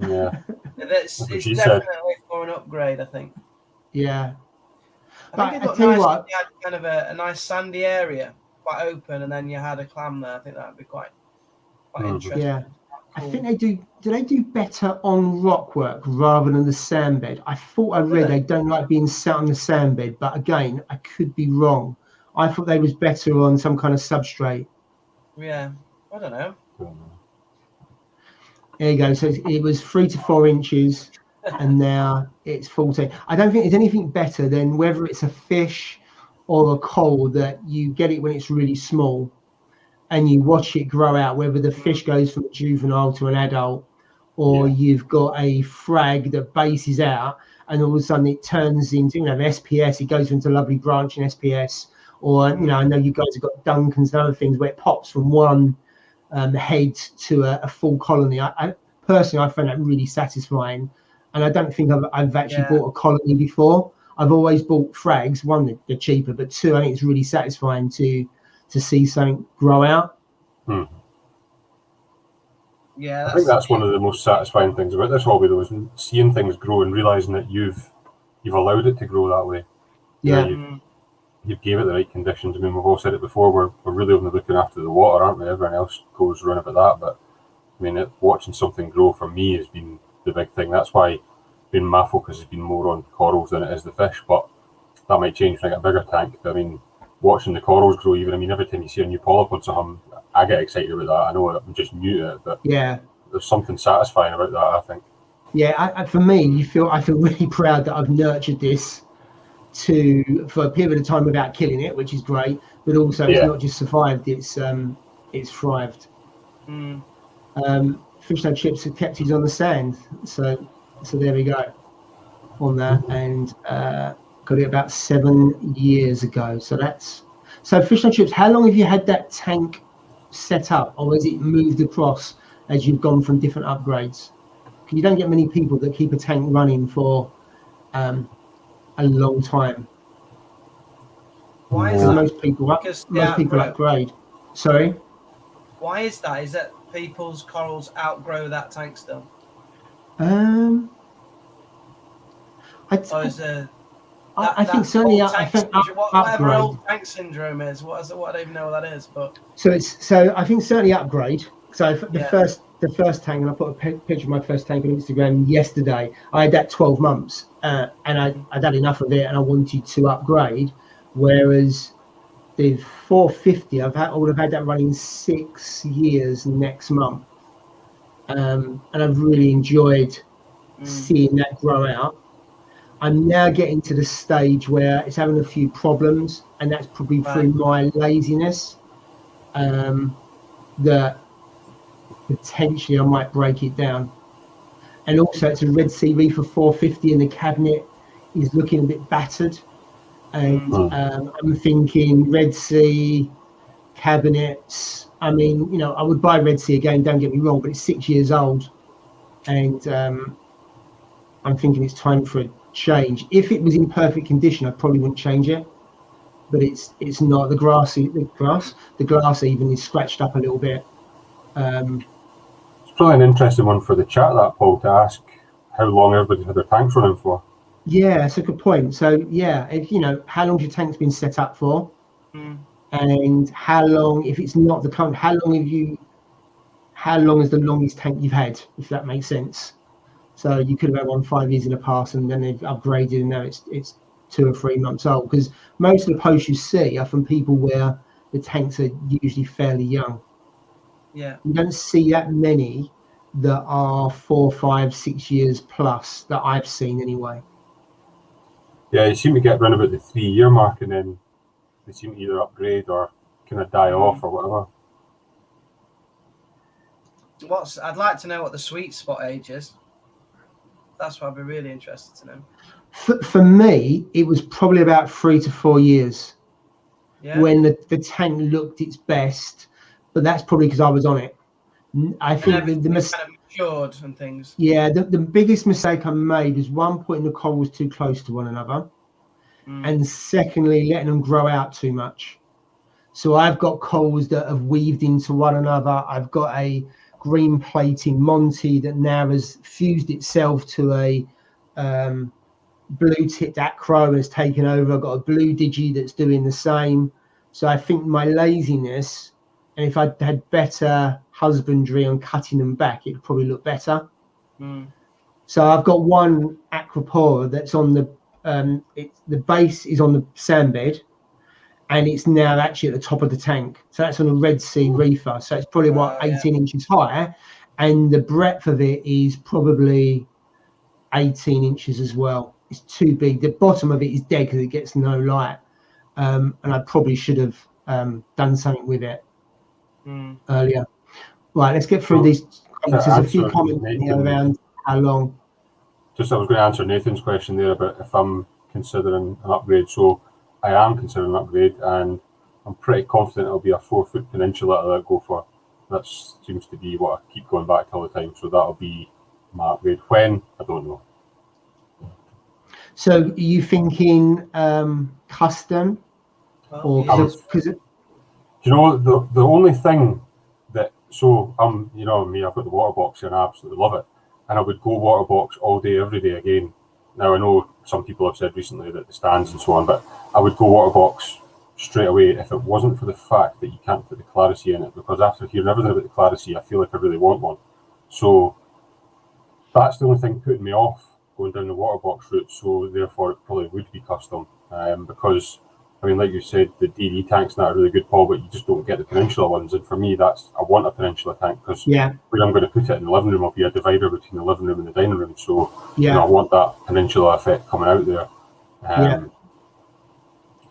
C: Yeah.
B: It's definitely for an upgrade, I think.
A: Yeah.
B: I think it'd look nice if you had kind of a nice sandy area, quite open, and then you had a clam there. I think that would be quite interesting.
A: Yeah.
B: Cool.
A: I think they do they do better on rock work rather than the sandbed? I thought I read they don't like being sat on the sandbed, but again, I could be wrong. I thought they was better on some kind of substrate.
B: Yeah, I don't know.
A: There you go. So it was 3 to 4 inches, and now it's 14. I don't think there's anything better than whether it's a fish or a coral that you get it when it's really small, and you watch it grow out, whether the fish goes from a juvenile to an adult, or you've got a frag that bases out and all of a sudden it turns into, SPS, it goes into lovely branching SPS, or, I know you guys have got Duncans and other things where it pops from one head to a full colony. I personally, I find that really satisfying. And I don't think I've actually bought a colony before. I've always bought frags. One, they're cheaper, but two, I think it's really satisfying to see something grow out.
B: Yeah,
C: I think that's one of the most satisfying things about this hobby, though, is seeing things grow and realizing that you've allowed it to grow that way. You gave it the right conditions. I mean, we've all said it before. We're really only looking after the water, aren't we? Everyone else goes around about that. But I mean, watching something grow for me has been the big thing. That's why my focus has been more on corals than it is the fish. But that might change when I get a bigger tank. I mean, watching the corals grow, every time you see a new polyp on something, I get excited about that. I know I'm just new to it, but there's something satisfying about that, I think.
A: Yeah, for me, I feel really proud that I've nurtured this for a period of time without killing it, which is great. But also, it's not just survived; it's thrived. Fish No Chips have kept his on the sand, so there we go on that, and got it about 7 years ago. So Fish No Chips. How long have you had that tank set up, or has it moved across as you've gone from different upgrades? Because you don't get many people that keep a tank running for a long time.
B: Why is that?
A: Most people upgrade. Sorry?
B: Why is that? Is that people's corals outgrow that tank still?
A: I think certainly.
B: Whatever old tank syndrome is. I don't even know what that is. But
A: so I think certainly upgrade. So the first tank, and I put a picture of my first tank on Instagram yesterday. I had that 12 months, and I'd had enough of it, and I wanted to upgrade. Whereas the 450, I would have had that running 6 years next month, and I've really enjoyed seeing that grow out. I'm now getting to the stage where it's having a few problems, and that's probably through my laziness. That potentially I might break it down. And also, it's a Red Sea Reefer 450, and the cabinet is looking a bit battered. And I'm thinking Red Sea cabinets. I mean, I would buy Red Sea again, don't get me wrong, but it's 6 years old, and I'm thinking it's time for a change. If it was in perfect condition, I probably wouldn't change it, but it's not. The glass even is scratched up a little bit.
C: It's probably an interesting one for the chat, that, Paul, to ask how long everybody's had their tanks running for.
A: Yeah, that's a good point. So if how long's your tank's been set up for, and how long, if it's not the current, how long is the longest tank you've had, if that makes sense. So you could have had one 5 years in the past, and then they've upgraded, and now it's 2 or 3 months old. Because most of the posts you see are from people where the tanks are usually fairly young.
B: Yeah,
A: you don't see that many that are 4, 5, 6 years plus that I've seen anyway.
C: Yeah, you seem to get around about the 3 year mark, and then they seem to either upgrade or kind of die off or whatever.
B: I'd like to know what the sweet spot age is. That's what I'd be really interested to know.
A: For me, it was probably about 3 to 4 years when the tank looked its best, but that's probably because I was on it. I think the kind of
B: matured and things.
A: Yeah, the biggest mistake I made was one, putting the corals too close to one another, and secondly, letting them grow out too much. So I've got corals that have weaved into one another. I've got a green plating Monty that now has fused itself to a blue tipped acro and has taken over. I've got a blue digi that's doing the same. So I think my laziness, and if I had better husbandry on cutting them back, it'd probably look better. So I've got one acropora that's on the the base is on the sand bed, and it's now actually at the top of the tank. So that's on a Red Sea reefer. So it's probably 18 inches higher, and the breadth of it is probably 18 inches as well. It's too big. The bottom of it is dead because it gets no light, and I probably should have done something with it earlier. Right, let's get through these comments. There's a few comments here around how long.
C: I was going to answer Nathan's question there about if I'm considering an upgrade. So I am considering an upgrade, and I'm pretty confident it'll be a 4-foot peninsula that I'll go for. That seems to be what I keep going back to all the time. So that'll be my upgrade. When? I don't know.
A: So are you thinking custom? Or because
C: do you know the only thing that, so you know me, I've got the water box here and I absolutely love it, and I would go water box all day every day again. Now I know some people have said recently that the stands and so on, but I would go water box straight away if it wasn't for the fact that you can't put the Clarisy in it, because after hearing everything about the Clarisy, I feel like I really want one. So that's the only thing putting me off going down the water box route. So therefore it probably would be custom, because I mean, like you said, the DD tanks now are really good, Paul, but you just don't get the peninsula ones. And for me, I want a peninsula tank, because when I'm going to put it in the living room, I'll be a divider between the living room and the dining room. So you know, I want that peninsula effect coming out there.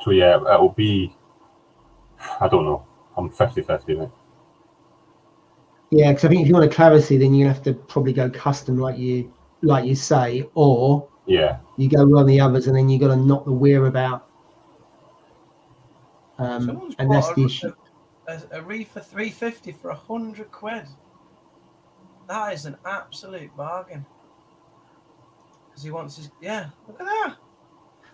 C: So yeah, it'll be, I don't know, I'm 50-50 now.
A: Yeah, because I think if you want a Clarisy, then you have to probably go custom, like you say, or you go on the others, and then you got to knock the weir about. And that's the issue.
B: A Reef for 350 for 100 quid. That is an absolute bargain. Because he wants his, look at that.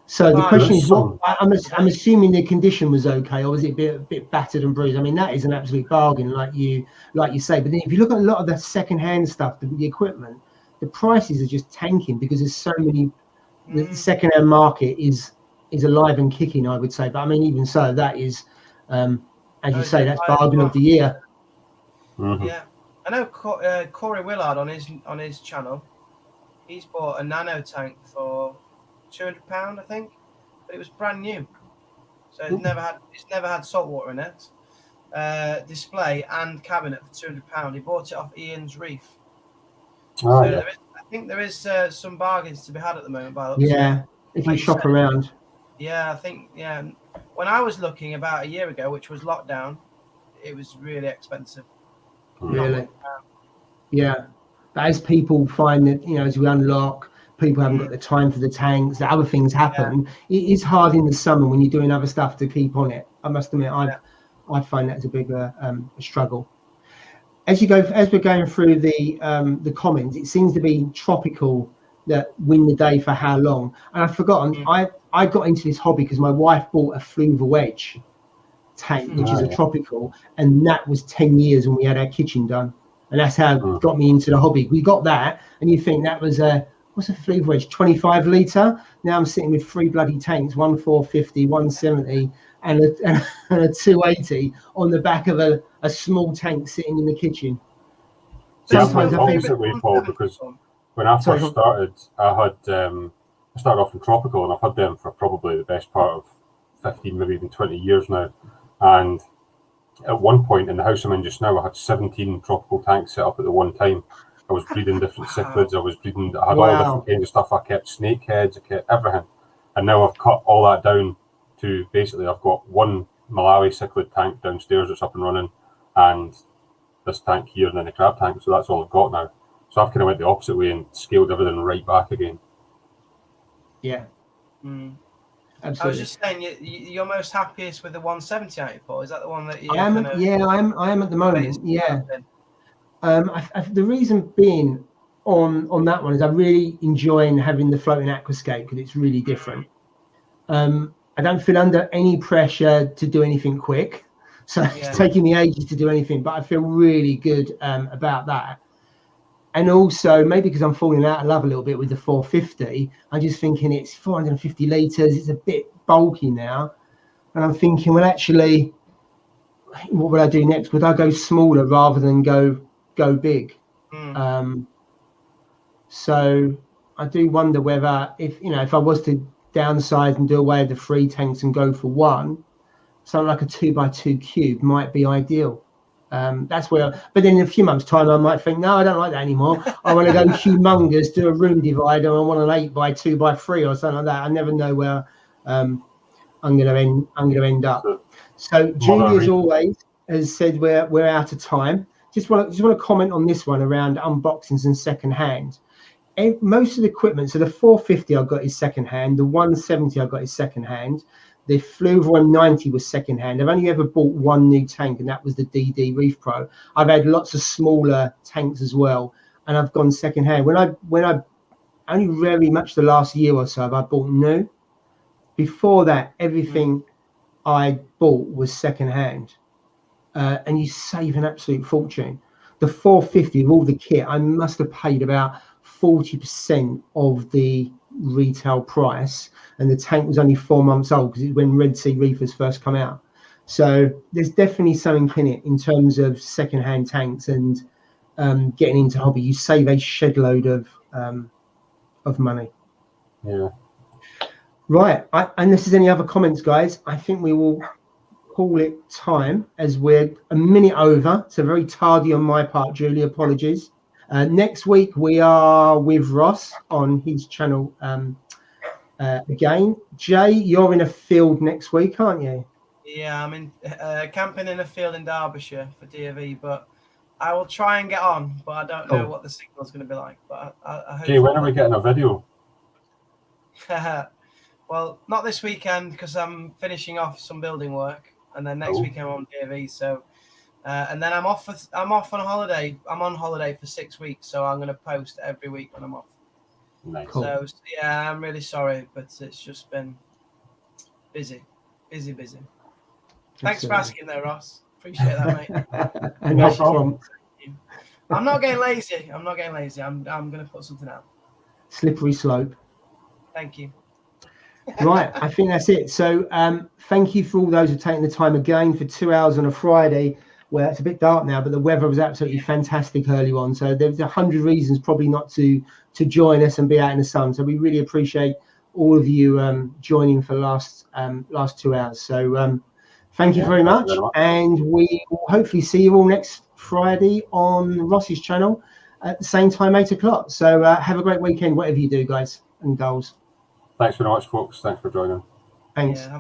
A: So the question is, I'm assuming the condition was okay, or was it a bit battered and bruised? I mean, that is an absolute bargain, like you say. But then if you look at a lot of the second-hand stuff, the equipment, the prices are just tanking because there's so many. The second-hand market is alive and kicking, I would say. But I mean, even so, that is, as you say, that's bargain of the year.
B: Yeah, I know Corey Willard on his channel, he's bought a nano tank for £200, I think, but it was brand new, so it's never had salt water in it. Display and cabinet for £200. He bought it off Ian's Reef. I think there is some bargains to be had at the moment.
A: If you shop around.
B: Yeah, I think when I was looking about a year ago, which was lockdown, it was really expensive.
A: Really? Yeah. But as people find that, as we unlock, people haven't got the time for the tanks, the other things happen. It is hard in the summer when you're doing other stuff to keep on it. I must admit, I find that as a big struggle. As we're going through the comments, it seems to be tropical that win the day for how long. And I've forgotten, I got into this hobby because my wife bought a Fluva wedge tank, which is a tropical, and that was 10 years when we had our kitchen done. And that's how it got me into the hobby. We got that, and you think that was what's a Fluva wedge, 25 litre? Now I'm sitting with 3 bloody tanks, one 450, 170, and a 280 on the back of a small tank sitting in the kitchen.
C: Sometimes I think way, Paul, because when I first started, I started off in tropical, and I've had them for probably the best part of 15, maybe even 20 years now. And at one point in the house I'm in just now, I had 17 tropical tanks set up at the one time. I was breeding different cichlids. I had all different kinds of stuff. I kept snake heads, I kept everything. And now I've cut all that down to basically I've got one Malawi cichlid tank downstairs that's up and running, and this tank here, and then the crab tank. So that's all I've got now. So I've kind of went the opposite way and scaled everything right back again.
A: Yeah. Absolutely.
B: I was just saying, you're most happiest with the 170, aren't you, Paul? Is that the one that you?
A: I am at the moment. Yeah. The reason being on that one is I really enjoying having the floating aquascape because it's really different. I don't feel under any pressure to do anything quick. So it's taking me ages to do anything, but I feel really good about that. And also, maybe because I'm falling out of love a little bit with the 450, I'm just thinking it's 450 litres, it's a bit bulky now. And I'm thinking, well, actually, what would I do next? Would I go smaller rather than go big? So I do wonder whether, if I was to downsize and do away with the 3 tanks and go for one, something like a 2x2 cube might be ideal. That's where, but then in a few months' time, I might think, no, I don't like that anymore. I want to go humongous, do a room divider. I want an 8x2x3 or something like that. I never know where I'm going to end up. So Julie, as always, has said we're out of time. Just want to comment on this one around unboxings and second hand. Most of the equipment, so the 450 I got is second hand, the 170 I got is second hand, the Fluva 190 was second hand. I've only ever bought one new tank, and that was the DD Reef Pro. I've had lots of smaller tanks as well, and I've gone second hand. When I only very much the last year or so have I bought new. Before that, everything I bought was second hand, and you save an absolute fortune. The 450 of all the kit, I must have paid about 40% of the retail price, and the tank was only 4 months old because it's when Red Sea Reefers first come out. So there's definitely something in it in terms of second-hand tanks and getting into hobby. You save a shed load of money.
C: Yeah.
A: Right. Unless there's any other comments, guys, I think we will call it time, as we're a minute over. So very tardy on my part, Julie. Apologies. Next week we are with Ross on his channel again. Jay, you're in a field next week, aren't you?
B: Yeah, I'm in camping in a field in Derbyshire for DV, but I will try and get on, but I don't know what the signal's going to be like. But I hope.
C: Jay, when are we getting a video?
B: Well, not this weekend because I'm finishing off some building work, and then next weekend I'm on DV. So. And then I'm off on holiday. I'm on holiday for 6 weeks, so I'm going to post every week when I'm off.
C: Nice.
A: Cool.
B: So yeah, I'm really sorry, but it's just been busy. Thanks for asking there, Ross. Appreciate that, mate.
A: No problem.
B: I'm not getting lazy. I'm going to put something out.
A: Slippery slope.
B: Thank you.
A: Right, I think that's it. So thank you for all those who are taking the time again for 2 hours on a Friday. Well, it's a bit dark now, but the weather was absolutely fantastic early on. So there's 100 reasons probably not to join us and be out in the sun. So we really appreciate all of you joining for the last 2 hours. So thank you very much. And we will hopefully see you all next Friday on Ross's channel at the same time, 8 o'clock. So have a great weekend, whatever you do, guys and girls.
C: Thanks very much, folks. Thanks for joining.
A: Thanks.
B: Yeah,